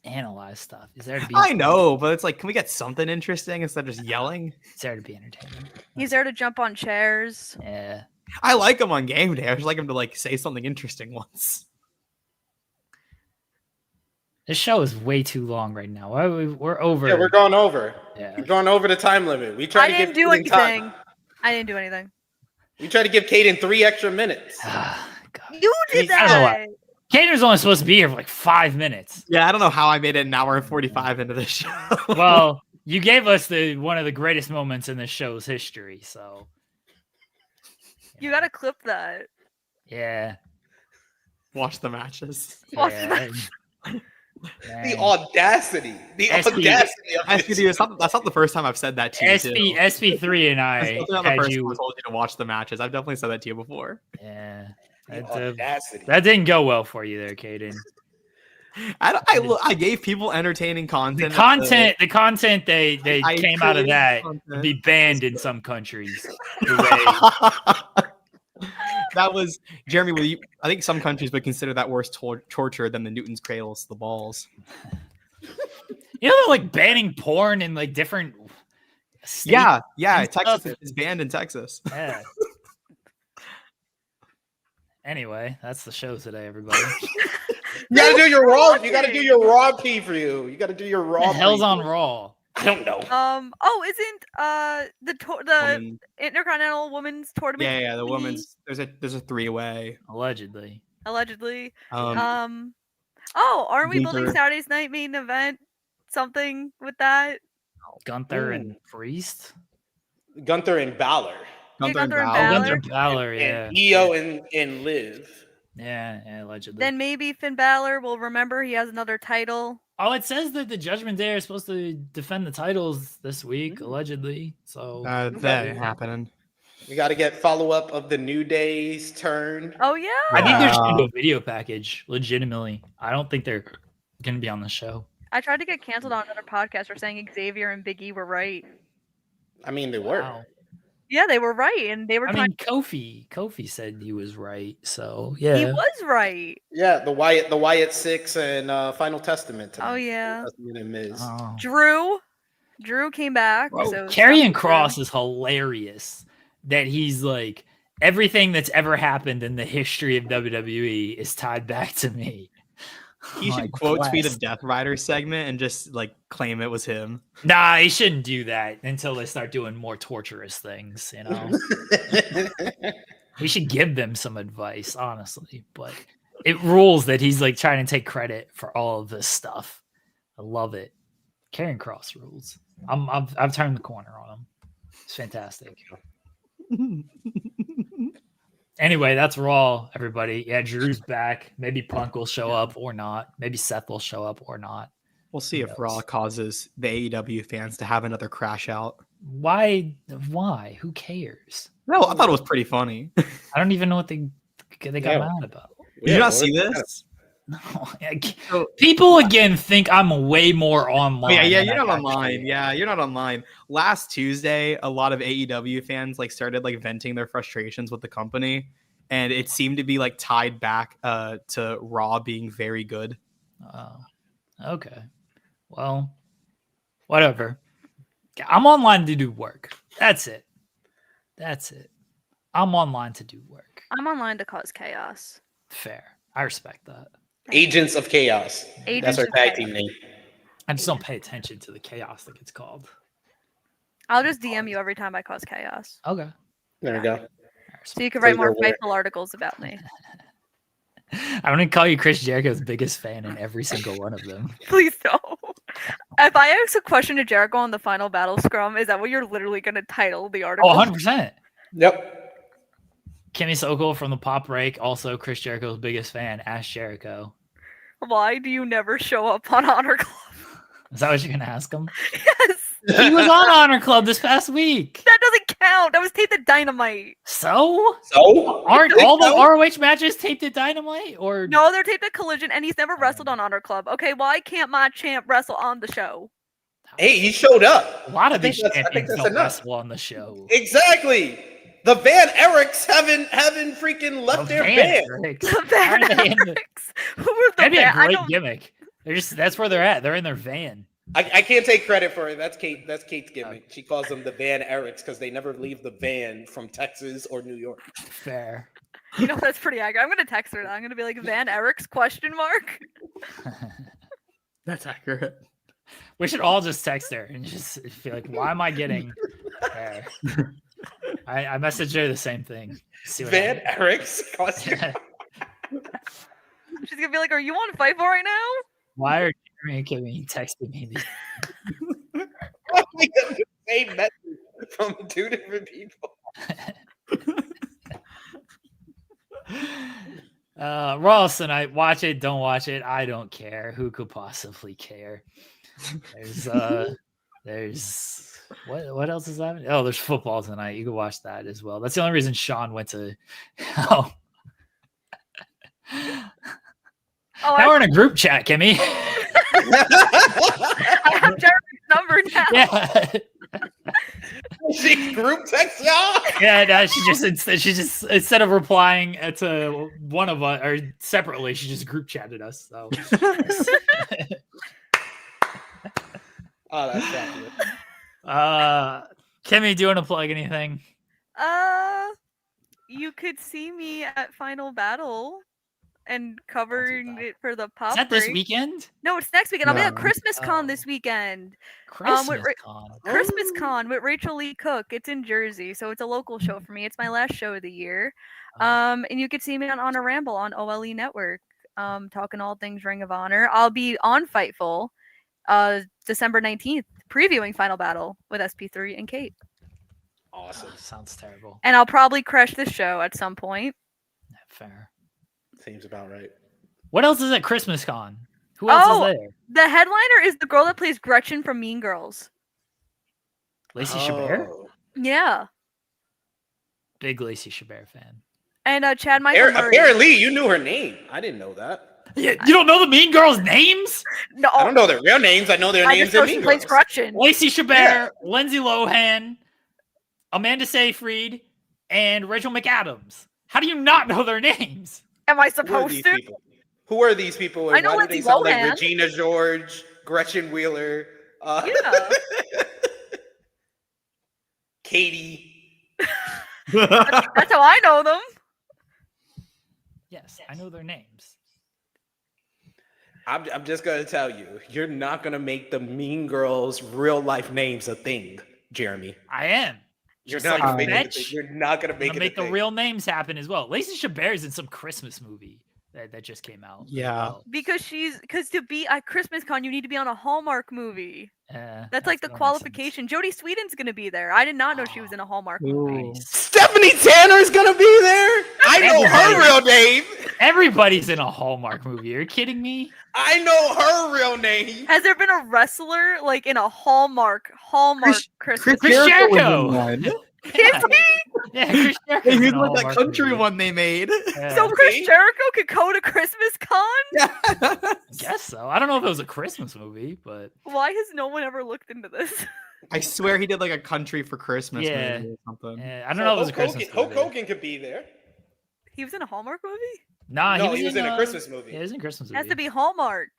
analyze stuff. He's there to be. I know, but it's like, can we get something interesting instead of just yelling? He's there to be entertaining. He's there to jump on chairs. Yeah. I like him on Game Day. I just like him to like say something interesting once. This show is way too long right now. We're over. Yeah, we're going over. Yeah. We're going over the time limit. We try I to didn't give do Kaden time. anything. I didn't do anything. We try to give Caden 3 extra minutes. God. You did I don't know that. Caden's only supposed to be here for like 5 minutes. Yeah, I don't know how I made it an hour and 45 into this show. Well, you gave us one of the greatest moments in the show's history. So You gotta clip that. yeah. Watch the matches. Watch Yeah. The audacity. The audacity of this. SPD, that's not the first time I've said that to you. SP3 and That's I not the had first you. time I told you to watch the matches. I've definitely said that to you before. Yeah. The That, audacity. that didn't go well for you there, Caden. I gave people entertaining content. The content they came out of that would be banned in some countries. That was Jeremy. I think some countries would consider that worse torture than the Newton's cradles to the balls. You know, they're like banning porn in like different states. Yeah. and Texas stuff. is banned in Texas. Yeah. Anyway, that's the show today, everybody. You gotta do your raw. You gotta do your raw preview. You gotta do your raw. What the hell's preview. on Raw? I don't know. Isn't the Intercontinental Women's Tournament? Yeah. The women's there's a 3-way Allegedly. Allegedly. Um, Aren't we building Gunther. Saturday's night main event? Something with that? Gunther and Priest. Gunther and Balor. Gunther and Gunther and Balor. Oh, Balor. Gunther Balor, yeah. And Io and Liv. Yeah, allegedly. Then maybe Finn Balor will remember he has another title. Oh, it says that the Judgment Day are supposed to defend the titles this week, allegedly. So That ain't happening. We got to get follow up of the New Day's turn. Oh yeah. I think they're going to do a video package, legitimately. I don't think they're going to be on the show. I tried to get canceled on another podcast for saying Xavier and Big E were right. I mean, they were. Wow. Yeah, they were right, and they were I trying. mean, Kofi said he was right, so yeah. He was right. Yeah, the Wyatt Six and Final Testament. Oh yeah. Testament and Miz. Oh. Drew came back. Bro, So Karrion stuff with Cross Drew. is hilarious. That he's like everything that's ever happened in the history of WWE is tied back to me. He should quote tweet a Death Rider segment and just like claim it was him. Nah, he shouldn't do that until they start doing more torturous things, you know. We should give them some advice, honestly. But it rules that he's like trying to take credit for all of this stuff. I love it. Karrion Cross rules. I've turned the corner on him. It's fantastic. Anyway, that's Raw, everybody. Yeah, Drew's back. Maybe Punk will show up or not. Maybe Seth will show up or not. We'll see if Raw causes the AEW fans to have another crash out. Why? Who cares? No, I thought it was pretty funny. I don't even know what they got mad about. Did you not see this? No, people again think I'm way more online. Yeah, you're not online. Yeah, you're not online. Last Tuesday, a lot of AEW fans like started like venting their frustrations with the company, and it seemed to be like tied back to Raw being very good. Oh, okay. Well, whatever. I'm online to do work. That's it. I'm online to do work. I'm online to cause chaos. Fair. I respect that. Agents of Chaos. Agents That's our of tag Chaos. team name. I just don't pay attention to the chaos that gets called. I'll just DM you every time I cause chaos, Okay. There we go. so you can So write more you're aware. faithful articles about me. I'm gonna call you Chris Jericho's biggest fan in every single one of them. Please don't. If I ask a question to Jericho on the final battle scrum, is that what you're literally going to title the article? Oh, 100%. Yep. Kimmy Sokol from the Pop Break, also Chris Jericho's biggest fan. Ask Jericho. Why do you never show up on Honor Club? Is that what you're gonna ask him? Yes. He was on Honor Club this past week. That doesn't count. That was taped at Dynamite. So Aren't all the ROH matches taped at Dynamite? Or No, they're taped at Collision, and he's never wrestled on Honor Club. Okay, why can't my champ wrestle on the show? Hey, he showed up. a lot of I think these that's- I think champions that's don't enough. wrestle on the show. Exactly. The Van Erics haven't freaking left their band. Eric's. The How are Van they in the- Erics. Who were the That'd be a Van? I great don't. gimmick. That's where they're at. They're in their van. I can't take credit for it. That's Kate. That's Kate's gimmick. She calls them the Van Erics because they never leave the van from Texas or New York. Fair. You know, that's pretty accurate. I'm gonna text her. I'm gonna be like, Van Erics question mark. That's accurate. We should all just text her and just feel like, why am I getting there? I messaged her the same thing. See what Van happens. Erics. Question. She's gonna be like, "Are you on Fightful right now?" Why are Jeremy and Kimmy texting me? We get the same message from two different people. Raw's tonight. Watch it, don't watch it. I don't care. Who could possibly care? There's what else is that? Oh, there's football tonight. You can watch that as well. That's the only reason Sean went to. Oh, now we're in a group chat, Kimmy. I have Jeremy's number now. Yeah. She group text y'all. Yeah, no, she just instead of replying to one of us or separately, she just group chatted us. So, Oh, that's fabulous. Kimmy, do you want to plug anything? You could see me at Final Battle and covering that. it for the pop. Is that this break. weekend? No, it's next weekend. I'll be at No. Christmas Con Oh. this weekend. Christmas Con. Christmas Con with Rachel Lee Cook. It's in Jersey, so it's a local show for me. It's my last show of the year. And you could see me on a Ramble on OLE Network, talking all things Ring of Honor. I'll be on Fightful, December 19th, previewing Final Battle with SP3 and Kate. Awesome. Sounds terrible. And I'll probably crush the show at some point. Fair. Seems about right. What else is at Christmas Con? Who else is there? The headliner is the girl that plays Gretchen from Mean Girls. Lacey Chabert? Oh. Yeah. Big Lacey Chabert fan. And Chad Michael Murray. Apparently, you knew her name. I didn't know that. Yeah, you don't know the Mean Girls' names? No, I don't know their real names. I know their I names just know in she Mean plays Girls. Gretchen. Lacey Chabert, Yeah. Lindsay Lohan, Amanda Seyfried, and Rachel McAdams. How do you not know their names? Am I Who are supposed these to? people? Who are these people? I And know why do they Lindsay sound Lohan. like Regina George, Gretchen Wheeler, Yeah. Katie? That's how I know them. Yes, I know their names. I'm just gonna tell you, you're not gonna make the Mean Girls' real life names a thing, Jeremy. I am. You're Just not like gonna make it. A Fetch, thing. You're not gonna I'm make gonna it. make a the thing. real names happen as well. Lacey Chabert is in some Christmas movie that just came out. Yeah. Because to be at Christmas Con, you need to be on a Hallmark movie. That's like the that makes sense. qualification. Jodie Sweetin's gonna be there. I did not know she was in a Hallmark movie. Ooh. Stephanie Tanner's gonna be there. I know her real name. Everybody's in a Hallmark movie. Are you kidding me? I know her real name. Has there been a wrestler like in a Hallmark Christmas? Chris Jericho. was in one. Is he? Yeah, Chris Jericho's Hey, in he's a like that Hallmark country movie. one they made. Yeah, So Chris See? Jericho could go to Christmas Con? Yeah. I guess so. I don't know if it was a Christmas movie, but Why has no one ever looked into this? I swear he did like a country for Christmas Yeah. movie or something. I don't know if it was a Christmas Hulk movie. Hogan could be there. He was in a Hallmark movie? Nah, No, he was in a Christmas movie. Yeah, he was in a Christmas It movie. has to be Hallmark.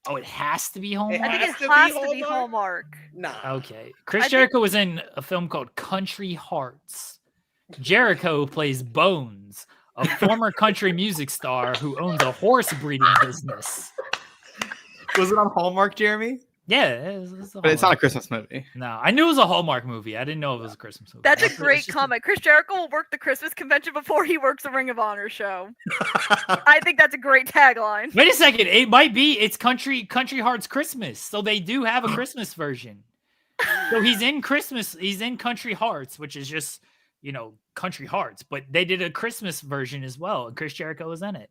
Oh, it has to be I Hallmark? think it has to be has to be Hallmark? Hallmark. Nah. Okay. Chris I think- Jericho was in a film called Country Hearts. Jericho plays Bones, a former country music star who owns a horse breeding business. Was it on Hallmark, Jeremy? Yeah, it's a But it's not a Hallmark. Christmas movie. No, I knew it was a Hallmark movie. I didn't know it was a Christmas movie. That's a It's great just comment. Chris Jericho will work the Christmas convention before he works the Ring of Honor show. I think that's a great tagline. Wait a second. It might be. It's Country Hearts Christmas. So they do have a Christmas version. So he's in Christmas. He's in Country Hearts, which is just, Country Hearts. But they did a Christmas version as well. And Chris Jericho was in it.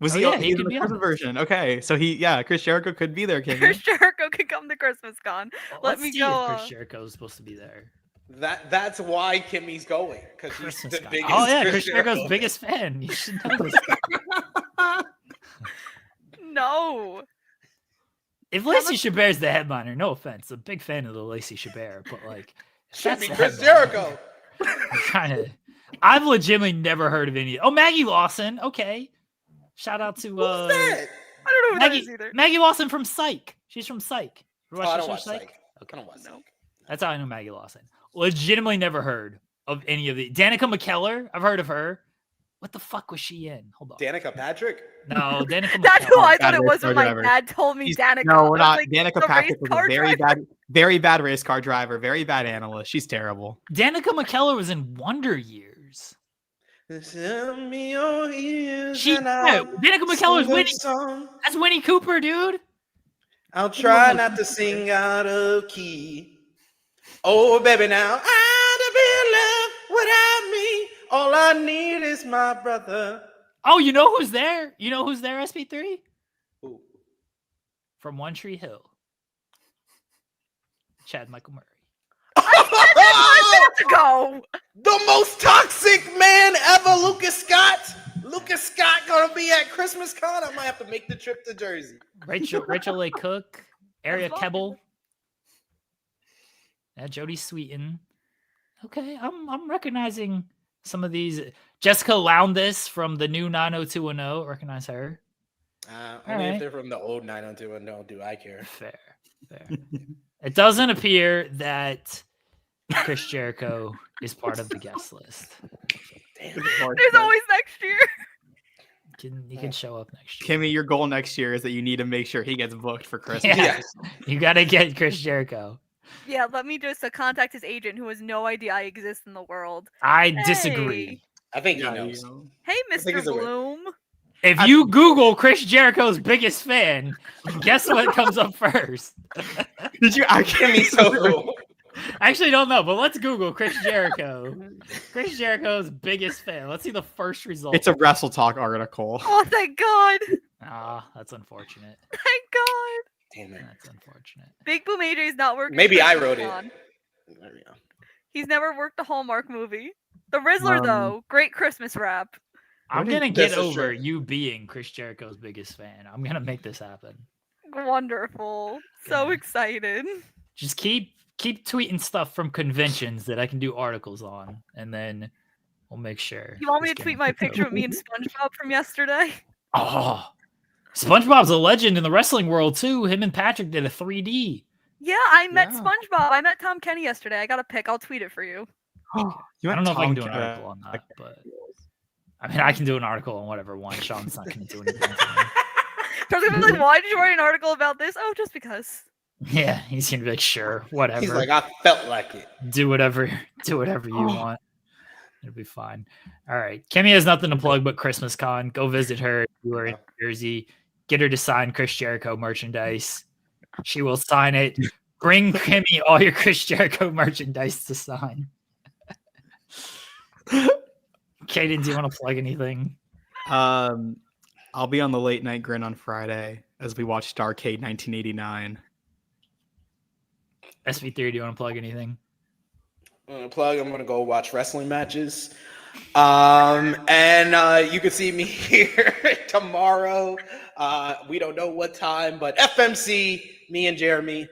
Was Oh, he? yeah, He he was could in be the on Christmas this. version. Okay, so Chris Jericho could be there, Chris Kimmy. Jericho could come to Christmas Con. Well, Let let's me see go, if Chris Jericho is supposed to be there. That's why Kimmy's going, because she's Christmas the guy. biggest. Oh yeah, Chris Chris Jericho's Jericho biggest fan. You should know this. No. If Lacey Chabert's the headliner, no offense, I'm a big fan of the Lacey Chabert, but like, if Should that's be the Chris headliner, Jericho. I'm trying to. I've legitimately never heard of any. Oh, Maggie Lawson. Okay, shout out to Who's that? I don't know who that Maggie. is either. Maggie Lawson from Psych. She's from Psych. You Oh, watch I the don't show watch Psych. I Okay, don't watch Psych. that's how I know Maggie Lawson. Legitimately never heard of any of the. Danica McKellar. I've heard of her. What the fuck was she in? Hold on. Danica Patrick? No, Danica That's who McKellar. I thought Bad it race was car when my driver. dad told me Danica. No, I we're was not. like, Danica the race Patrick was car a very driver? very bad race car driver, very bad analyst. She's terrible. Danica McKellar was in Wonder Years. Send me your ears She, and yeah, I'll Danica McKellar's sing a Winnie. song. That's Winnie Cooper, dude. I'll try not to sing out of key. Oh, baby, now I to be loved without me. All I need is my brother. Oh, you know who's there? You know who's there, SP3? Ooh. From One Tree Hill. Chad Michael Murray. I said 5 minutes ago. The most toxic man ever, Lucas Scott. Lucas Scott gonna be at Christmas Con. I might have to make the trip to Jersey. Rachel A. Cook, Aria That's Kebble, Jodie Sweetin. Okay, I'm recognizing some of these. Jessica Lowndes from the new 90210. Recognize her. Only right. if they're from the old 90210, do I care? Fair. It doesn't appear that Chris Jericho is part of the guest list. Damn. There's always next year. He can show up next year. Kimmy, your goal next year is that you need to make sure he gets booked for Christmas. Yeah. You got to get Chris Jericho. Yeah, let me just contact his agent who has no idea I exist in the world. I disagree. I think he Yeah, knows. you know. Hey, think Mr. he's aware. Bloom. If you Google Chris Jericho's biggest fan, guess what comes up first? Did you Kimmy, so I actually don't know, but let's Google Chris Jericho. Chris Jericho's biggest fan. Let's see the first result. It's a Wrestle Talk article. Oh, thank God. That's unfortunate. Thank God. damn it. That's unfortunate. Big Boom AJ is not working. Maybe I Christmas wrote it. Con. There we go. He's never worked a Hallmark movie. The Rizzler, though, great Christmas rap. I'm What gonna is- get This is over true. you being Chris Jericho's biggest fan. I'm gonna make this happen. Wonderful. So Yeah. excited. Just keep tweeting stuff from conventions that I can do articles on, and then we'll make sure. You want me this to tweet gets my picked picture up. of me and SpongeBob from yesterday? Oh, SpongeBob's a legend in the wrestling world too. Him and Patrick did a 3D. Yeah, I met Yeah. SpongeBob. I met Tom Kenny yesterday. I got a pic. I'll tweet it for you. You I don't know if I can do an Tom- article on that, but I mean, I can do an article on whatever one. Sean's not going to do anything. For me. So I was gonna be like, why did you write an article about this? Oh, just because. Yeah, he's going to be like, sure, whatever. He's like, I felt like it. do whatever you want. It'll be fine. All right. Kimmy has nothing to plug but Christmas Con. Go visit her if you are in Jersey. Get her to sign Chris Jericho merchandise. She will sign it. Bring Kimmy all your Chris Jericho merchandise to sign. Kaden, do you want to plug anything? I'll be on the Late Night Grin on Friday as we watch Starrcade 1989. SV3, do you want to plug anything? I'm gonna go watch wrestling matches. And you can see me here tomorrow. We don't know what time, but FMC, me and Jeremy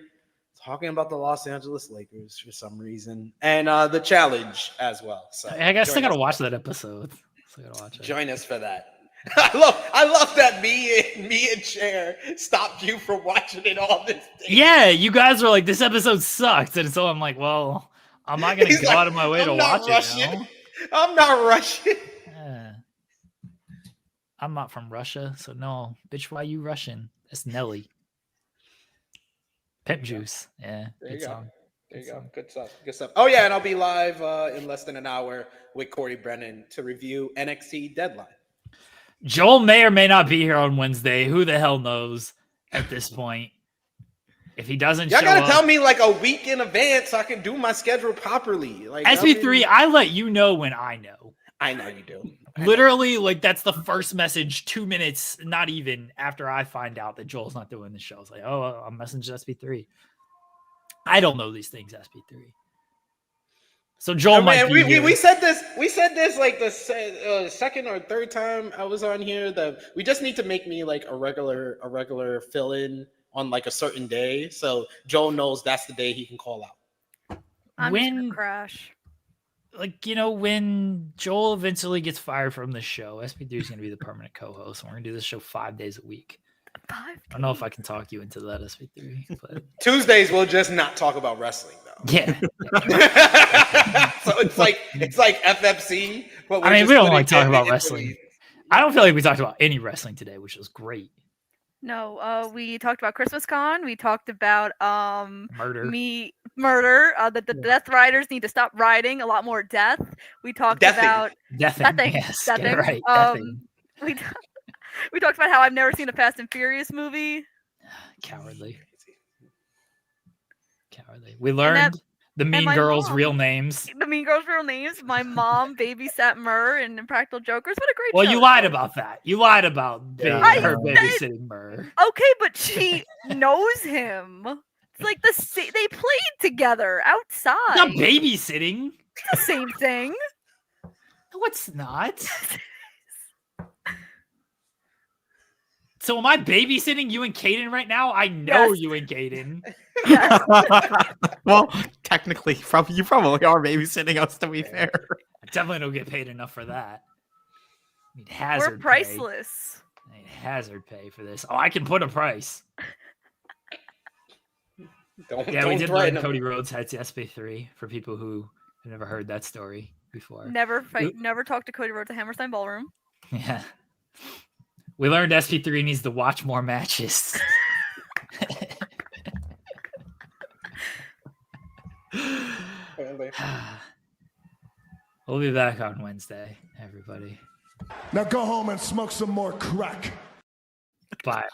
talking about the Los Angeles Lakers for some reason, and the challenge as well. So I guess I join gotta us- watch that episode. Still gotta watch it. Join us for that. I love that me and Cher stopped you from watching it all this day. Yeah, you guys were like, this episode sucked. And so I'm like, well, I'm not gonna He's go like, out of my way to "I'm not watch rushing. it now. I'm not rushing. Yeah. I'm not from Russia, so no. Bitch, why you Russian? That's Nelly. Pimp Juice. Yeah, There good you go. song. There you go. Good stuff. Good stuff. Oh yeah, and I'll be live in less than an hour with Corey Brennan to review NXT Deadline. Joel may or may not be here on Wednesday. Who the hell knows at this point? If he doesn't Y'all show gotta up, tell me like a week in advance so I can do my schedule properly. Like SB3, I let you know when I know. I know you do. Literally, like that's the first message 2 minutes, not even after I find out that Joel's not doing the show. It's like, oh, I'm messaging SB3. I don't know these things, SB3. So Joel might be here. We said this. We said this like the second or third time I was on here. That we just need to make me like a regular fill in on like a certain day, so Joel knows that's the day he can call out. I'm just When- gonna crash. Like, you know, when Joel eventually gets fired from the show, SB3 is going to be the permanent co-host. And we're going to do this show 5 days a week. 5 I don't know if I can talk you into that, SB3, but Tuesdays we'll just not talk about wrestling though. yeah. So it's like FFC. But I we're mean, just we don't putting like talking it about in wrestling. I don't feel like we talked about any wrestling today, which was great. No, we talked about Christmas Con. We talked about Murder. murder. The Death Riders need to stop riding. A lot more death. We talked Deathing. about Deathing. Deathing. Yes, get it Deathing. right. Deathing. we t- we talked about how I've never seen a Fast and Furious movie. Cowardly. We learned The Mean my Girls' mom. real names. The Mean Girls' real names. My mom babysat Murr in Impractical Jokers. What a great Well, show. you lied about that. You lied about Yeah. her I babysitting Murr. Okay, but she knows him. It's like they played together outside. Not babysitting. It's the same thing. No, it's not. So am I babysitting you and Caden right now? I know Yes. you and Caden. Yes. Well, technically, you probably are babysitting us, to be fair. I definitely don't get paid enough for that. I need hazard We're priceless. pay. I need hazard pay for this. Oh, I can put a price. Don't Yeah, we did threaten learn him. Cody Rhodes had SP3 for people who have never heard that story before. Never talk to Cody Rhodes at Hammerstein Ballroom. Yeah. We learned SP3 needs to watch more matches. We'll be back on Wednesday, everybody. Now go home and smoke some more crack. Bye.